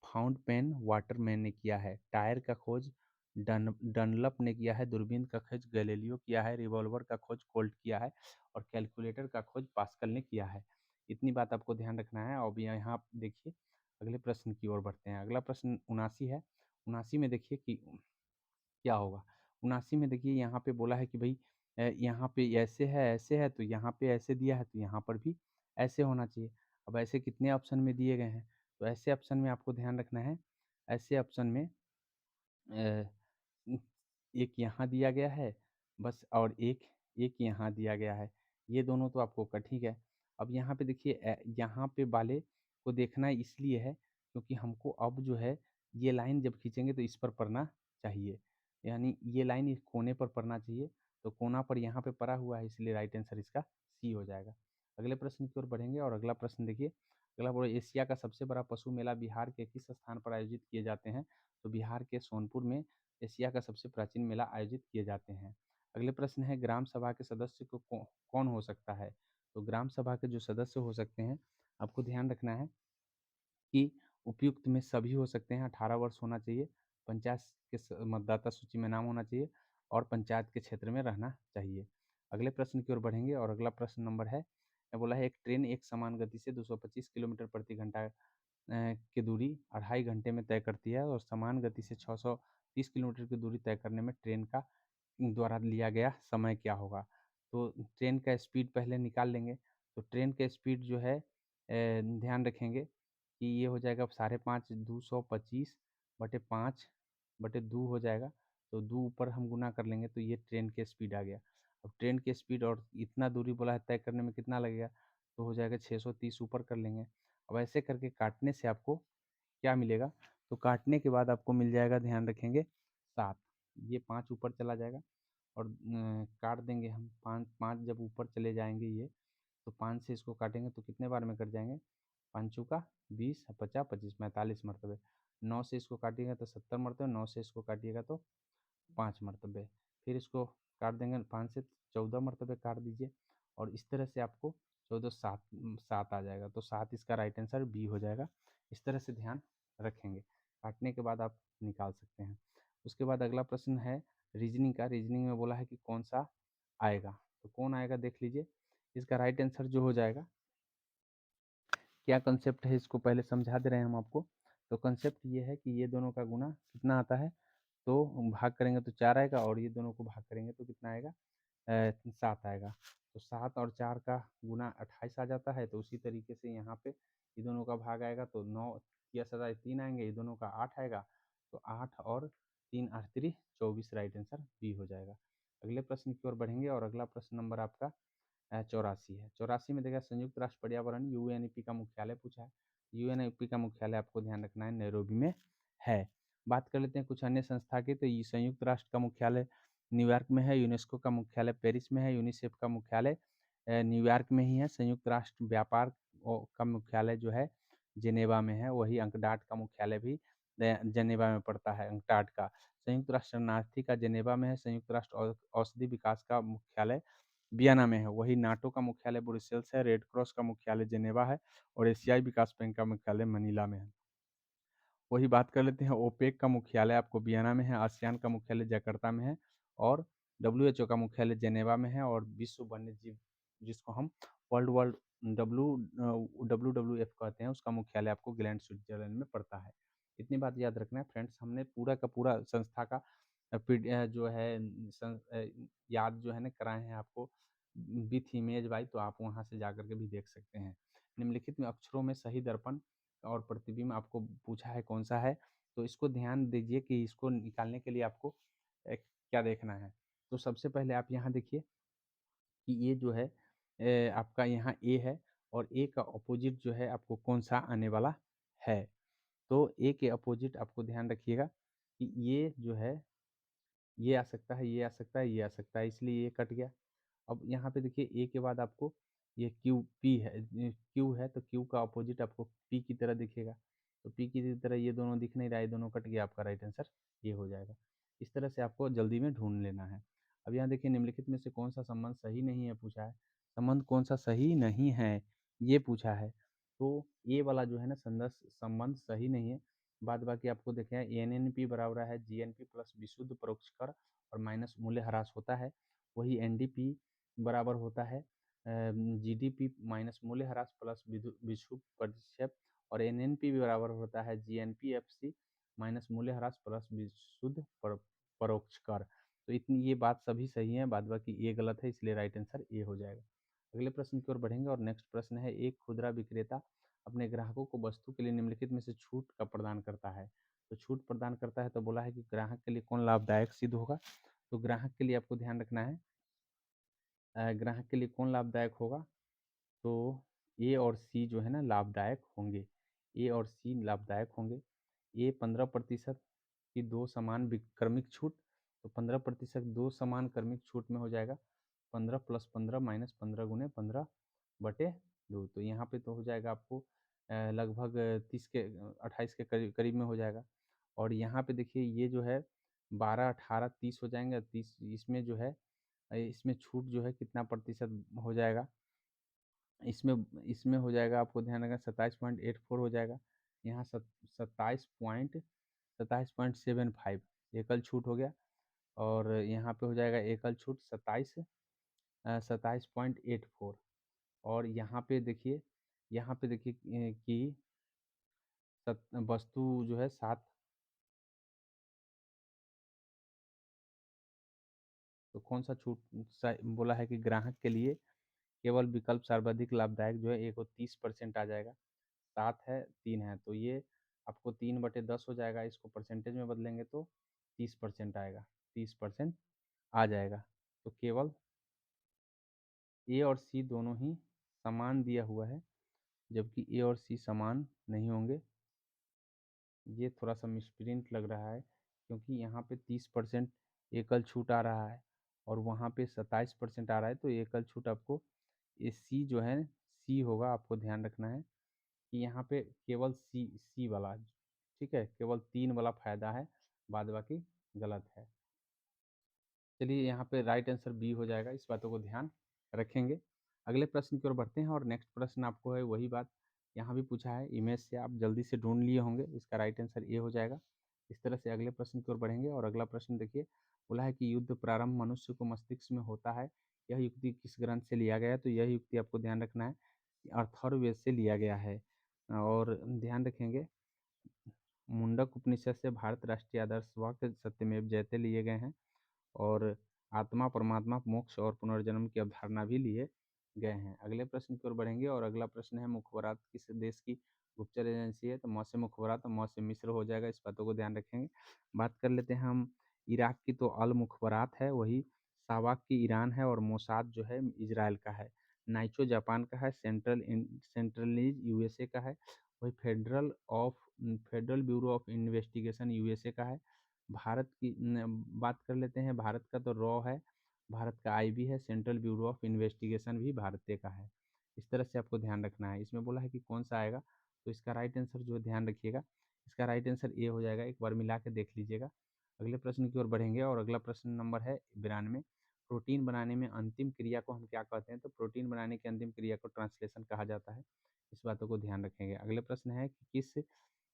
फाउंट पेन वाटरमैन ने किया है। टायर का खोज डनलप ने किया है। दूरबीन का खोज गैलीलियो किया है। रिवॉल्वर का खोज कोल्ट किया है और कैलकुलेटर का खोज पास्कल ने किया है। इतनी बात आपको ध्यान रखना है। अब यहाँ आप देखिए अगले प्रश्न की ओर बढ़ते हैं। अगला प्रश्न 79 है। 79 में देखिए कि क्या होगा। 79 में देखिए यहाँ पे बोला है कि भाई यहाँ पे ऐसे है तो यहाँ पे ऐसे दिया है तो यहाँ पर भी ऐसे होना चाहिए। अब ऐसे कितने ऑप्शन में दिए गए हैं, तो ऐसे ऑप्शन में आपको ध्यान रखना है। ऐसे ऑप्शन में अ, उम, एक यहाँ दिया गया है बस, और एक एक यहाँ दिया गया है। ये दोनों तो आपको ठीक है। अब यहाँ पे देखिए यहाँ पे वाले को देखना इसलिए है क्योंकि हमको अब जो है ये लाइन जब खींचेंगे तो इस पर पड़ना चाहिए। यानी ये लाइन इस कोने पर पड़ना चाहिए, तो कोना पर यहाँ पे पड़ा हुआ है इसलिए राइट आंसर इसका सी हो जाएगा। अगले प्रश्न की ओर बढ़ेंगे और अगला प्रश्न देखिए। अगला बोला एशिया का सबसे बड़ा पशु मेला बिहार के किस स्थान पर आयोजित किए जाते हैं? तो बिहार के सोनपुर में एशिया का सबसे प्राचीन मेला आयोजित किए जाते हैं। अगले प्रश्न है ग्राम सभा के सदस्य को कौन हो सकता है? तो ग्राम सभा के जो सदस्य हो सकते हैं, आपको ध्यान रखना है कि उपयुक्त में सभी हो सकते हैं। 18 वर्ष होना चाहिए, पंचायत के मतदाता सूची में नाम होना चाहिए और पंचायत के क्षेत्र में रहना चाहिए। अगले प्रश्न की ओर बढ़ेंगे और अगला प्रश्न नंबर है, बोला है एक ट्रेन एक समान गति से 225 किलोमीटर प्रति घंटा की दूरी 2.5 घंटे में तय करती है और समान गति से 630 किलोमीटर की दूरी तय करने में ट्रेन का द्वारा लिया गया समय क्या होगा? तो ट्रेन का स्पीड पहले निकाल लेंगे। तो ट्रेन का स्पीड जो है ध्यान रखेंगे कि ये हो जाएगा 5.5 225 बटे 5 बटे 2 हो जाएगा। तो 2 ऊपर हम गुना कर लेंगे तो ये ट्रेन की स्पीड आ गया। अब ट्रेन की स्पीड और इतना दूरी बोला है तय करने में कितना लगेगा? तो हो जाएगा 630 ऊपर कर लेंगे। अब ऐसे करके काटने से आपको क्या मिलेगा? तो काटने के बाद आपको मिल जाएगा, ध्यान रखेंगे 7। ये 5 ऊपर चला जाएगा और काट देंगे हम 5 5 जब ऊपर चले जाएँगे ये, तो 5 से इसको काटेंगे तो कितने बार में कट जाएँगे? 5 चौका 20, 50, 25, 45 मरतबे। 9 से इसको काटिएगा तो 70 मरतबे, 9 से इसको काटिएगा तो 5 मरतबे। फिर इसको काट देंगे 5 से 14 मरतबे काट दीजिए और इस तरह से आपको 14 7 7 आ जाएगा। तो 7 इसका राइट आंसर बी हो जाएगा। इस तरह से ध्यान रखेंगे। काटने के बाद आप निकाल सकते हैं। उसके बाद अगला प्रश्न है रीज़निंग का। रीज़निंग में बोला है कि कौन-सा आएगा? तो कौन आएगा देख लीजिए। इसका राइट आंसर जो हो जाएगा, क्या कंसेप्ट है इसको पहले समझा दे रहे हैं हम आपको। तो कंसेप्ट ये है कि ये दोनों का गुना कितना आता है? तो भाग करेंगे तो 4 आएगा और ये दोनों को भाग करेंगे तो कितना आएगा? 7 आएगा। तो 7 और 4 का गुना 28 आ जाता है। तो उसी तरीके से यहाँ पे ये दोनों का भाग आएगा तो 9 या 3 आएँगे, ये दोनों का 8 आएगा। तो 8 और 3 8 तिरी 24 राइट आंसर बी हो जाएगा। अगले प्रश्न की ओर बढ़ेंगे और अगला प्रश्न नंबर आपका 84 है। 84 में देखिए संयुक्त राष्ट्र पर्यावरण यूएनईपी का मुख्यालय पूछा है। यूएनईपी का मुख्यालय आपको ध्यान रखना है नैरोबी में है। बात कर लेते हैं कुछ अन्य संस्था की। तो ये संयुक्त राष्ट्र का मुख्यालय न्यूयॉर्क में है। यूनेस्को का मुख्यालय पेरिस में है। यूनिसेफ का मुख्यालय न्यूयॉर्क में ही है। संयुक्त राष्ट्र व्यापार का मुख्यालय जो है जेनेवा में है। वही अंकडाट का मुख्यालय भी जेनेवा में पड़ता है, अंकटाड का। संयुक्त राष्ट्र शरणार्थी का जेनेवा में है। संयुक्त राष्ट्र औषधि विकास का मुख्यालय वियना में है। वही नाटो का मुख्यालय ब्रुसेल्स है। रेड क्रॉस का मुख्यालय जेनेवा है और एशियाई विकास बैंक का मुख्यालय मनीला में है। वही बात कर लेते हैं ओपेक का मुख्यालय आपको वियना में है। आसियान का मुख्यालय जकार्ता में है और डब्ल्यूएचओ का मुख्यालय जेनेवा में है और विश्व वन्य जीव जिसको हम वर्ल्ड वर्ल्ड डब्ल्यूडब्ल्यूएफ कहते हैं, उसका मुख्यालय आपको ग्लैंड स्विट्जरलैंड में पड़ता है। इतनी बात याद रखना है फ्रेंड्स। हमने पूरा का पूरा संस्था का जो है याद जो है ना कराए हैं आपको विथ इमेज बाई, तो आप वहाँ से जा कर के भी देख सकते हैं। निम्नलिखित में अक्षरों में सही दर्पण और प्रतिबिंब आपको पूछा है कौन सा है? तो इसको ध्यान दीजिए कि इसको निकालने के लिए आपको क्या देखना है। तो सबसे पहले आप यहाँ देखिए कि ये जो है आपका यहाँ ए है और ए का अपोजिट जो है आपको कौन-सा आने वाला है। तो ए के अपोजिट आपको ध्यान रखिएगा कि ये जो है, ये आ सकता है, ये आ सकता है, ये आ सकता है, इसलिए ये कट गया। अब यहाँ पे देखिए ए के बाद आपको ये क्यू पी है, क्यू है तो क्यू का अपोजिट आपको पी की तरह दिखेगा। तो पी की तरह ये दोनों दिख नहीं रहा है, ये दोनों कट गया, आपका राइट आंसर ये हो जाएगा। इस तरह से आपको जल्दी में ढूंढ लेना है। अब यहाँ देखिए निम्नलिखित में से कौन सा संबंध सही नहीं है पूछा है। संबंध कौन सा सही नहीं है ये पूछा है, तो ये वाला जो है ना संबंध सही नहीं है। बाद बाकी आपको देखें एन एन पी बराबर है जी एन पी प्लस विशुद्ध परोक्ष कर और माइनस मूल्य ह्रास होता है। वही एन डी पी बराबर होता है जी डी पी माइनस मूल्य ह्रास प्लस विशुद्ध प्रतिक्षेप, और एन एन पी भी बराबर होता है G N P F C minus मूल्य ह्रास प्लस विशुद्ध परोक्ष कर। तो इतनी ये बात सभी सही है, बाद बाकी ये गलत है, इसलिए राइट आंसर ए हो जाएगा। अगले प्रश्न की ओर बढ़ेंगे और नेक्स्ट प्रश्न है, एक खुदरा विक्रेता अपने ग्राहकों को वस्तु के लिए निम्नलिखित में से छूट का प्रदान करता है। तो छूट प्रदान करता है तो बोला है कि ग्राहक के लिए कौन लाभदायक सिद्ध होगा। तो ग्राहक के लिए आपको ध्यान रखना है, ग्राहक के लिए कौन लाभदायक होगा, तो ए और सी जो है ना लाभदायक होंगे। ए और सी लाभदायक होंगे। ए 15% की दो समान क्रमिक छूट, तो 15% दो समान क्रमिक छूट में हो जाएगा 15 + 15 - 15 × 15/2। तो यहाँ पे तो हो जाएगा आपको लगभग 28 के करीब करीब में हो जाएगा। और यहाँ पे देखिए ये जो है 12, 18, 30 हो जाएंगे। 30 इसमें जो है इसमें छूट जो है कितना प्रतिशत हो जाएगा, इसमें इसमें हो जाएगा, आपको ध्यान रखना 27.84 हो जाएगा। यहाँ 27.75 एकल छूट हो गया, और यहाँ पे हो जाएगा एकल छूट 27.84। और यहाँ पे देखिए कि वस्तु जो है 7, तो कौन सा छूट बोला है कि ग्राहक के लिए केवल विकल्प सर्वाधिक लाभदायक जो है एक 30% आ जाएगा। 7 है 3 है, तो ये आपको 3/10 हो जाएगा। इसको परसेंटेज में बदलेंगे तो 30% आएगा, 30% आ जाएगा। तो केवल ए और सी दोनों ही समान दिया हुआ है, जबकि ए और सी समान नहीं होंगे। ये थोड़ा सा मिसप्रिंट लग रहा है, क्योंकि यहाँ पे 30% एकल छूट आ रहा है और वहाँ पे 27% आ रहा है। तो एकल छूट आपको ये सी जो है सी होगा, आपको ध्यान रखना है कि यहाँ पे केवल सी सी वाला, ठीक है, केवल 3 वाला फायदा है, बाद बाकी गलत है। चलिए यहाँ पे राइट आंसर बी हो जाएगा, इस बातों को ध्यान रखेंगे। अगले प्रश्न की ओर बढ़ते हैं और नेक्स्ट प्रश्न आपको है वही बात यहाँ भी पूछा है, इमेज से आप जल्दी से ढूंढ लिए होंगे, इसका राइट आंसर ए हो जाएगा। इस तरह से अगले प्रश्न की ओर बढ़ेंगे और अगला प्रश्न देखिए, बोला है कि युद्ध प्रारंभ मनुष्य को मस्तिष्क में होता है, यह युक्ति किस ग्रंथ से लिया गया है। तो यह युक्ति आपको ध्यान रखना है कि अथर्ववेद से लिया गया है। और ध्यान रखेंगे मुंडक उपनिषद से भारत राष्ट्रीय आदर्श वाक्य सत्यमेव जयते लिए गए हैं, और आत्मा परमात्मा मोक्ष और पुनर्जन्म की अवधारणा भी लिए गए हैं। अगले प्रश्न की ओर बढ़ेंगे और अगला प्रश्न है, मुखबरात किस देश की गुप्तचर एजेंसी है। तो मौ से मुखबरात, मौ से मिस्र हो जाएगा, इस बातों को ध्यान रखेंगे। बात कर लेते हैं हम इराक की, तो अल मुखबरात है, वही सावाक की ईरान है, और मोसाद जो है इजराइल का है। नाइचो जापान का है, सेंट्रलीज यूएसए का है, वही federal bureau of investigation USA का है। भारत की बात कर लेते हैं, भारत का तो रॉ है, भारत का आईबी है, सेंट्रल ब्यूरो ऑफ इन्वेस्टिगेशन भी भारतीय का है। इस तरह से आपको ध्यान रखना है। इसमें बोला है कि कौन सा आएगा, तो इसका राइट आंसर जो है ध्यान रखिएगा, इसका राइट आंसर ए हो जाएगा। एक बार मिला के देख लीजिएगा। अगले प्रश्न की ओर बढ़ेंगे और अगला प्रश्न नंबर है 92। प्रोटीन बनाने में अंतिम क्रिया को हम क्या कहते हैं। तो प्रोटीन बनाने की अंतिम क्रिया को ट्रांसलेशन कहा जाता है, इस बातों को ध्यान रखेंगे। अगले प्रश्न है कि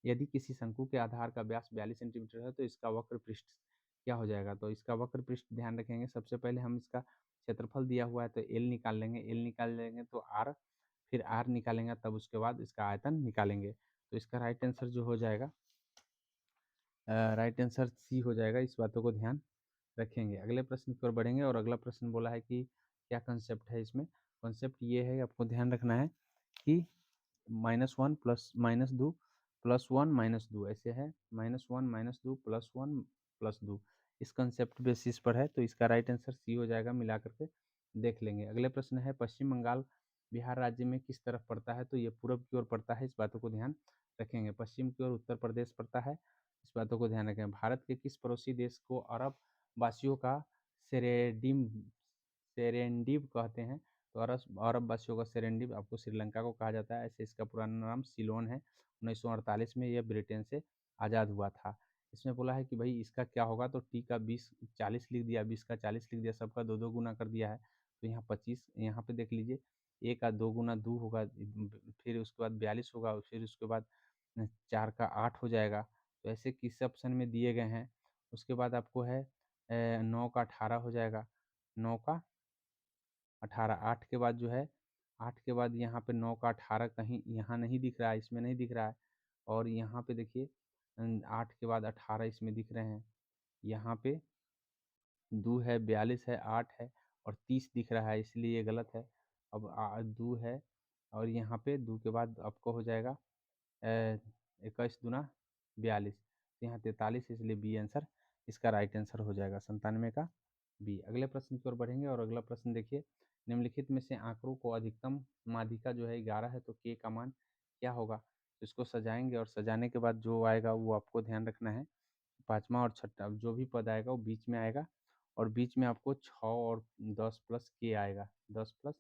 यदि किसी शंकु के आधार का व्यास 42 सेंटीमीटर है, तो इसका वक्र पृष्ठ क्या हो जाएगा। तो इसका वक्र पृष्ठ ध्यान रखेंगे, सबसे पहले हम इसका क्षेत्रफल दिया हुआ है तो एल निकाल लेंगे, एल निकाल लेंगे तो आर, फिर आर निकालेंगे, तब उसके बाद इसका आयतन निकालेंगे। तो इसका राइट आंसर जो हो जाएगा, राइट आंसर सी हो जाएगा, इस बातों को ध्यान रखेंगे। अगले प्रश्न की ओर बढ़ेंगे और अगला प्रश्न बोला है कि क्या कंसेप्ट है इसमें। कंसेप्ट ये है, आपको ध्यान रखना है कि -1 प्लस -2 +1 -2 ऐसे है, -1 -2 +1 +2, इस कंसेप्ट बेसिस पर है। तो इसका राइट आंसर सी हो जाएगा, मिला करके देख लेंगे। अगले प्रश्न है, पश्चिम बंगाल बिहार राज्य में किस तरफ पड़ता है। तो ये पूर्व की ओर पड़ता है, इस बातों को ध्यान रखेंगे। पश्चिम की ओर उत्तर प्रदेश पड़ता है, इस बातों को ध्यान रखें। भारत के किस पड़ोसी देश को अरब वासियों का सेरेडिम सेरेंडिव कहते हैं। तो अरब वासियों का सेरेंडीव आपको श्रीलंका को कहा जाता है। ऐसे इसका पुराना नाम सिलोन है। 1948 में यह ब्रिटेन से आज़ाद हुआ था। इसमें बोला है कि भाई इसका क्या होगा, तो टी का 20-40 लिख दिया, 20 का 40 लिख दिया, सबका 2-2 गुना कर दिया है। तो यहाँ 25, यहाँ पे देख लीजिए, ए का 2 गुना 2 होगा, फिर उसके बाद 42 होगा, फिर उसके बाद 4 का 8 हो जाएगा। तो ऐसे किस ऑप्शन में दिए गए हैं। उसके बाद आपको है 9 का 18 हो जाएगा, 9 का 18, 8 के बाद जो है, 8 के बाद यहाँ पे 9 का 18 कहीं यहाँ नहीं दिख रहा है, इसमें नहीं दिख रहा है। और यहाँ पे देखिए 8 के बाद 18 इसमें दिख रहे हैं। यहाँ पे 2 है, 42 है, 8 है और 30 दिख रहा है, इसलिए ये गलत है। अब 2 है और यहाँ पे 2 के बाद आपको हो जाएगा 21 दूना 42, तो यहाँ 43, इसलिए बी आंसर इसका राइट आंसर हो जाएगा 97 का बी। अगले प्रश्न की ओर बढ़ेंगे और अगला प्रश्न देखिए, निम्नलिखित में से आंकड़ों को अधिकतम माध्यिका जो है 11 है, तो के का मान क्या होगा। तो इसको सजाएंगे और सजाने के बाद जो आएगा वो आपको ध्यान रखना है। पाँचवा और छठा जो भी पद आएगा वो बीच में आएगा और बीच में आपको 6 और 10 प्लस के आएगा, 10 प्लस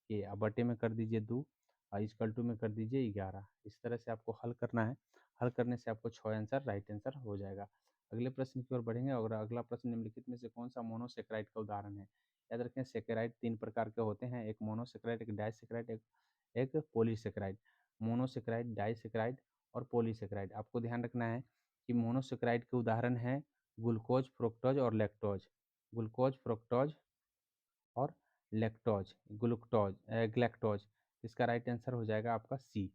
के, अब बटे में कर दीजिए 2 और इक्वल टू में कर दीजिए 11। इस तरह से आपको हल करना है। हल करने से आपको 6 आंसर राइट आंसर हो जाएगा। अगले प्रश्न की ओर बढ़ेंगे और अगला प्रश्न, निम्नलिखित में से कौन सा मोनोसेक्राइड का उदाहरण है। याद रखें सेकेराइड 3 प्रकार के होते हैं, एक मोनोसेक्राइड, एक डाइसेक्राइड, एक पॉलीसेक्राइड। मोनोसेक्राइड, डाइसेक्राइड और पॉलीसेक्राइड। आपको ध्यान रखना है कि मोनोसेक्राइड के उदाहरण हैं ग्लूकोज, फ्रुक्टोज और लैक्टोज। ग्लूकोज, फ्रुक्टोज और लैक्टोज, ग्लैक्टोज। इसका राइट आंसर हो जाएगा आपका सी।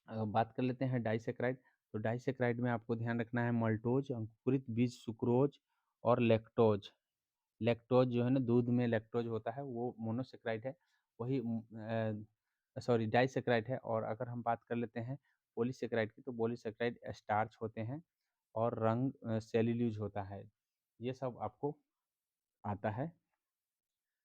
बात कर लेते हैं डाइसेक्राइड। तो डाइसेक्राइड में आपको ध्यान रखना है मल्टोज, अंकुरित बीज, सुक्रोज और लैक्टोज। लैक्टोज जो है ना, दूध में लैक्टोज होता है, वो मोनोसेक्राइड है। वही सॉरी डाइसेक्राइड है। और अगर हम बात कर लेते हैं पॉलीसेक्राइड की, तो पॉलीसेक्राइड स्टार्च होते हैं और रंग सेल्यूलोज होता है। ये सब आपको आता है।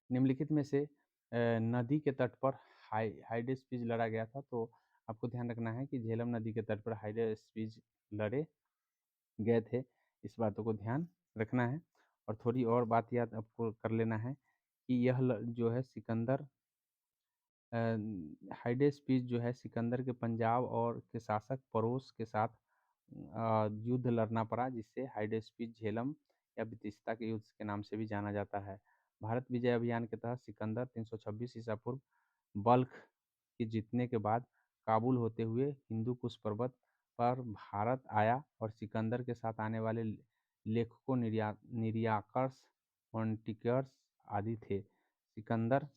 निम्नलिखित में से नदी के तट पर हाइडेस्पीज लड़ा गया था। तो आपको ध्यान रखना है कि झेलम नदी के तट पर हाइडेस्पीज लड़े गए थे। इस बातों को ध्यान रखना है। और थोड़ी और बात याद आपको कर लेना है कि यह जो है सिकंदर, हाइडेस्पीस जो है सिकंदर के पंजाब और के शासक परोस के साथ युद्ध लड़ना पड़ा, जिससे हाइडेस्पीस झेलम या बितिस्ता के युद्ध के नाम से भी जाना जाता है। भारत विजय अभियान के तहत सिकंदर 326 ईसा पूर्व बल्ख के जीतने के बाद काबुल होते हुए हिंदू कुश पर्वत पर भारत आया और सिकंदर के साथ आने वाले लेखकों, निर्याकर्स, पॉन्टिकर्स आदि थे। सिकंदर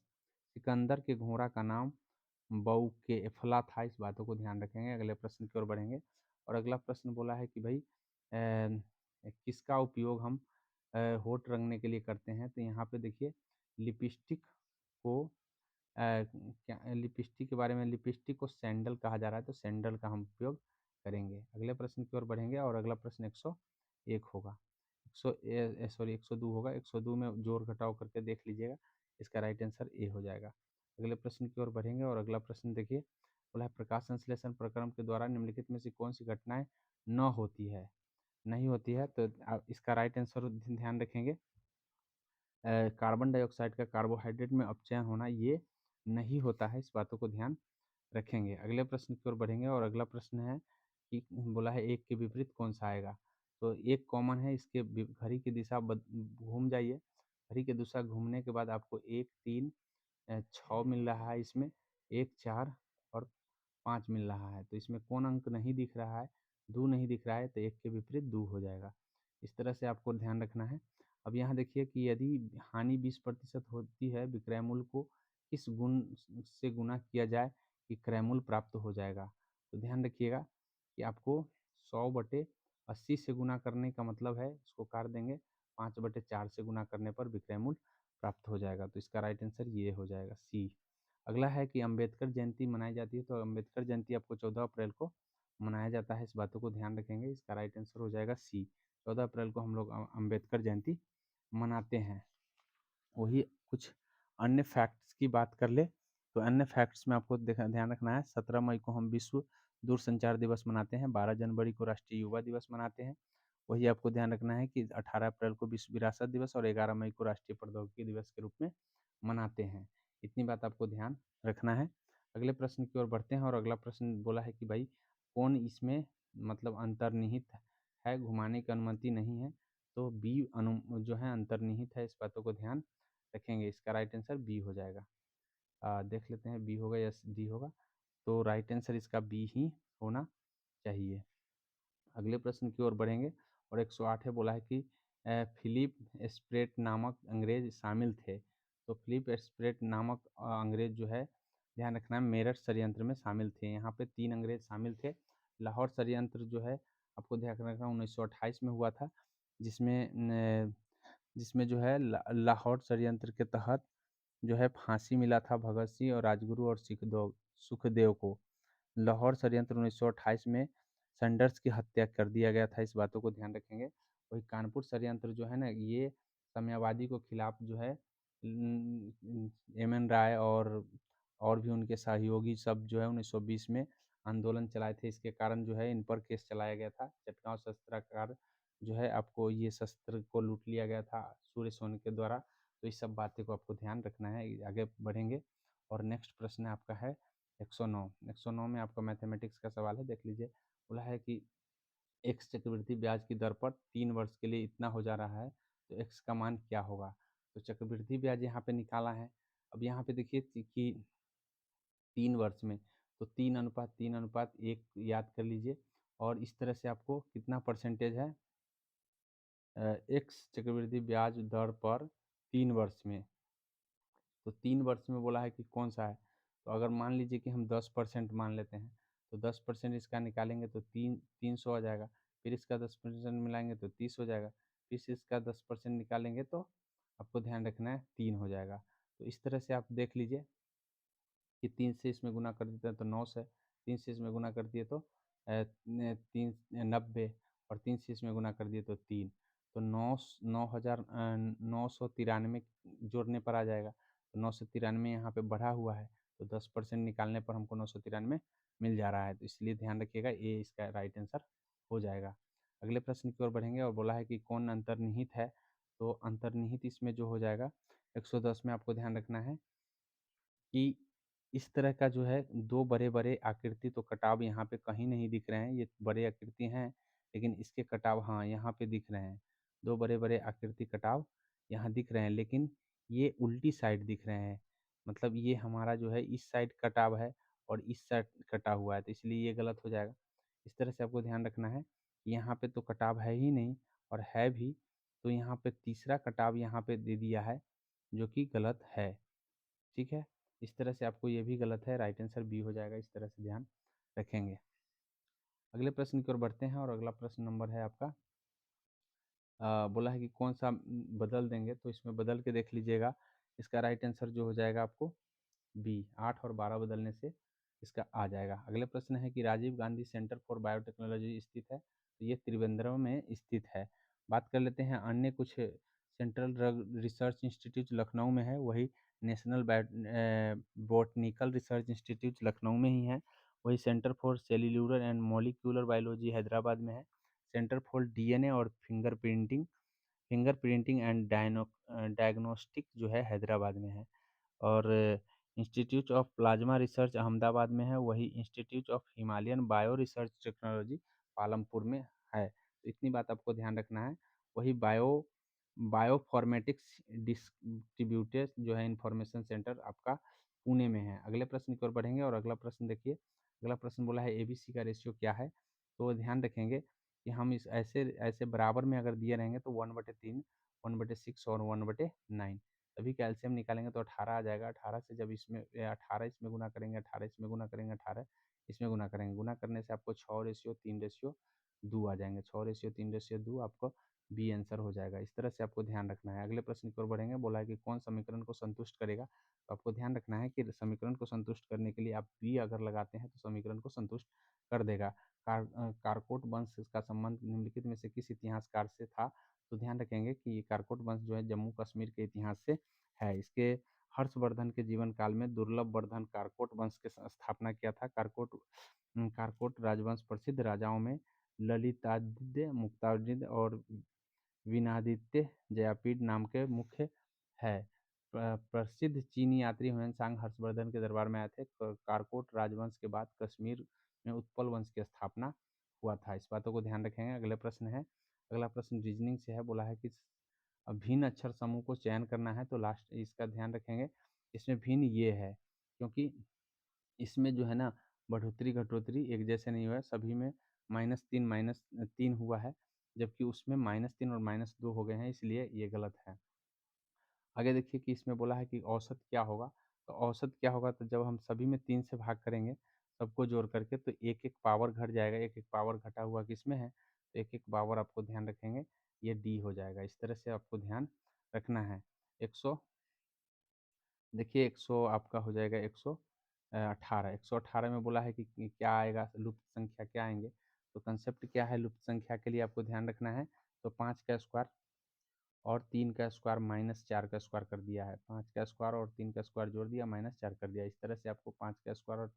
सिकंदर के घोड़ा का नाम बऊकेफला था। इस बातों को ध्यान रखेंगे। अगले प्रश्न की ओर बढ़ेंगे और अगला प्रश्न बोला है कि भाई किसका उपयोग हम होठ रंगने के लिए करते हैं। तो यहाँ पे देखिए लिपस्टिक को क्या लिपस्टिक के बारे में, लिपस्टिक को सैंडल कहा जा रहा है, तो सैंडल का हम उपयोग करेंगे। अगले प्रश्न की ओर बढ़ेंगे और अगला प्रश्न 101 होगा, 102 होगा। 102 में जोड़ घटाव करके देख लीजिएगा, इसका राइट आंसर ए हो जाएगा। अगले प्रश्न की ओर बढ़ेंगे और अगला प्रश्न देखिए, बोला है प्रकाश संश्लेषण प्रक्रम के द्वारा निम्नलिखित में से कौन सी घटनाएं न होती है, नहीं होती है। तो आप इसका राइट आंसर ध्यान रखेंगे, कार्बन डाइऑक्साइड का कार्बोहाइड्रेट में अपचयन होना ये नहीं होता है। इस बातों को ध्यान रखेंगे। अगले प्रश्न की ओर बढ़ेंगे और अगला प्रश्न है कि बोला है एक के विपरीत कौन सा आएगा। तो एक कॉमन है, इसके घड़ी की दिशा घूम जाइए। घड़ी की दिशा घूमने के बाद आपको 1, 3, 6 मिल रहा है, इसमें 1, 4 और 5 मिल रहा है। तो इसमें कौन अंक नहीं दिख रहा है, 2 नहीं दिख रहा है, तो एक के विपरीत 2 हो जाएगा। इस तरह से आपको ध्यान रखना है। अब यहाँ देखिए कि यदि हानि 20% होती है, विक्रय मूल्य को किस गुण से गुना किया जाए कि क्रय मूल्य प्राप्त हो जाएगा। तो ध्यान रखिएगा कि आपको 100/80 से गुना करने का मतलब है, इसको काट देंगे, 5/4 से गुना करने पर विक्रय मूल्य प्राप्त हो जाएगा। तो इसका राइट आंसर ये हो जाएगा सी। अगला है कि अंबेडकर जयंती मनाई जाती है। तो अंबेडकर जयंती आपको 14 अप्रैल को मनाया जाता है। इस बातों को ध्यान रखेंगे, इसका राइट आंसर हो जाएगा सी। 14 अप्रैल को हम लोग अंबेडकर जयंती मनाते हैं। वही कुछ अन्य फैक्ट्स की बात कर ले, तो अन्य फैक्ट्स में आपको ध्यान रखना है, 17 मई को हम विश्व दूरसंचार दिवस मनाते हैं, 12 जनवरी को राष्ट्रीय युवा दिवस मनाते हैं। वही आपको ध्यान रखना है कि 18 अप्रैल को विश्व विरासत दिवस और 11 मई को राष्ट्रीय प्रौद्योगिकी दिवस के रूप में मनाते हैं। इतनी बात आपको ध्यान रखना है। अगले प्रश्न की ओर बढ़ते हैं और अगला प्रश्न बोला है कि भाई कौन इसमें मतलब अंतर्निहित है, घुमाने की अनुमति नहीं है। तो बी जो है अंतर्निहित है, इस बातों को ध्यान रखेंगे। इसका राइट आंसर बी हो जाएगा। देख लेते हैं बी होगा या डी होगा। तो राइट आंसर इसका बी ही होना चाहिए। अगले प्रश्न की ओर बढ़ेंगे और 108 है, बोला है कि फिलिप स्प्रेट नामक अंग्रेज शामिल थे। तो फिलिप स्प्रेट नामक अंग्रेज जो है, ध्यान रखना है, मेरठ षड्यंत्र में शामिल थे। यहाँ पे 3 अंग्रेज शामिल थे। लाहौर षड्यंत्र जो है आपको ध्यान रखना 1928 में हुआ था, जिसमें जो है लाहौर षड्यंत्र के तहत जो है फांसी मिला था भगत सिंह और राजगुरु और सुखदेव को। लाहौर षड्यंत्र 1928 में सैंडर्स की हत्या कर दिया गया था, इस बातों को ध्यान रखेंगे। वही कानपुर षड्यंत्र जो है ना, ये साम्यवादी को खिलाफ जो है एम एन राय और भी उनके सहयोगी सब जो है 1920 में आंदोलन चलाए थे। इसके कारण जो है इन पर केस चलाया गया था। चटगांव शस्त्रागार जो है आपको ये शस्त्र को लूट लिया गया था सूर्य सोन के द्वारा। तो इस सब बातें को आपको ध्यान रखना है। आगे बढ़ेंगे और नेक्स्ट प्रश्न आपका है 109। 109 में आपका मैथमेटिक्स का सवाल है, देख लीजिए। बोला है कि एक्स चक्रवृद्धि ब्याज की दर पर 3 वर्ष के लिए इतना हो जा रहा है, तो एक्स का मान क्या होगा। तो चक्रवृद्धि ब्याज यहाँ पे निकाला है। अब यहाँ पे देखिए कि 3 वर्ष में, तो 3:1 याद कर लीजिए। और इस तरह से आपको कितना परसेंटेज है एक्स चक्रवृद्धि ब्याज दर पर 3 वर्ष में। तो 3 वर्ष में बोला है कि कौन सा है। तो अगर मान लीजिए कि हम 10% मान लेते हैं, तो 10% इसका निकालेंगे तो 300 आ जाएगा। फिर इसका 10% मिलाएंगे तो 30 हो जाएगा। फिर इसका 10% निकालेंगे तो आपको ध्यान रखना है 3 हो जाएगा। तो इस तरह से आप देख लीजिए कि 3 से इसमें गुना कर देते हैं तो 9 से, 3 से इसमें गुना कर दिए तो 90, और 3 से इसमें गुना कर दिए तो 3। तो 9,993 जोड़ने पर आ जाएगा। तो 993 यहाँ पे बढ़ा हुआ है, तो 10% निकालने पर हमको 993 मिल जा रहा है। तो इसलिए ध्यान रखिएगा, ये इसका राइट आंसर हो जाएगा। अगले प्रश्न की ओर बढ़ेंगे और बोला है कि कौन अंतर्निहित है। तो अंतर्निहित इसमें जो हो जाएगा 110 में आपको ध्यान रखना है कि इस तरह का जो है 2 बड़े-बड़े आकृति, तो कटाव यहाँ पे कहीं नहीं दिख रहे हैं। ये बड़े आकृति हैं, लेकिन इसके कटाव हाँ, यहाँ पे दिख रहे हैं। 2 बड़े-बड़े आकृति कटाव यहाँ दिख रहे हैं, लेकिन ये उल्टी साइड दिख रहे हैं। मतलब ये हमारा जो है इस साइड कटाव है और इस साइड कटा हुआ है, तो इसलिए ये गलत हो जाएगा। इस तरह से आपको ध्यान रखना है, यहाँ पे तो कटाव है ही नहीं और है भी, तो यहाँ पे तीसरा कटाव यहाँ पे दे दिया है, जो कि गलत है। ठीक है? इस तरह से आपको ये भी गलत है, राइट आंसर बी हो जाएगा। इस तरह से ध्यान रखेंगे। अगले प्रश्न की ओर बढ़ते हैं और अगला प्रश्न नंबर है आपका बोला है कि कौन-सा बदल देंगे, तो इसमें बदल के देख लीजिएगा। इसका राइट आंसर जो हो जाएगा आपको बी, 8 और 12 बदलने से इसका आ जाएगा। अगले प्रश्न है कि Rajiv Gandhi centre for biotechnology स्थित है, तो ये त्रिवेंद्रम में स्थित है। बात कर लेते हैं अन्य कुछ central drug research institute Lucknow में है, वही national botanical research institute Lucknow में ही है, वही centre for cellular and molecular biology Hyderabad में है, सेंटर फॉर डीएनए और फिंगर प्रिंटिंग एंड डायग्नोस्टिक जो है हैदराबाद में है, और institute of plasma research Ahmedabad में है, वही institute of Himalayan bio research technology Palampur में है। तो इतनी बात आपको ध्यान रखना है। वही बायोफॉर्मेटिक्स डिस्ट्रीब्यूटेड जो है इंफॉर्मेशन सेंटर आपका पुणे में है। अगले प्रश्न की ओर बढ़ेंगे और अगला प्रश्न देखिए। अगला प्रश्न बोला है एबीसी का रेशियो क्या है। तो ध्यान रखेंगे कि हम इस ऐसे ऐसे बराबर में अगर दिए रहेंगे तो 1/3, 1/6 और 1/9, तभी का एलसीएम निकालेंगे तो 18 आ जाएगा। 18 से जब इसमें 18 इसमें गुना करेंगे, 18 इसमें गुना करेंगे, 18 इसमें गुना करेंगे, गुना करने से आपको 6:3:2 आ जाएंगे। 6:3:2 आपको बी आंसर हो जाएगा। इस तरह से आपको ध्यान रखना है। अगले प्रश्न की ओर बढ़ेंगे। बोला है कि कौन समीकरण को संतुष्ट करेगा। तो आपको ध्यान रखना है कि समीकरण को संतुष्ट करने के लिए आप बी अगर लगाते हैं तो समीकरण को संतुष्ट कर देगा। कारकोट वंश का संबंध निम्नलिखित में से किस इतिहासकार से था। तो ध्यान रखेंगे कि ये कारकोट वंश जो है जम्मू कश्मीर के इतिहास से है। इसके हर्षवर्धन के जीवन काल में दुर्लभ वर्धन कारकोट वंश की स्थापना किया था। कारकोट राजवंश प्रसिद्ध राजाओं में ललितादित्य, मुक्तादित्य और विनादित्य जयापीड नाम के मुख्य है। प्रसिद्ध चीनी यात्री ह्वेन-त्सांग हर्षवर्धन के दरबार में आए थे। कारकोट राजवंश के बाद कश्मीर में उत्पल वंश की स्थापना हुआ था। इस बातों को ध्यान रखेंगे। अगला प्रश्न है, अगला प्रश्न रीजनिंग से है। बोला है कि भिन्न अक्षर समूह को चयन करना है, तो लास्ट इसका ध्यान रखेंगे। इसमें भिन्न ये है, क्योंकि इसमें जो है ना बढ़ोतरी घटोतरी एक जैसे नहीं हुआ है, सभी में -3 हुआ है, जबकि उसमें -3 और -2 हो गए हैं, इसलिए ये गलत है। आगे देखिए कि इसमें बोला है कि औसत क्या होगा, तो औसत क्या होगा, तो जब हम सभी में 3 से भाग करेंगे, सबको जोड़ करके, तो एक-एक पावर घट जाएगा, एक-एक पावर घटा हुआ किसमें है, तो एक-एक पावर आपको ध्यान रखेंगे, ये डी हो जाएगा। इस तरह से आपको ध्यान रखना है। 100 देखिए 100 आपका हो जाएगा 118। 118 में बोला है कि क्या आएगा, लुप्त संख्या क्या आएँगे, तो कंसेप्ट क्या है लुप्त संख्या के लिए आपको ध्यान रखना है, तो 5 का स्क्वायर और 3 का स्क्वायर माइनस 4 का स्क्वायर कर दिया है। 5 का स्क्वायर और 3 का स्क्वायर जोड़ दिया, माइनस 4 कर दिया। इस तरह से आपको 5 का स्क्वायर और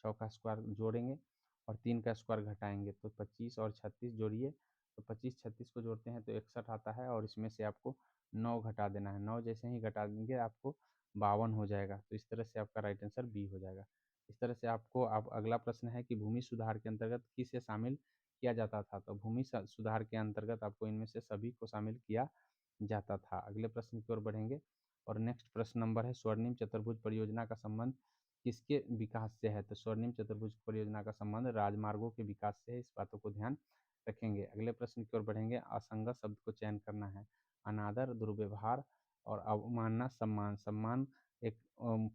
6 का स्क्वायर जोड़ेंगे और 3 का स्क्वायर घटाएँगे, तो 25 और 36 जोड़िए, तो 25-36 को जोड़ते हैं तो 61 आता है, और इसमें से आपको 9 घटा देना है। 9 जैसे ही घटा देंगे आपको 52 हो जाएगा। तो इस तरह से आपका राइट आंसर बी हो जाएगा। इस तरह से आपको अब अगला प्रश्न है कि भूमि सुधार के अंतर्गत किसे शामिल किया जाता था? तो भूमि सुधार के अंतर्गत आपको इनमें से सभी को शामिल किया जाता था। अगले प्रश्न की ओर बढ़ेंगे, और नेक्स्ट प्रश्न नंबर है, स्वर्णिम चतुर्भुज परियोजना का संबंध किसके विकास से है? तो स्वर्णिम चतुर्भुज परियोजना का संबंध राजमार्गों के विकास से है। इस बातों को ध्यान रखेंगे। अगले प्रश्न की ओर बढ़ेंगे। असंगत शब्द को चयन करना है। अनादर, दुर्व्यवहार और अवमानना, सम्मान। सम्मान एक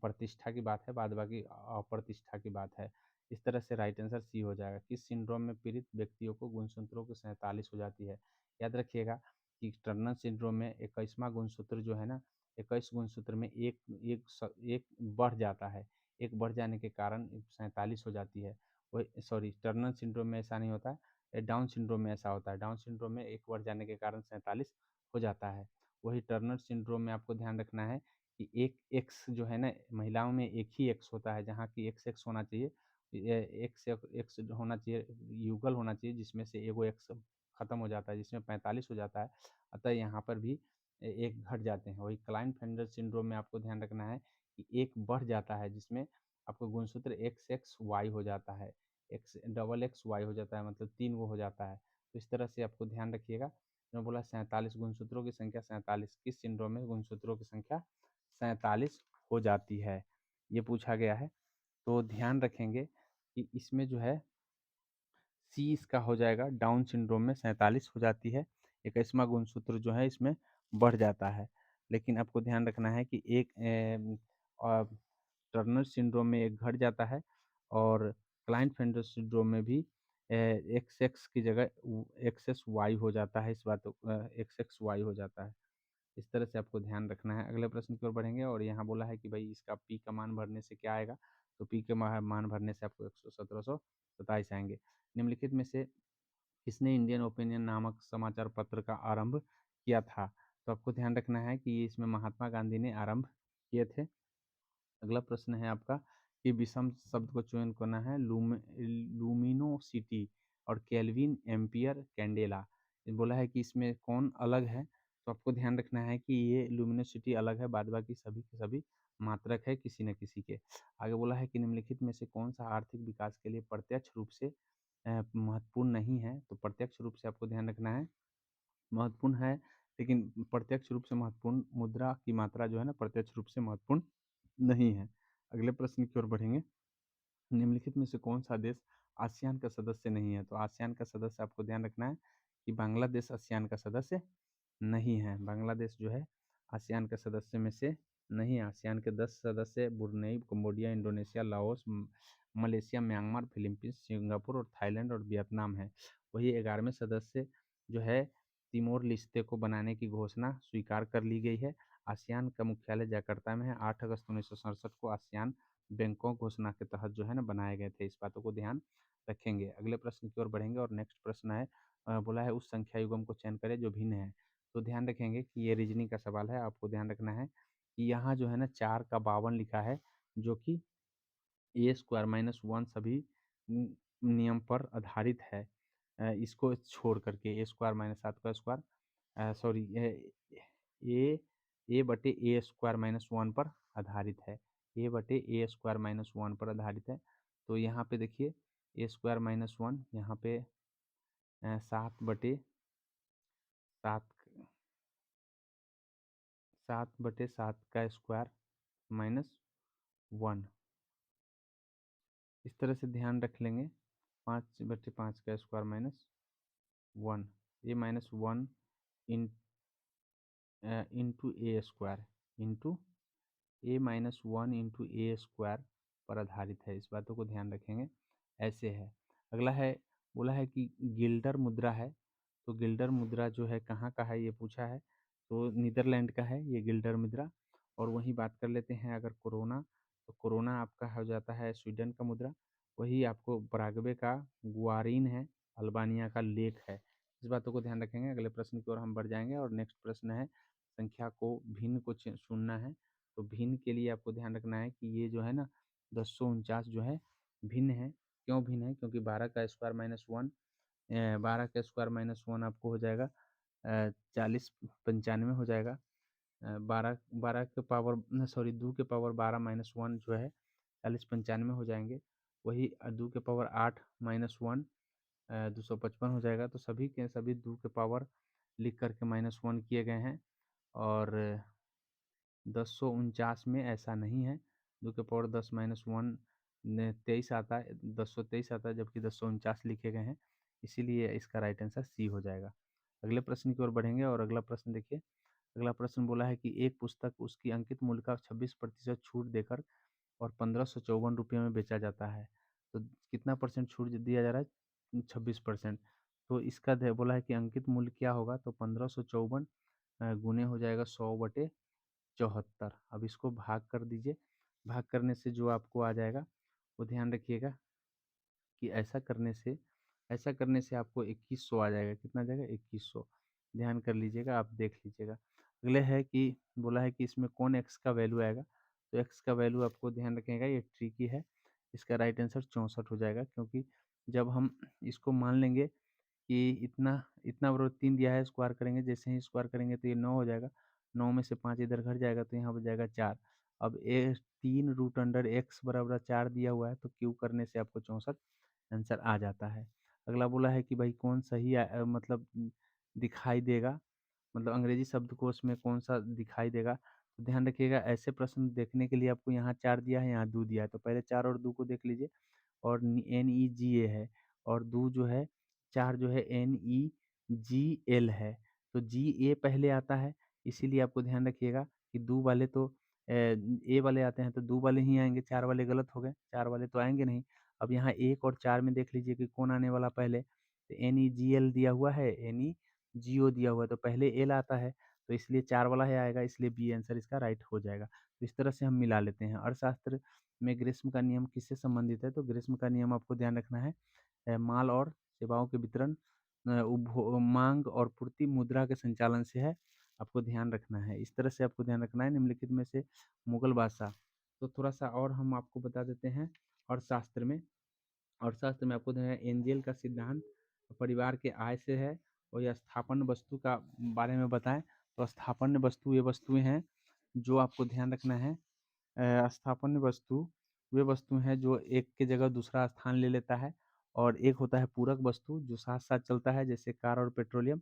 प्रतिष्ठा की बात है, बाद बाकी अप्रतिष्ठा की बात है। इस तरह से राइट आंसर सी हो जाएगा। किस सिंड्रोम में पीड़ित व्यक्तियों को गुणसूत्रों की 47 हो जाती है? याद रखिएगा कि टर्नर सिंड्रोम में 21वां गुणसूत्र जो है ना, 21 गुणसूत्र में एक बढ़ जाता है। एक बढ़ जाने के कारण 47 हो जाती है। वही सॉरी, टर्नर सिंड्रोम में ऐसा नहीं होता है, डाउन सिंड्रोम में ऐसा होता है। डाउन सिंड्रोम में एक बढ़ जाने के कारण 47 हो जाता है। वही टर्नर सिंड्रोम में आपको ध्यान रखना है कि एक एक्स जो है ना, महिलाओं में एक ही एक्स होता है, जहाँ की एक्स होना चाहिए, एक्स एक्स होना चाहिए, युगल होना चाहिए, जिसमें से एगो एक्स खत्म हो जाता है, जिसमें 45 हो जाता है। अतः यहाँ पर भी एक घट जाते हैं। वही क्लाइनफेल्टर सिंड्रोम में आपको ध्यान रखना है कि एक बढ़ जाता है, जिसमें आपको गुणसूत्र एक्स एक्स वाई हो जाता है, एक्स डबल एक्स वाई हो जाता है, मतलब 3 वो हो जाता है। तो इस तरह से आपको ध्यान रखिएगा। मैं बोला 47 गुणसूत्रों की संख्या 47, किस सिंड्रोम में गुणसूत्रों की संख्या 47 हो जाती है, ये पूछा गया है। तो ध्यान रखेंगे कि इसमें जो है सी इसका हो जाएगा, डाउन सिंड्रोम में 47 हो जाती है। 21वां गुणसूत्र जो है इसमें बढ़ जाता है। लेकिन आपको ध्यान रखना है कि एक टर्नर सिंड्रोम में एक घट जाता है, और क्लाइनफेल्टर सिंड्रोम में भी एक्स एक्स की जगह एक्स एस वाई हो जाता है। इस बात एक्स एक्स वाई हो जाता है। इस तरह से आपको ध्यान रखना है। अगले प्रश्न की ओर बढ़ेंगे, और यहाँ बोला है कि भाई इसका पी का मान भरने से क्या आएगा, तो पी के मान भरने से आपको 1727 आएंगे। निम्नलिखित में से किसने इंडियन ओपिनियन नामक समाचार पत्र का आरंभ किया था? तो आपको ध्यान रखना है कि ये इसमें महात्मा गांधी ने आरंभ किए थे। अगला प्रश्न है आपका कि विषम शब्द को चयन करना है। लुमिनोसिटी और केल्विन, एम्पियर, कैंडेला। ये बोला है कि इसमें कौन अलग है, तो आपको ध्यान रखना है कि ये लुमिनोसिटी अलग है, बाद बाकी सभी के सभी मात्रक है किसी न किसी के। आगे बोला है कि निम्नलिखित में से कौन सा आर्थिक विकास के लिए प्रत्यक्ष रूप से महत्वपूर्ण नहीं है, तो प्रत्यक्ष रूप से आपको ध्यान रखना है महत्वपूर्ण है, लेकिन प्रत्यक्ष रूप से महत्वपूर्ण मुद्रा की मात्रा जो है ना, प्रत्यक्ष रूप से महत्वपूर्ण नहीं है। अगले प्रश्न की ओर बढ़ेंगे। निम्नलिखित में से कौन सा देश आसियान का सदस्य नहीं है? तो आसियान का सदस्य आपको ध्यान रखना है कि बांग्लादेश आसियान का सदस्य नहीं है। बांग्लादेश जो है आसियान के सदस्य में से नहीं है। आसियान के 10 सदस्य Brunei, Cambodia, Indonesia, Laos, Malaysia, Myanmar, Philippines, Singapore और थाईलैंड और वियतनाम है। वही 11वें सदस्य जो है तिमोर लिस्ते को बनाने की घोषणा स्वीकार कर ली गई है। आसियान का मुख्यालय जकार्ता में है। 8 अगस्त 1967 को आसियान बैंकॉक घोषणा के तहत जो है ना बनाए गए थे। इस बातों को ध्यान रखेंगे। अगले प्रश्न की ओर बढ़ेंगे, और नेक्स्ट प्रश्न है बोला है उस संख्या युग्म को चयन करें जो भिन्न है। तो ध्यान रखेंगे कि ये रीजनिंग का सवाल है। आपको ध्यान रखना है कि यहाँ जो है ना 4 का 52 लिखा है, जो कि ए स्क्वायर माइनस 1 सभी नियम पर आधारित है। इसको छोड़ करके ए स्क्वायर माइनस 7 का स्क्वायर, सॉरी, ए ए बटे ए स्क्वायर माइनस वन पर आधारित है। ए बटे ए स्क्वायर माइनस वन पर आधारित है। तो यहाँ पे देखिए ए स्क्वायर माइनस वन, यहाँ पे 7/7, 7/7 का स्क्वायर माइनस वन, इस तरह से ध्यान रख लेंगे। 5/5 का स्क्वायर माइनस वन, ये minus one in into A square, into A minus one into A square पर आधारित है। इस बातों को ध्यान रखेंगे, ऐसे है। अगला है, बोला है कि गिल्डर मुद्रा है। तो गिल्डर मुद्रा जो है कहाँ का है ये पूछा है, तो नीदरलैंड का है ये गिल्डर मुद्रा। और वहीं बात कर लेते हैं अगर कोरोना, तो कोरोना आपका हो जाता है स्वीडन का मुद्रा। वही आपको पराग्वे का गुआरीन है, अल्बानिया का लेक है। इस बातों को ध्यान रखेंगे। अगले प्रश्न की ओर हम बढ़ जाएंगे और नेक्स्ट प्रश्न है, संख्या को भिन्न को चुनना है। तो भिन्न के लिए आपको ध्यान रखना है कि ये जो है ना 1049 जो है भिन्न है। क्यों भिन्न है? क्योंकि 12 का स्क्वायर माइनस वन, 12 का स्क्वायर माइनस वन आपको हो जाएगा 4095 हो जाएगा। 12 के पावर सॉरी 2 के पावर 12 माइनस वन जो है 4095 हो जाएंगे। वही 2 के पावर 8 माइनस वन 255 हो जाएगा। तो सभी के सभी 2 के पावर लिख करके माइनस वन किए गए हैं। और 1049 में ऐसा नहीं है, 2 के पावर 10 माइनस वन 23 आता है, 1023 आता है, जबकि 1049 लिखे गए हैं। इसीलिए इसका राइट आंसर सी हो जाएगा। अगले प्रश्न की ओर बढ़ेंगे और अगला प्रश्न देखिए। अगला प्रश्न बोला है कि एक पुस्तक उसकी अंकित मूल्य का 26% छूट देकर और 1554 रुपये में बेचा जाता है। तो कितना परसेंट छूट दिया जा रहा है? 26%। तो इसका बोला है कि अंकित मूल्य क्या होगा, तो 1554 गुने हो जाएगा 100/74। अब इसको भाग कर दीजिए। भाग करने से जो आपको आ जाएगा वो ध्यान रखिएगा कि ऐसा करने से आपको 2100 आ जाएगा। कितना आ जाएगा? 2100। ध्यान कर लीजिएगा, आप देख लीजिएगा। अगले है कि बोला है कि इसमें कौन एक्स का वैल्यू आएगा। तो एक्स का वैल्यू आपको ध्यान रखिएगा, ये ट्रिकी है। इसका राइट आंसर 64 हो जाएगा, क्योंकि जब हम इसको मान लेंगे कि इतना इतना बराबर 3 दिया है, स्क्वायर करेंगे, जैसे ही स्क्वायर करेंगे तो ये 9 हो जाएगा। 9 में से 5 इधर घट जाएगा तो यहाँ बच जाएगा 4। अब ए 3 रूट अंडर एक्स बराबर 4 दिया हुआ है, तो क्यू करने से आपको 64 आंसर आ जाता है। अगला बोला है कि भाई कौन सही मतलब दिखाई देगा, मतलब अंग्रेजी शब्दकोश में कौन सा दिखाई देगा। तो ध्यान रखिएगा, ऐसे प्रश्न देखने के लिए आपको यहाँ 4 दिया है, यहाँ 2 दिया है, तो पहले 4 और 2 को देख लीजिए। और NEGA है, और 2 जो है 4 जो है NEGL है। तो GA पहले आता है, इसीलिए आपको ध्यान रखिएगा कि 2 वाले तो ए वाले आते हैं तो 2 वाले ही आएंगे, 4 वाले गलत हो गए, 4 वाले तो आएंगे नहीं। अब यहाँ 1 और 4 में देख लीजिए कि कौन आने वाला पहले। तो NEGL दिया हुआ है, NEGO दिया हुआ है, तो पहले एल आता है, तो इसलिए 4 वाला ही आएगा, इसलिए बी आंसर इसका राइट हो जाएगा। तो इस तरह से हम मिला लेते हैं। अर्थशास्त्र में ग्रीष्म का नियम किससे संबंधित है? तो ग्रीष्म का नियम आपको ध्यान रखना है माल और सेवाओं के वितरण, मांग और पूर्ति, मुद्रा के संचालन से है, आपको ध्यान रखना है। इस तरह से आपको ध्यान रखना है। निम्नलिखित में से मुगल बादशाह, तो थोड़ा सा और हम आपको बता देते हैं। अर्थशास्त्र में आपको जो है एंजेल का सिद्धांत परिवार के आय से है। और यह स्थापन वस्तु का बारे में बताएं, तो स्थापन वस्तु ये वस्तुएं हैं जो आपको ध्यान रखना है। स्थापन वस्तु वे वस्तु हैं जो एक की जगह दूसरा स्थान ले लेता है। और एक होता है पूरक वस्तु जो साथ साथ चलता है, जैसे कार और पेट्रोलियम।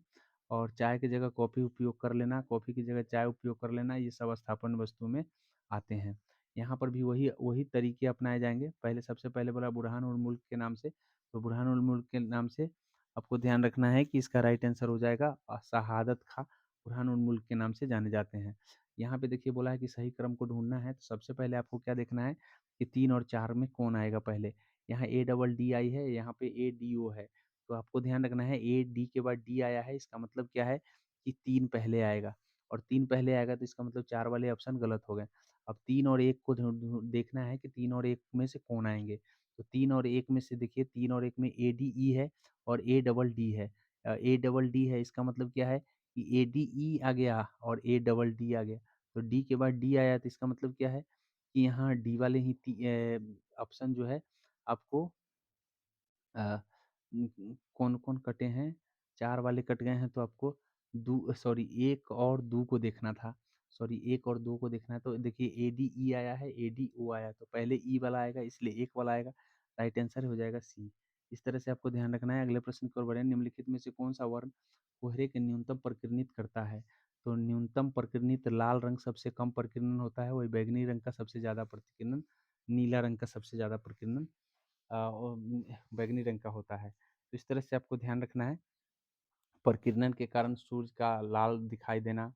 और चाय की जगह कॉफ़ी उपयोग कर लेना, कॉफ़ी की जगह चाय उपयोग कर लेना, ये सब स्थापन वस्तु में आते हैं। यहाँ पर भी वही वही तरीके अपनाए जाएंगे। पहले सबसे पहले बोला बुरहान उल मुल्क के नाम से, तो बुरहान उल मुल्क के नाम से आपको ध्यान रखना है कि इसका राइट आंसर हो जाएगा शहादत खां, बुरहान उल मुल्क के नाम से जाने जाते हैं। यहाँ पे देखिए बोला है कि सही क्रम को ढूंढना है, तो सबसे पहले आपको क्या देखना है कि 3 और 4 में कौन आएगा पहले। यहाँ ADDI है, यहाँ पे ADO है, तो आपको ध्यान रखना है AD के बाद D आया है, इसका मतलब क्या है कि 3 पहले आएगा। और 3 पहले आएगा तो इसका मतलब 4 वाले ऑप्शन गलत हो गए। अब 3 और 1 को देखना है कि 3 और 1 में से कौन आएंगे। तो 3 और 1 में से देखिए, 3 और 1 में ADE है और ADD है। ADD है, इसका मतलब क्या है कि ADE आ गया और ADD आ गया। तो डी के बाद डी आया, तो इसका मतलब क्या है कि यहाँ डी वाले ही ऑप्शन जो है आपको कौन-कौन कटे हैं, 4 वाले कट गए हैं, तो आपको 1 और 2 को देखना था। सॉरी 1 और 2 को देखना है, तो देखिए ADE आया है, ADO आया, तो पहले ई वाला आएगा इसलिए 1 वाला आएगा, राइट आंसर हो जाएगा सी। इस तरह से आपको ध्यान रखना है। अगले प्रश्न की ओर बढ़ें, निम्नलिखित में से कौन-सा वर्ण कोहरे के न्यूनतम प्रकीर्णित करता है? तो न्यूनतम प्रकीर्णित लाल रंग सबसे कम प्रकीर्णन होता है, वही बैंगनी रंग का सबसे ज़्यादा प्रकीर्णन, नीला रंग का सबसे ज़्यादा प्रकीर्णन बैंगनी रंग का होता है। तो इस तरह से आपको ध्यान रखना है। प्रकीर्णन के कारण सूर्य का लाल दिखाई देना,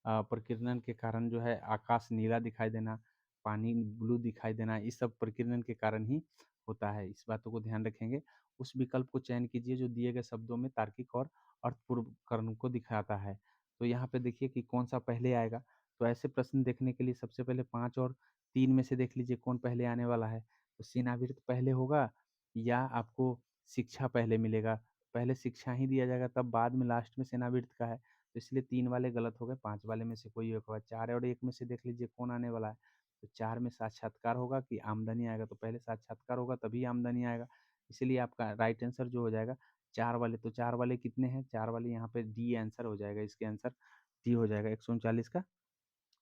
प्रकीर्णन के कारण जो है आकाश नीला दिखाई देना, पानी ब्लू दिखाई देना, ये सब प्रकीर्णन के कारण ही होता है। इस बातों को ध्यान रखेंगे। उस विकल्प को चयन कीजिए जो दिए गए शब्दों में तार्किक और अर्थपूर्ण कर्ण को दिखाता है। तो यहाँ पे देखिए कि कौन-सा पहले आएगा। तो ऐसे प्रश्न देखने के लिए सबसे पहले 5 और 3 में से देख लीजिए कौन पहले आने वाला है। तो सेनावृत्त पहले होगा या आपको शिक्षा पहले मिलेगा। पहले शिक्षा ही दिया जाएगा तब बाद में लास्ट में सेनावृत्त का है। तो इसलिए 3 वाले गलत हो गए, 5 वाले में से कोई एक होगा। 4 और 1 में से देख लीजिए कौन आने वाला है। तो 4 में साक्षात्कार होगा कि आमदनी आएगा, तो पहले साक्षात्कार होगा तभी आमदनी आएगा। इसीलिए आपका राइट आंसर जो हो जाएगा 4 वाले। तो 4 वाले कितने हैं? 4 वाले यहाँ पे डी आंसर हो जाएगा, इसके आंसर डी हो जाएगा 139 का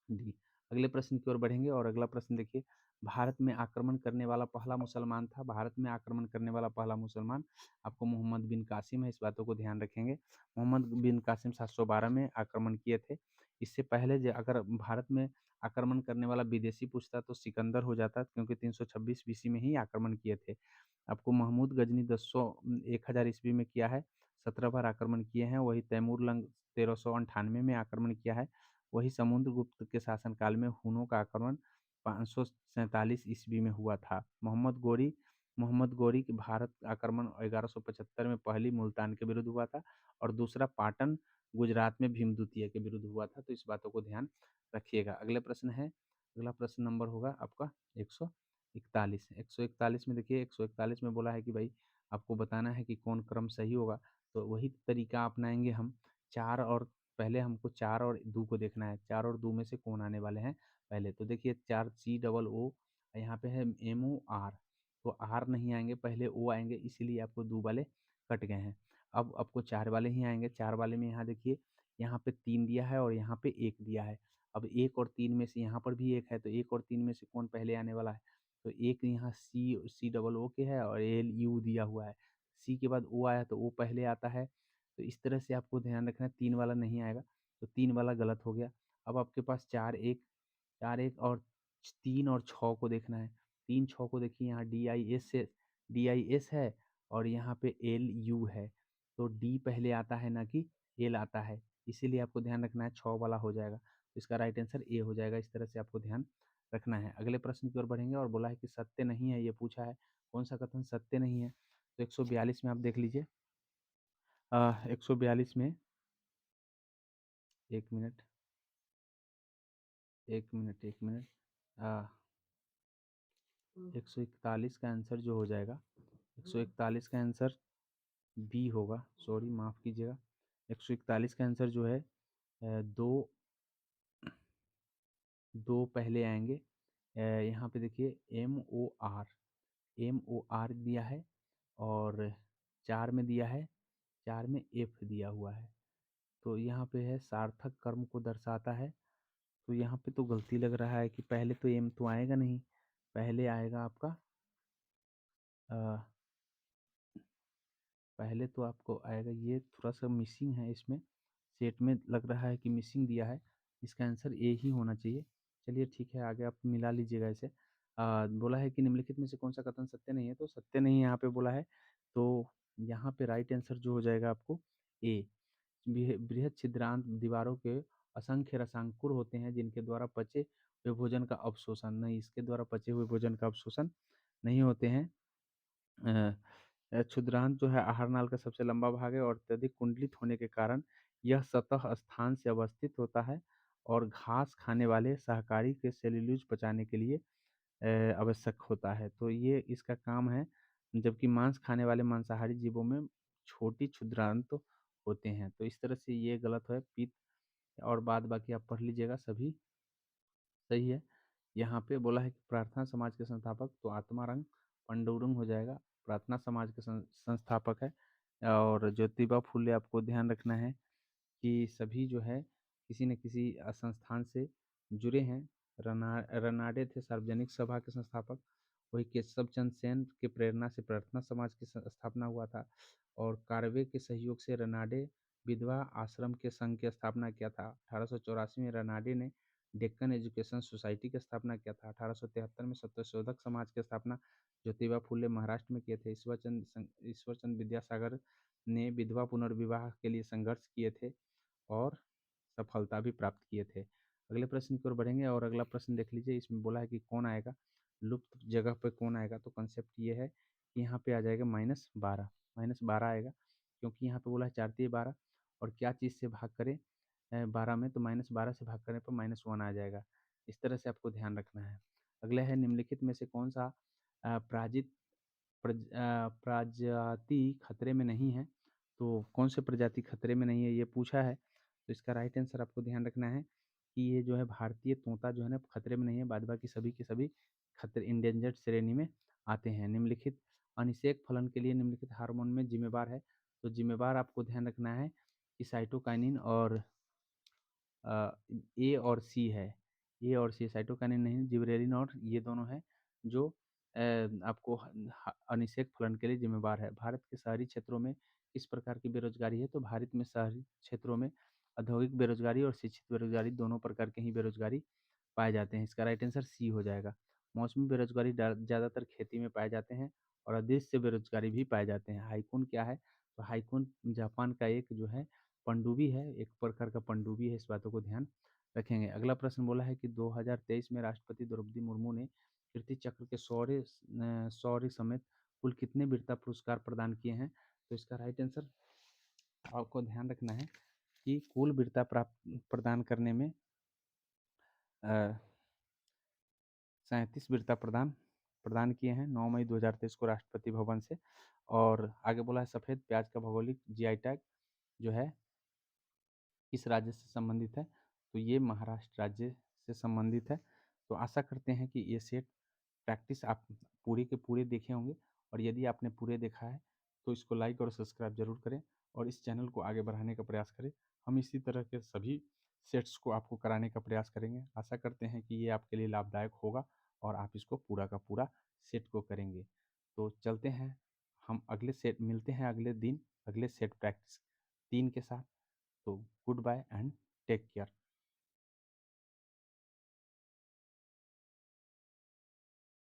डी। अगले प्रश्न की ओर बढ़ेंगे और अगला प्रश्न देखिए, भारत में आक्रमण करने वाला पहला मुसलमान था। भारत में आक्रमण करने वाला पहला मुसलमान आपको मोहम्मद बिन कासिम है, इस बातों को ध्यान रखेंगे। मोहम्मद बिन कासिम 712 में आक्रमण किए थे। इससे पहले अगर भारत में आक्रमण करने वाला विदेशी पूछता तो सिकंदर हो जाता, क्योंकि 326 बीसी में ही आक्रमण किए थे। आपको महमूद गजनी 1000 ईस्वी में किया है, 17 बार आक्रमण किए हैं। वही तैमूर लंग 1398 में आक्रमण किया है। वही समुद्रगुप्त के शासनकाल में हुनों का आक्रमण 547 ईस्वी में हुआ था। मोहम्मद गोरी की भारत आक्रमण 1175 में पहली मुल्तान के विरुद्ध हुआ था और दूसरा पाटन गुजरात में भीम द्वितीय के विरुद्ध हुआ था। तो इस बातों को ध्यान रखिएगा। अगले प्रश्न है, अगला प्रश्न नंबर होगा आपका 141। 141 में देखिए, 141 में बोला है कि भाई आपको बताना है कि कौन क्रम सही होगा। तो वही तरीका अपनाएंगे हम। 4 और पहले हमको 4 और 2 को देखना है। 4 और 2 में से कौन आने वाले हैं पहले। तो देखिए 4 COO, यहाँ पे है MOR, तो आर नहीं आएंगे, पहले ओ आएंगे, इसीलिए आपको 2 वाले कट गए हैं। अब आपको 4 वाले ही आएंगे। 4 वाले में यहाँ देखिए, यहाँ पे 3 दिया है और यहाँ पे 1 दिया है। अब 1 और 3 में से यहाँ पर भी 1 है, तो 1 और 3 में से कौन पहले आने वाला है। तो एक यहाँ COO के है और LU दिया हुआ है। सी के बाद ओ आया तो ओ पहले आता है। तो इस तरह से आपको ध्यान रखना है, 3 वाला नहीं आएगा, तो 3 वाला गलत हो गया। अब आपके पास 4 1 और 3 और 6 को देखना है। 3 6 को देखिए, यहाँ DIS है और यहाँ पे LU है। तो डी पहले आता है ना कि एल आता है, इसीलिए आपको ध्यान रखना है 6 वाला हो जाएगा। तो इसका राइट आंसर ए हो जाएगा। इस तरह से आपको ध्यान रखना है। अगले प्रश्न की ओर बढ़ेंगे और बोला है कि सत्य नहीं है, ये पूछा है कौन सा कथन सत्य नहीं है। तो 142 में आप देख लीजिए, 142 में 1 मिनट 1 मिनट 1 मिनट 141 का आंसर जो हो जाएगा, 141 का आंसर बी होगा। सॉरी माफ़ कीजिएगा। 141 का आंसर जो है दो दो पहले आएंगे। यहाँ पे देखिए MOR दिया है और 4 में दिया है, 4 में F दिया हुआ है। तो यहाँ पे है सार्थक कर्म को दर्शाता है। तो यहाँ पे तो गलती लग रहा है कि पहले तो एम तो आएगा नहीं, पहले आएगा आपका अ, पहले तो आपको आएगा, ये थोड़ा-सा मिसिंग है इसमें, सेट में लग रहा है कि मिसिंग दिया है। इसका आंसर ए ही होना चाहिए। चलिए ठीक है, आगे आप मिला लीजिएगा इसे। बोला है कि निम्नलिखित में से कौन-सा कथन सत्य नहीं है, तो सत्य नहीं यहाँ पे बोला है। तो यहाँ पे राइट आंसर जो हो जाएगा आपको ए। बृहद छिद्रांत दीवारों के असंख्य रसांकुर होते हैं जिनके द्वारा पचे हुए भोजन का अवशोषण नहीं, इसके द्वारा पचे हुए भोजन का अवशोषण नहीं होते हैं। क्षुद्रांत जो है आहार नाल का सबसे लंबा भाग है और अत्यधिक कुंडलित होने के कारण यह सतह स्थान से अवस्थित होता है और घास खाने वाले शाकाहारी के सेल्यूलोज पचाने के लिए आवश्यक होता है। तो ये इसका काम है, जबकि मांस खाने वाले मांसाहारी जीवों में छोटी क्षुद्रांत होते हैं। तो इस तरह से ये गलत है। पित्त और बाद बाकी आप पढ़ लीजिएगा, सभी सही है। यहाँ पे बोला है कि प्रार्थना समाज के संस्थापक, तो आत्मारंग पंडुरंग हो जाएगा। प्रार्थना समाज के संस्थापक है। और ज्योतिबा फुले आपको ध्यान रखना है कि सभी जो है किसी न किसी संस्थान से जुड़े हैं। रनाडे थे सार्वजनिक सभा के संस्थापक। वही केशव चंद्र सेन के प्रेरणा से प्रार्थना समाज की स्थापना हुआ था और कार्वे के सहयोग से रनाडे विधवा आश्रम के संघ की स्थापना किया था। 1884 में रनाडे ने डेक्कन एजुकेशन सोसाइटी की स्थापना किया था। 1873 में सत्यशोधक समाज की स्थापना ज्योतिबा फुले महाराष्ट्र में किए थे। ईश्वरचंद विद्यासागर ने विधवा पुनर्विवाह के लिए संघर्ष किए थे और सफलता भी प्राप्त किए थे। अगले प्रश्न की ओर बढ़ेंगे और अगला प्रश्न देख लीजिए। इसमें बोला है कि कौन आएगा, लुप्त जगह पे कौन आएगा। तो कंसेप्ट ये है कि यहाँ पे आ जाएगा -12, -12 आएगा, क्योंकि यहाँ पे बोला है 4 तिये 12 और क्या चीज़ से भाग करें 12 में, तो -12 से भाग करने पर -1 आ जाएगा। इस तरह से आपको ध्यान रखना है। अगला है निम्नलिखित में से कौन सा प्रजाति खतरे में नहीं है। तो कौन से प्रजाति खतरे में नहीं है ये पूछा है। तो इसका राइट आंसर आपको ध्यान रखना है कि ये जो है भारतीय तोता जो है ना खतरे में नहीं है, बाद बाकी सभी के सभी खतरे इंडेंजर्ड श्रेणी में आते हैं। निम्नलिखित अनिषेक फलन के लिए निम्नलिखित हार्मोन में जिम्मेवार है। तो जिम्मेवार आपको ध्यान रखना है कि साइटोकाइनिन और ए और सी है। ए और सी साइटोकाइनिन नहीं, जिबरेलिन और ये दोनों हैं जो आपको अनिषेक फलन के लिए जिम्मेवार है। भारत के शहरी क्षेत्रों में किस प्रकार की बेरोजगारी है। तो भारत में शहरी क्षेत्रों में औद्योगिक बेरोजगारी और शिक्षित बेरोजगारी दोनों प्रकार के ही बेरोजगारी पाए जाते हैं। इसका राइट आंसर सी हो जाएगा। मौसमी बेरोजगारी ज़्यादातर खेती में पाए जाते हैं और अदृश्य बेरोजगारी भी पाए जाते हैं। हाइकुन क्या है। तो हाइकुन जापान का एक जो है पनडुब्बी है, एक प्रकार का पनडुब्बी है। इस बातों को ध्यान रखेंगे। अगला प्रश्न बोला है कि 2023 में राष्ट्रपति द्रौपदी मुर्मू ने कीर्ति चक्र के शौर्य समेत कुल कितने वीरता पुरस्कार प्रदान किए हैं। तो इसका राइट आंसर आपको ध्यान रखना है कि कुल वीरता प्राप्त प्रदान करने में 37 वीरता प्रदान किए हैं 9 मई 2023 को राष्ट्रपति भवन से। और आगे बोला है सफ़ेद प्याज का भौगोलिक जीआई टैग जो है किस राज्य से संबंधित है। तो ये महाराष्ट्र राज्य से संबंधित है। तो आशा करते हैं कि ये सेट प्रैक्टिस आप पूरे के पूरे देखे होंगे और यदि आपने पूरे देखा है तो इसको लाइक और सब्सक्राइब जरूर करें और इस चैनल को आगे बढ़ाने का प्रयास करें। हम इसी तरह के सभी सेट्स को आपको कराने का प्रयास करेंगे। आशा करते हैं कि ये आपके लिए लाभदायक होगा और आप इसको पूरा का पूरा सेट को करेंगे। तो चलते हैं, हम अगले सेट मिलते हैं अगले दिन अगले सेट प्रैक्टिस 3 के साथ। तो goodbye and take care.